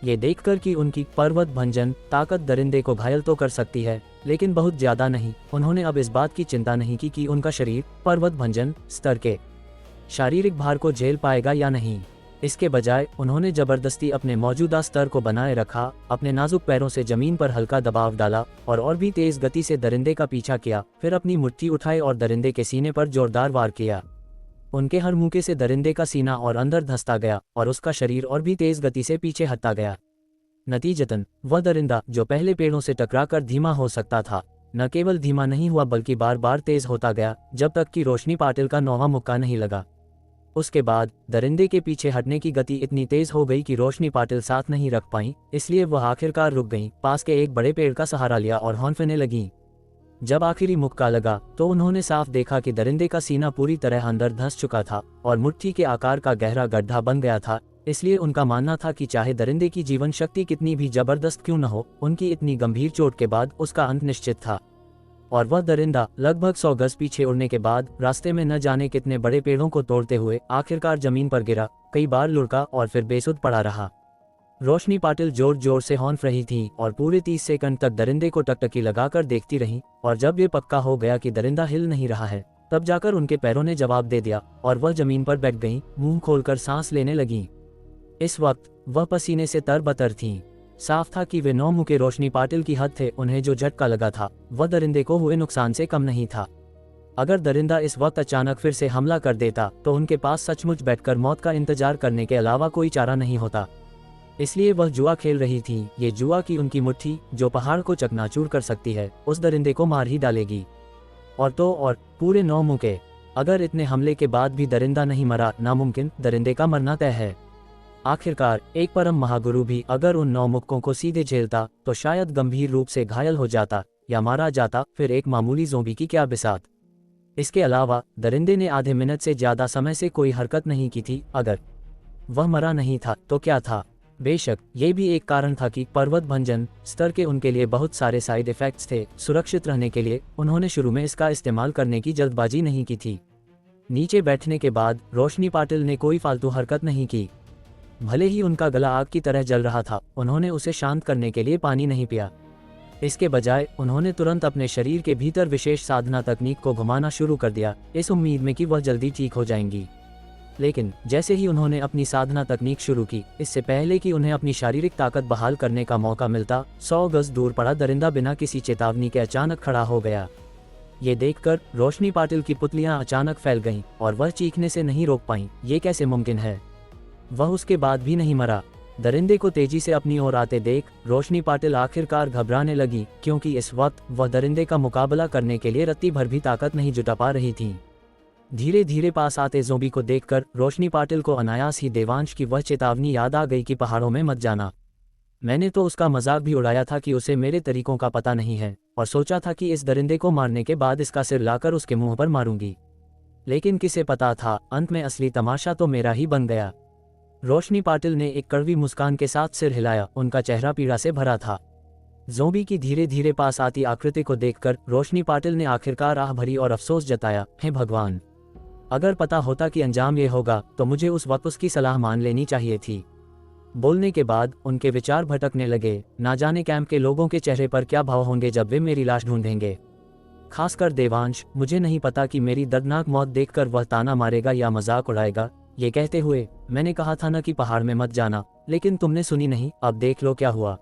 ये देखकर कि उनकी पर्वत भंजन ताकत दरिंदे को घायल तो कर सकती है, लेकिन बहुत ज्यादा नहीं, उन्होंने अब इस बात की चिंता नहीं की कि उनका शरीर पर्वत भंजन स्तर के शारीरिक भार को झेल पाएगा या नहीं। इसके बजाय उन्होंने जबरदस्ती अपने मौजूदा स्तर को बनाए रखा, अपने नाजुक पैरों से जमीन पर हल्का दबाव डाला और भी तेज गति से दरिंदे का पीछा किया। फिर अपनी मुट्ठी उठाई और दरिंदे के सीने पर जोरदार वार किया। उनके हर मुक्के से दरिंदे का सीना और अंदर धंसता गया और उसका शरीर और भी तेज गति से पीछे हटता गया। नतीजतन वह दरिंदा, जो पहले पेड़ों से टकराकर धीमा हो सकता था, न केवल धीमा नहीं हुआ बल्कि बार बार तेज होता गया, जब तक कि रोशनी पाटिल का 9वां मुक्का नहीं लगा। उसके बाद दरिंदे के पीछे हटने की गति इतनी तेज हो गई कि रोशनी पाटिल साथ नहीं रख पाई, इसलिए वह आखिरकार रुक गईं, पास के एक बड़े पेड़ का सहारा लिया और हौंफने लगीं। जब आखिरी मुक्का लगा तो उन्होंने साफ देखा कि दरिंदे का सीना पूरी तरह अंदर धंस चुका था और मुट्ठी के आकार का गहरा गड्ढा बन गया था। इसलिए उनका मानना था कि चाहे दरिंदे की जीवन शक्ति कितनी भी जबरदस्त क्यों न हो, उनकी इतनी गंभीर चोट के बाद उसका अंत निश्चित था। और वह दरिंदा लगभग 100 गज पीछे उड़ने के बाद रास्ते में न जाने कितने बड़े पेड़ों को तोड़ते हुए आखिरकार जमीन पर गिरा, कई बार लुढ़का और फिर बेसुध पड़ा रहा। रोशनी पाटिल जोर जोर से हौंफ रही थी और पूरे 30 सेकंड तक दरिंदे को टकटकी लगाकर देखती रहीं और जब ये पक्का हो गया कि दरिंदा हिल नहीं रहा है, तब जाकर उनके पैरों ने जवाब दे दिया और वह जमीन पर बैठ गईं, मुंह खोलकर सांस लेने लगीं। इस वक्त वह पसीने से तरबतर थीं। साफ था कि वे 9 मुके रोशनी पाटिल की हद थे। उन्हें जो झटका लगा था वह दरिंदे को हुए नुकसान से कम नहीं था। अगर दरिंदा इस वक्त अचानक फिर से हमला कर देता तो उनके पास सचमुच बैठकर मौत का इंतजार करने के अलावा कोई चारा नहीं होता। इसलिए वह जुआ खेल रही थी, ये जुआ कि उनकी मुट्ठी, जो पहाड़ को चकनाचूर कर सकती है, उस दरिंदे को मार ही डालेगी। और तो और पूरे 9 मुके। अगर इतने हमले के बाद भी दरिंदा नहीं मरा, नामुमकिन, दरिंदे का मरना तय है। आखिरकार एक परम महागुरु भी अगर उन 9 मुक्कों को सीधे झेलता तो शायद गंभीर रूप से घायल हो जाता या मारा जाता, फिर एक मामूली ज़ोंबी की क्या बिसात। इसके अलावा दरिंदे ने आधे मिनट से ज़्यादा समय से कोई हरकत नहीं की थी। अगर वह मरा नहीं था तो क्या था? बेशक ये भी एक कारण था कि पर्वत भंजन स्तर के उनके लिए बहुत सारे साइड इफ़ेक्ट्स थे। सुरक्षित रहने के लिए उन्होंने शुरू में इसका इस्तेमाल करने की जल्दबाजी नहीं की थी। नीचे बैठने के बाद रोशनी पाटिल ने कोई फालतू हरकत नहीं की। भले ही उनका गला आग की तरह जल रहा था, उन्होंने उसे शांत करने के लिए पानी नहीं पिया। इसके बजाय उन्होंने तुरंत अपने शरीर के भीतर विशेष साधना तकनीक को घुमाना शुरू कर दिया, इस उम्मीद में कि वह जल्दी ठीक हो जाएंगी। लेकिन जैसे ही उन्होंने अपनी साधना तकनीक शुरू की, इससे पहले कि उन्हें अपनी शारीरिक ताकत बहाल करने का मौका मिलता, 100 गज दूर पड़ा दरिंदा बिना किसी चेतावनी के अचानक खड़ा हो गया। ये देखकर रोशनी पाटिल की पुतलियां अचानक फैल गईं और वह चीखने से नहीं रोक पाईं। ये कैसे मुमकिन है? वह उसके बाद भी नहीं मरा। दरिंदे को तेजी से अपनी ओर आते देख रोशनी पाटिल आखिरकार घबराने लगी, क्योंकि इस वक्त वह दरिंदे का मुकाबला करने के लिए रत्ती भर भी ताकत नहीं जुटा पा रही थी। धीरे धीरे पास आते ज़ोंबी को देखकर रोशनी पाटिल को अनायास ही देवांश की वह चेतावनी याद आ गई कि पहाड़ों में मत जाना। मैंने तो उसका मजाक भी उड़ाया था कि उसे मेरे तरीकों का पता नहीं है, और सोचा था कि इस दरिंदे को मारने के बाद इसका सिर लाकर उसके मुंह पर मारूंगी। लेकिन किसे पता था, अंत में असली तमाशा तो मेरा ही बन गया। रोशनी पाटिल ने एक कड़वी मुस्कान के साथ सिर हिलाया। उनका चेहरा पीड़ा से भरा था। ज़ोंबी की धीरे धीरे पास आती आकृति को देखकर रोशनी पाटिल ने आखिरकार आह भरी और अफसोस जताया, हे भगवान, अगर पता होता कि अंजाम ये होगा तो मुझे उस वक्त उसकी सलाह मान लेनी चाहिए थी। बोलने के बाद उनके विचार भटकने लगे। ना जाने कैंप के लोगों के चेहरे पर क्या भाव होंगे जब वे मेरी लाश ढूंढेंगे। खासकर देवांश, मुझे नहीं पता कि मेरी दर्दनाक मौत देखकर वह ताना मारेगा या मजाक उड़ाएगा। ये कहते हुए, मैंने कहा था ना कि पहाड़ में मत जाना, लेकिन तुमने सुनी नहीं, अब देख लो क्या हुआ।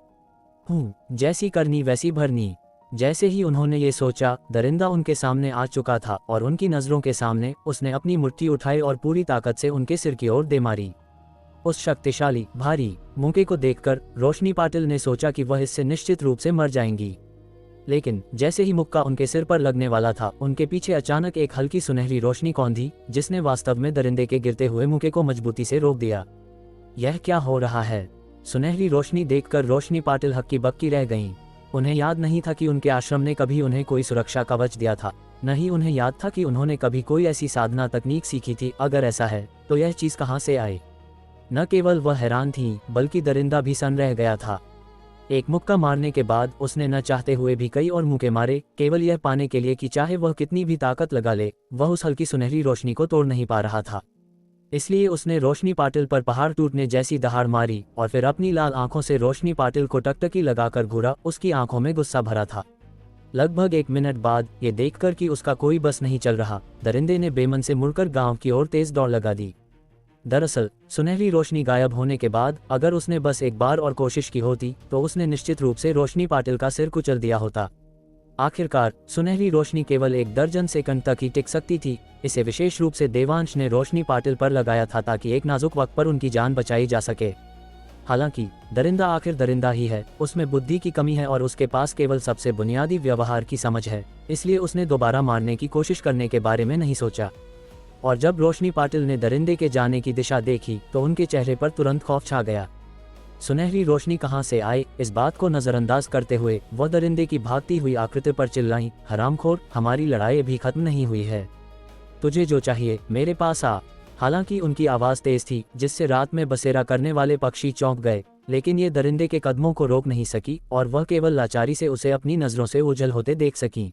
जैसी करनी वैसी भरनी। जैसे ही उन्होंने ये सोचा, दरिंदा उनके सामने आ चुका था और उनकी नज़रों के सामने उसने अपनी मुट्ठी उठाई और पूरी ताकत से उनके सिर की ओर दे मारी। उस शक्तिशाली भारी मुक्के को देखकर रोशनी पाटिल ने सोचा कि वह इससे निश्चित रूप से मर जाएंगी। लेकिन जैसे ही मुक्का उनके सिर पर लगने वाला था, उनके पीछे अचानक एक हल्की सुनहरी रोशनी कौंधी, जिसने वास्तव में दरिंदे के गिरते हुए मुक्के को मजबूती से रोक दिया। यह क्या हो रहा है? सुनहरी रोशनी देखकर रोशनी पाटिल हक्की बक्की रह गईं। उन्हें याद नहीं था कि उनके आश्रम ने कभी उन्हें कोई सुरक्षा कवच दिया था, न ही उन्हें याद था कि उन्होंने कभी कोई ऐसी साधना तकनीक सीखी थी। अगर ऐसा है तो यह चीज़ कहाँ से आई? न केवल वह हैरान थी, बल्कि दरिंदा भी सन रह गया था। एक मुक्का मारने के बाद उसने न चाहते हुए भी कई और मुक्के मारे, केवल यह पाने के लिए कि चाहे वह कितनी भी ताकत लगा ले, वह उस हल्की सुनहरी रोशनी को तोड़ नहीं पा रहा था। इसलिए उसने रोशनी पाटिल पर पहाड़ टूटने जैसी दहाड़ मारी और फिर अपनी लाल आंखों से रोशनी पाटिल को टकटकी लगाकर घूरा। उसकी आंखों में गुस्सा भरा था। लगभग 1 मिनट बाद ये देखकर कि उसका कोई बस नहीं चल रहा, दरिंदे ने बेमन से मुड़कर गांव की ओर तेज दौड़ लगा दी। दरअसल सुनहरी रोशनी गायब होने के बाद अगर उसने बस एक बार और कोशिश की होती तो उसने निश्चित रूप से रोशनी पाटिल का सिर कुचल दिया होता। आखिरकार सुनहरी रोशनी केवल 1 दर्जन सेकंड तक ही टिक सकती थी। इसे विशेष रूप से देवांश ने रोशनी पाटिल पर लगाया था ताकि एक नाजुक वक्त पर उनकी जान बचाई जा सके। हालांकि दरिंदा आखिर दरिंदा ही है, उसमें बुद्धि की कमी है और उसके पास केवल सबसे बुनियादी व्यवहार की समझ है, इसलिए उसने दोबारा मारने की कोशिश करने के बारे में नहीं सोचा। और जब रोशनी पाटिल ने दरिंदे के जाने की दिशा देखी तो उनके चेहरे पर तुरंत खौफ छा गया। सुनहरी रोशनी कहाँ से आई, इस बात को नज़रअंदाज करते हुए वह दरिंदे की भागती हुई आकृति पर चिल्लाई, हरामखोर, हमारी लड़ाई अभी खत्म नहीं हुई है, तुझे जो चाहिए मेरे पास आ। हालांकि उनकी आवाज़ तेज थी, जिससे रात में बसेरा करने वाले पक्षी चौंक गए, लेकिन ये दरिंदे के कदमों को रोक नहीं सकी और वह केवल लाचारी से उसे अपनी नज़रों से ओझल होते देख सकी।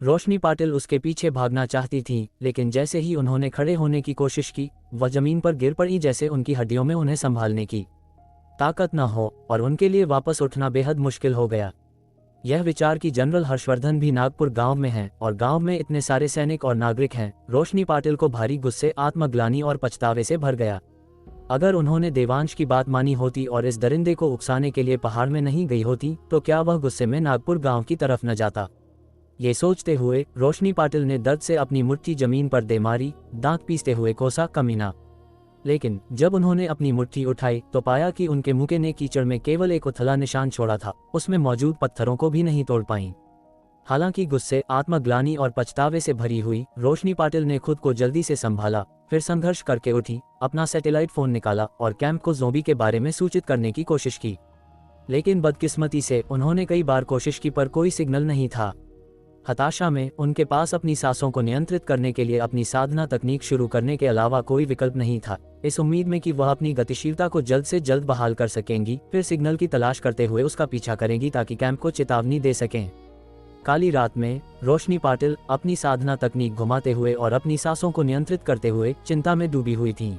रोशनी पाटिल उसके पीछे भागना चाहती थी, लेकिन जैसे ही उन्होंने खड़े होने की कोशिश की, वह जमीन पर गिर पड़ी जैसे उनकी हड्डियों में उन्हें संभालने की ताकत न हो और उनके लिए वापस उठना बेहद मुश्किल हो गया। यह विचार कि जनरल हर्षवर्धन भी नागपुर गांव में हैं और गांव में इतने सारे सैनिक और नागरिक हैं, रोशनी पाटिल को भारी गुस्से, आत्मग्लानि और पछतावे से भर गया। अगर उन्होंने देवांश की बात मानी होती और इस दरिंदे को उकसाने के लिए पहाड़ में नहीं गई होती, तो क्या वह गुस्से में नागपुर गांव की तरफ न जाता? ये सोचते हुए रोशनी पाटिल ने दर्द से अपनी मुट्ठी जमीन पर दे मारी, दांत पीसते हुए कोसा, कमीना। लेकिन जब उन्होंने अपनी मुट्ठी उठाई तो पाया कि उनके मुक्के ने कीचड़ में केवल एक उथला निशान छोड़ा था, उसमें मौजूद पत्थरों को भी नहीं तोड़ पाईं। हालांकि गुस्से, आत्मग्लानि और पछतावे से भरी हुई रोशनी पाटिल ने खुद को जल्दी से संभाला, फिर संघर्ष करके उठी, अपना सैटेलाइट फोन निकाला और कैंप को ज़ोंबी के बारे में सूचित करने की कोशिश की। लेकिन बदकिस्मती से उन्होंने कई बार कोशिश की पर कोई सिग्नल नहीं था। हताशा में उनके पास अपनी सांसों को नियंत्रित करने के लिए अपनी साधना तकनीक शुरू करने के अलावा कोई विकल्प नहीं था, इस उम्मीद में कि वह अपनी गतिशीलता को जल्द से जल्द बहाल कर सकेंगी। फिर सिग्नल की तलाश करते हुए उसका पीछा करेंगी ताकि कैंप को चेतावनी दे सकें। काली रात में रोशनी पाटिल अपनी साधना तकनीक घुमाते हुए और अपनी सांसों को नियंत्रित करते हुए चिंता में डूबी हुई थीं।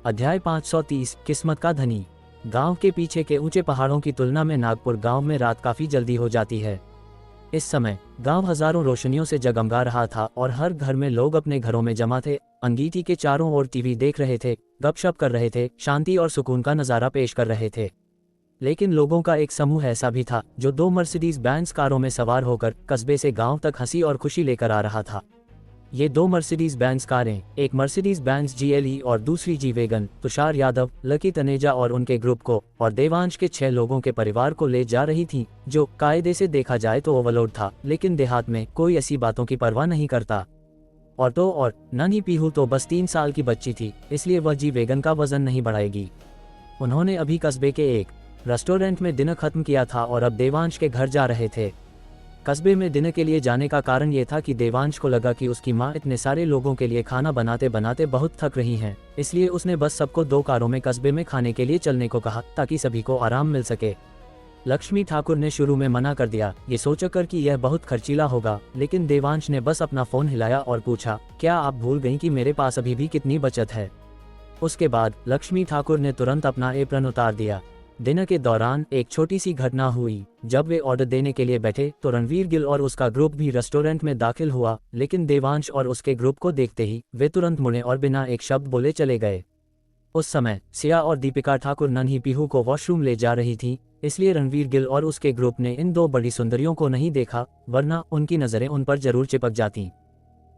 अध्याय 530 किस्मत का धनी। गांव के पीछे के ऊंचे पहाड़ों की तुलना में नागपुर गांव में रात काफी जल्दी हो जाती है। इस समय गांव हजारों रोशनियों से जगमगा रहा था और हर घर में लोग अपने घरों में जमा थे, अंगीठी के चारों ओर टीवी देख रहे थे, गपशप कर रहे थे, शांति और सुकून का नजारा पेश कर रहे थे। लेकिन लोगों का एक समूह ऐसा भी था जो 2 मर्सिडीज बेंज कारों में सवार होकर कस्बे से गांव तक हंसी और खुशी लेकर आ रहा था। ये 2 मर्सिडीज बेंज कारें, एक मर्सिडीज बेंज GLE और दूसरी G wagon, Tushar Yadav, lucky Taneja और उनके ग्रुप को और देवांश के 6 लोगों के परिवार को ले जा रही थीं, जो कायदे से देखा जाए तो ओवरलोड था, लेकिन देहात में कोई ऐसी बातों की परवाह नहीं करता। और नन्ही पीहू तो बस 3 साल की बच्ची थी, इसलिए वह जी वैगन का वजन नहीं बढ़ाएगी। उन्होंने अभी कस्बे के एक रेस्टोरेंट में डिनर खत्म किया था और अब देवांश के घर जा रहे थे। कस्बे में डिनर के लिए जाने का कारण ये था कि देवांश को लगा कि उसकी माँ इतने सारे लोगों के लिए खाना बनाते बनाते बहुत थक रही हैं, इसलिए उसने बस सबको 2 कारों में कस्बे में खाने के लिए चलने को कहा ताकि सभी को आराम मिल सके। लक्ष्मी ठाकुर ने शुरू में मना कर दिया, ये सोचकर कि यह बहुत खर्चीला होगा, लेकिन देवांश ने बस अपना फोन हिलाया और पूछा, क्या आप भूल गई कि मेरे पास अभी भी कितनी बचत है? उसके बाद लक्ष्मी ठाकुर ने तुरंत अपना एप्रन उतार दिया। डिनर के दौरान एक छोटी सी घटना हुई। जब वे ऑर्डर देने के लिए बैठे तो रणवीर गिल और उसका ग्रुप भी रेस्टोरेंट में दाखिल हुआ, लेकिन देवांश और उसके ग्रुप को देखते ही वे तुरंत मुड़े और बिना एक शब्द बोले चले गए। उस समय सिया और दीपिका ठाकुर नन्ही पीहू को वॉशरूम ले जा रही थी, इसलिए रणवीर गिल और उसके ग्रुप ने इन 2 बड़ी सुंदरियों को नहीं देखा, वरना उनकी नजरें उन पर जरूर चिपक जाती।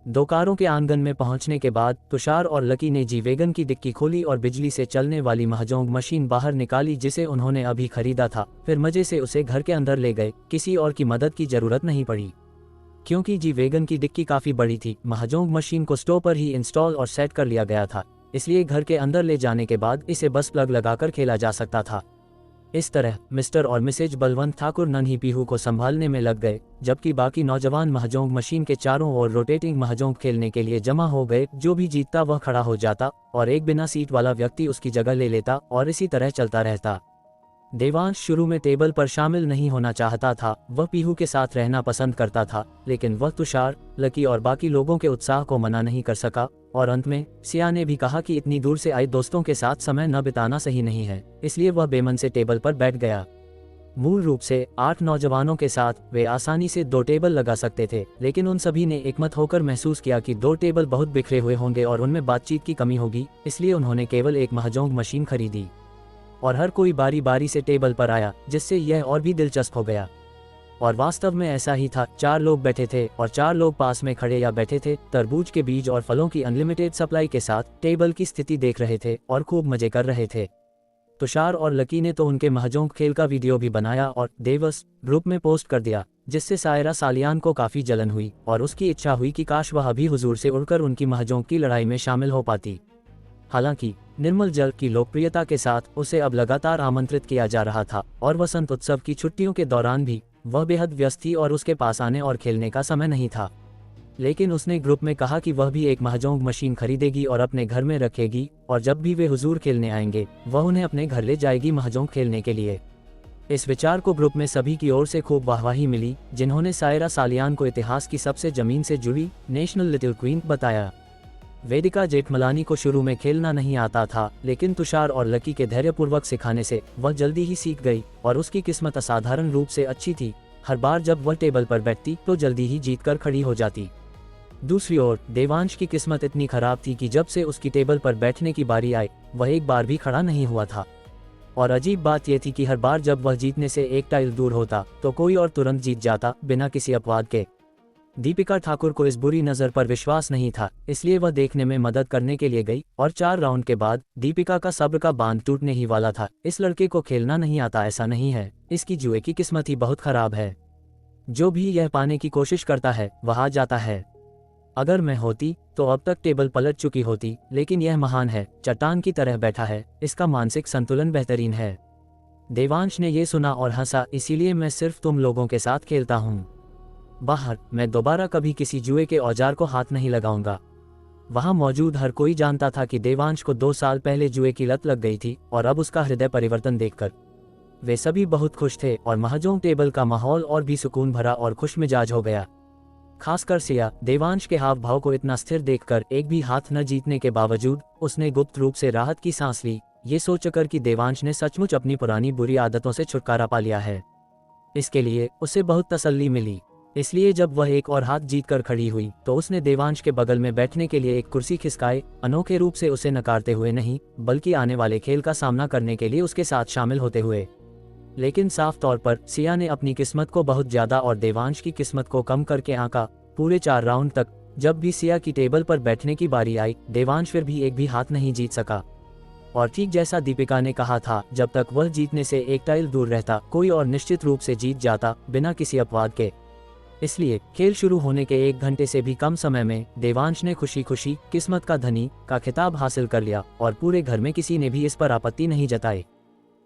2 कारों के आंगन में पहुंचने के बाद तुषार और लकी ने जी वैगन की डिक्की खोली और बिजली से चलने वाली महजोंग मशीन बाहर निकाली जिसे उन्होंने अभी खरीदा था। फिर मजे से उसे घर के अंदर ले गए, किसी और की मदद की जरूरत नहीं पड़ी। क्योंकि जी वैगन की डिक्की काफी बड़ी थी, महजोंग मशीन को स्टोव पर ही इंस्टॉल और सेट कर लिया गया था, इसलिए घर के अंदर ले जाने के बाद इसे बस प्लग लगाकर खेला जा सकता था। इस तरह मिस्टर और मिसेज बलवंत ठाकुर नन्ही पीहू को संभालने में लग गए, जबकि बाकी नौजवान महजोंग मशीन के चारों ओर रोटेटिंग महजोंग खेलने के लिए जमा हो गए। जो भी जीतता वह खड़ा हो जाता और एक बिना सीट वाला व्यक्ति उसकी जगह ले लेता और इसी तरह चलता रहता। देवांश शुरू में टेबल पर शामिल नहीं होना चाहता था, वह पीहू के साथ रहना पसंद करता था, लेकिन वह तुषार, लकी और बाकी लोगों के उत्साह को मना नहीं कर सका और अंत में सिया ने भी कहा कि इतनी दूर से आए दोस्तों के साथ समय न बिताना सही नहीं है, इसलिए वह बेमन से टेबल पर बैठ गया। मूल रूप से 8 नौजवानों के साथ वे आसानी से 2 टेबल लगा सकते थे, लेकिन उन सभी ने एकमत होकर महसूस किया कि 2 टेबल बहुत बिखरे हुए होंगे और उनमें बातचीत की कमी होगी, इसलिए उन्होंने केवल एक महजोंग मशीन खरीदी और हर कोई बारी बारी से टेबल पर आया, जिससे यह और भी दिलचस्प हो गया। और वास्तव में ऐसा ही था, 4 लोग बैठे थे और 4 लोग पास में खड़े या बैठे थे, तरबूज के बीज और फलों की अनलिमिटेड सप्लाई के साथ टेबल की स्थिति देख रहे थे और खूब मजे कर रहे थे। तुषार और लकी ने तो उनके महजोंग खेल का वीडियो भी बनाया और देवस ग्रुप में पोस्ट कर दिया, जिससे सायरा सालियान को काफी जलन हुई और उसकी इच्छा हुई कि काश वह अभी हुजूर से उड़कर उनकी महजोंग की लड़ाई में शामिल हो पाती। हालांकि निर्मल जल की लोकप्रियता के साथ उसे अब लगातार आमंत्रित किया जा रहा था और वसंत उत्सव की छुट्टियों के दौरान भी वह बेहद व्यस्त थी और उसके पास आने और खेलने का समय नहीं था। लेकिन उसने ग्रुप में कहा कि वह भी एक महजोंग मशीन खरीदेगी और अपने घर में रखेगी और जब भी वे हुजूर खेलने आएंगे वह उन्हें अपने घर ले जाएगी महजोंग खेलने के लिए। इस विचार को ग्रुप में सभी की ओर से खूब वाहवाही मिली, जिन्होंने सायरा सालियान को इतिहास की सबसे जमीन से जुड़ी नेशनल लिटिल क्वीन बताया। वेदिका जेठमलानी को शुरू में खेलना नहीं आता था, लेकिन तुषार और लकी के धैर्यपूर्वक सिखाने से वह जल्दी ही सीख गई और उसकी किस्मत असाधारण रूप से अच्छी थी। हर बार जब वह टेबल पर बैठती तो जल्दी ही जीतकर खड़ी हो जाती। दूसरी ओर देवांश की किस्मत इतनी खराब थी कि जब से उसकी टेबल पर बैठने की बारी आई वह एक बार भी खड़ा नहीं हुआ था। और अजीब बात यह थी कि हर बार जब वह जीतने से एक टाइल दूर होता तो कोई और तुरंत जीत जाता बिना किसी अपवाद के। दीपिका ठाकुर को इस बुरी नज़र पर विश्वास नहीं था, इसलिए वह देखने में मदद करने के लिए गई और 4 राउंड के बाद दीपिका का सब्र का बांध टूटने ही वाला था। इस लड़के को खेलना नहीं आता ऐसा नहीं है, इसकी जुए की किस्मत ही बहुत खराब है। जो भी यह पाने की कोशिश करता है वह आ जाता है। अगर मैं होती तो अब तक टेबल पलट चुकी होती, लेकिन यह महान है, चट्टान की तरह बैठा है, इसका मानसिक संतुलन बेहतरीन है। देवांश ने यह सुना और हंसा, इसीलिए मैं सिर्फ तुम लोगों के साथ खेलता हूँ। बाहर, मैं दोबारा कभी किसी जुए के औजार को हाथ नहीं लगाऊंगा। वहां मौजूद हर कोई जानता था कि देवांश को 2 साल पहले जुए की लत लग गई थी और अब उसका हृदय परिवर्तन देखकर वे सभी बहुत खुश थे और महजों टेबल का माहौल और भी सुकून भरा और खुश मिजाज हो गया। खासकर सिया, देवांश के हाव भाव को इतना स्थिर देखकर एक भी हाथ न जीतने के बावजूद उसने गुप्त रूप से राहत की सांस ली, ये सोचकर कि देवांश ने सचमुच अपनी पुरानी बुरी आदतों से छुटकारा पा लिया है। इसके लिए उसे बहुत तसल्ली मिली। इसलिए जब वह एक और हाथ जीतकर खड़ी हुई तो उसने देवांश के बगल में बैठने के लिए एक कुर्सी खिसकाई, अनोखे रूप से उसे नकारते हुए नहीं, बल्कि आने वाले खेल का सामना करने के लिए उसके साथ शामिल होते हुए। लेकिन साफ तौर पर सिया ने अपनी किस्मत को बहुत ज्यादा और देवांश की किस्मत को कम करके आंका। पूरे 4 राउंड तक जब भी सिया की टेबल पर बैठने की बारी आई, देवांश फिर भी एक भी हाथ नहीं जीत सका। और ठीक जैसा दीपिका ने कहा था, जब तक वह जीतने से एक टाइल दूर रहता, कोई और निश्चित रूप से जीत जाता, बिना किसी अपवाद के। इसलिए खेल शुरू होने के 1 घंटे से भी कम समय में देवांश ने खुशी खुशी किस्मत का धनी का खिताब हासिल कर लिया और पूरे घर में किसी ने भी इस पर आपत्ति नहीं जताई।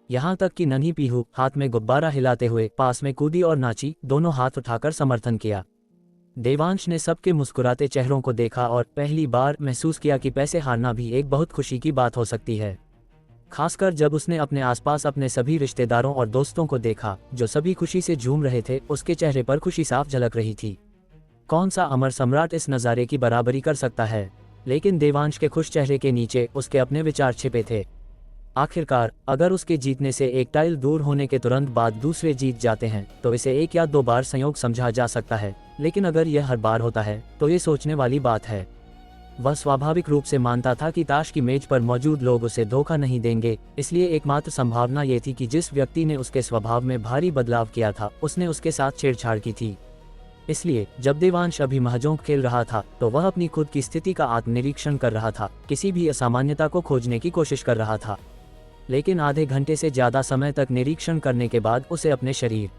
यहाँ तक कि नन्ही पीहू हाथ में गुब्बारा हिलाते हुए पास में कूदी और नाची, दोनों हाथ उठाकर समर्थन किया। देवांश ने सबके मुस्कुराते चेहरों को देखा और पहली बार महसूस किया कि पैसे हारना भी एक बहुत खुशी की बात हो सकती है। खासकर जब उसने अपने आसपास अपने सभी रिश्तेदारों और दोस्तों को देखा जो सभी खुशी से झूम रहे थे, उसके चेहरे पर खुशी साफ झलक रही थी। कौन सा अमर सम्राट इस नज़ारे की बराबरी कर सकता है? लेकिन देवांश के खुश चेहरे के नीचे उसके अपने विचार छिपे थे। आखिरकार अगर उसके जीतने से एक टाइल दूर होने के तुरंत बाद दूसरे जीत जाते हैं तो इसे 1 या 2 बार संयोग समझा जा सकता है, लेकिन अगर यह हर बार होता है तो ये सोचने वाली बात है। वह स्वाभाविक रूप से मानता था कि ताश की मेज पर मौजूद लोग उसे धोखा नहीं देंगे, इसलिए एकमात्र संभावना ये थी कि जिस व्यक्ति ने उसके स्वभाव में भारी बदलाव किया था, उसने उसके साथ छेड़छाड़ की थी। इसलिए जब देवांश अभी महजोंक खेल रहा था तो वह अपनी खुद की स्थिति का आत्मनिरीक्षण कर रहा था, किसी भी असामान्यता को खोजने की कोशिश कर रहा था। लेकिन आधे घंटे से ज्यादा समय तक निरीक्षण करने के बाद उसे अपने शरीर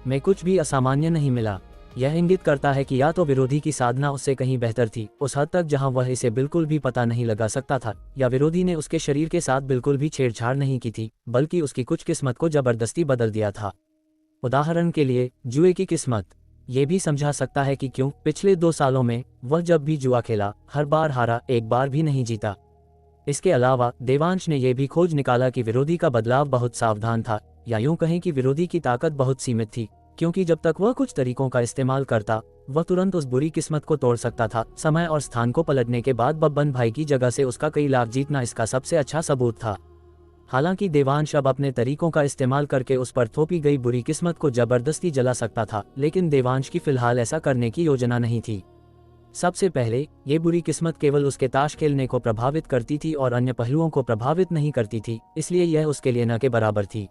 में कुछ भी असामान्य नहीं मिला। यह इंगित करता है कि या तो विरोधी की साधना उससे कहीं बेहतर थी, उस हद तक जहां वह इसे बिल्कुल भी पता नहीं लगा सकता था, या विरोधी ने उसके शरीर के साथ बिल्कुल भी छेड़छाड़ नहीं की थी, बल्कि उसकी कुछ किस्मत को जबरदस्ती बदल दिया था। उदाहरण के लिए जुए की किस्मत। ये भी समझा सकता है कि क्यों पिछले 2 सालों में वह जब भी जुआ खेला हर बार हारा, एक बार भी नहीं जीता। इसके अलावा देवांश ने यह भी खोज निकाला कि विरोधी का बदलाव बहुत सावधान था, या यूं कहें कि विरोधी की ताकत बहुत सीमित थी, क्योंकि जब तक वह कुछ तरीकों का इस्तेमाल करता, वह तुरंत उस बुरी किस्मत को तोड़ सकता था। समय और स्थान को पलटने के बाद बब्बन भाई की जगह से उसका कई लाख जीतना इसका सबसे अच्छा सबूत था। हालांकि देवांश अब अपने तरीकों का इस्तेमाल करके उस पर थोपी गई बुरी किस्मत को जबरदस्ती जला सकता था, लेकिन देवांश की फिलहाल ऐसा करने की योजना नहीं थी। सबसे पहले ये बुरी किस्मत केवल उसके ताश खेलने को प्रभावित करती थी और अन्य पहलुओं को प्रभावित नहीं करती थी, इसलिए यह उसके लिए न के बराबर थी।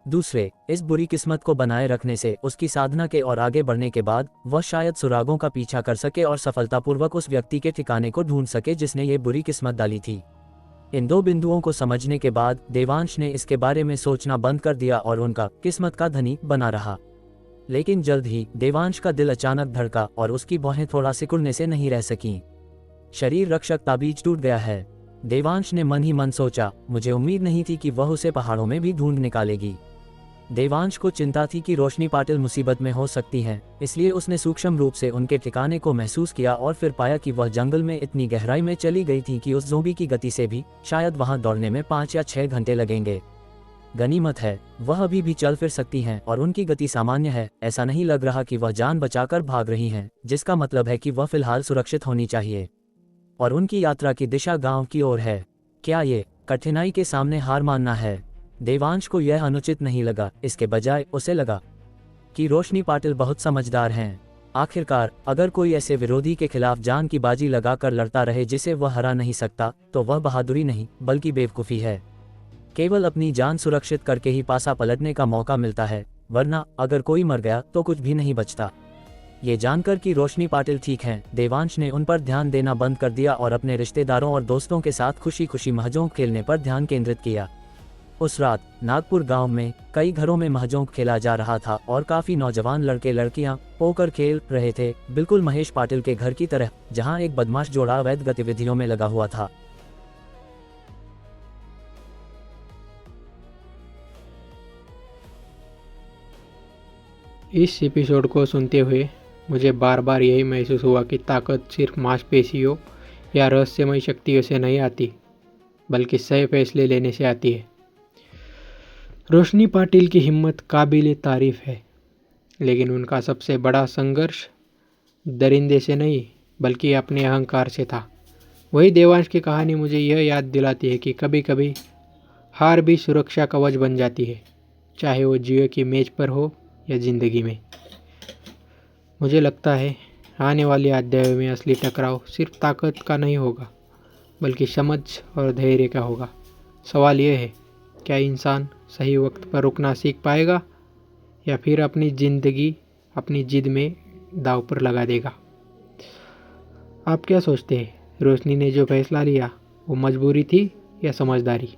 दूसरे, इस बुरी किस्मत को बनाए रखने से उसकी साधना के और आगे बढ़ने के बाद वह शायद सुरागों का पीछा कर सके और सफलतापूर्वक उस व्यक्ति के ठिकाने को ढूंढ सके जिसने ये बुरी किस्मत डाली थी। इन 2 बिंदुओं को समझने के बाद देवांश ने इसके बारे में सोचना बंद कर दिया और उनका किस्मत का धनी बना रहा। लेकिन जल्द ही देवांश का दिल अचानक धड़का और उसकी भौहें थोड़ा सिकुड़ने से नहीं रह सकीं। शरीर रक्षक ताबीज टूट गया है, देवांश ने मन ही मन सोचा। मुझे उम्मीद नहीं थी कि वह उसे पहाड़ों में भी ढूंढ निकालेगी। देवांश को चिंता थी कि रोशनी पाटिल मुसीबत में हो सकती हैं, इसलिए उसने सूक्ष्म रूप से उनके ठिकाने को महसूस किया और फिर पाया कि वह जंगल में इतनी गहराई में चली गई थी कि उस ज़ोंबी की गति से भी शायद वहां दौड़ने में 5 या 6 घंटे लगेंगे। गनीमत है, वह अभी भी चल फिर सकती हैं और उनकी गति सामान्य है। ऐसा नहीं लग रहा कि वह जान बचाकर भाग रही हैं, जिसका मतलब है कि वह फिलहाल सुरक्षित होनी चाहिए और उनकी यात्रा की दिशा गांव की ओर है। क्या ये कठिनाई के सामने हार मानना है? देवांश को यह अनुचित नहीं लगा, इसके बजाय उसे लगा कि रोशनी पाटिल बहुत समझदार हैं। आखिरकार अगर कोई ऐसे विरोधी के खिलाफ जान की बाजी लगाकर लड़ता रहे जिसे वह हरा नहीं सकता, तो वह बहादुरी नहीं बल्कि बेवकूफ़ी है। केवल अपनी जान सुरक्षित करके ही पासा पलटने का मौका मिलता है, वरना अगर कोई मर गया तो कुछ भी नहीं बचता। ये जानकर कि रोशनी पाटिल ठीक हैं, देवांश ने उन पर ध्यान देना बंद कर दिया और अपने रिश्तेदारों और दोस्तों के साथ खुशी खुशी महजोंक खेलने पर ध्यान केंद्रित किया। उस रात नागपुर गांव में कई घरों में महजोंक खेला जा रहा था और काफी नौजवान लड़के लड़कियां पोकर खेल रहे थे, बिल्कुल महेश पाटिल के घर की तरह, जहां एक बदमाश जोड़ा अवैध गतिविधियों में लगा हुआ था। इस एपिसोड को सुनते हुए मुझे बार बार यही महसूस हुआ कि ताकत सिर्फ मांसपेशियों या रहस्यमय शक्तियों से नहीं आती, बल्कि सही फैसले लेने से आती है। रोशनी पाटिल की हिम्मत काबिल तारीफ है, लेकिन उनका सबसे बड़ा संघर्ष दरिंदे से नहीं बल्कि अपने अहंकार से था। वही देवांश की कहानी मुझे यह याद दिलाती है कि कभी कभी हार भी सुरक्षा कवच बन जाती है, चाहे वो जियो की मेज पर हो या ज़िंदगी में। मुझे लगता है आने वाले अध्यायों में असली टकराव सिर्फ ताकत का नहीं होगा, बल्कि समझ और धैर्य का होगा। सवाल यह है, क्या इंसान सही वक्त पर रुकना सीख पाएगा या फिर अपनी ज़िंदगी अपनी जिद में दांव पर लगा देगा? आप क्या सोचते हैं, रोशनी ने जो फैसला लिया वो मजबूरी थी या समझदारी?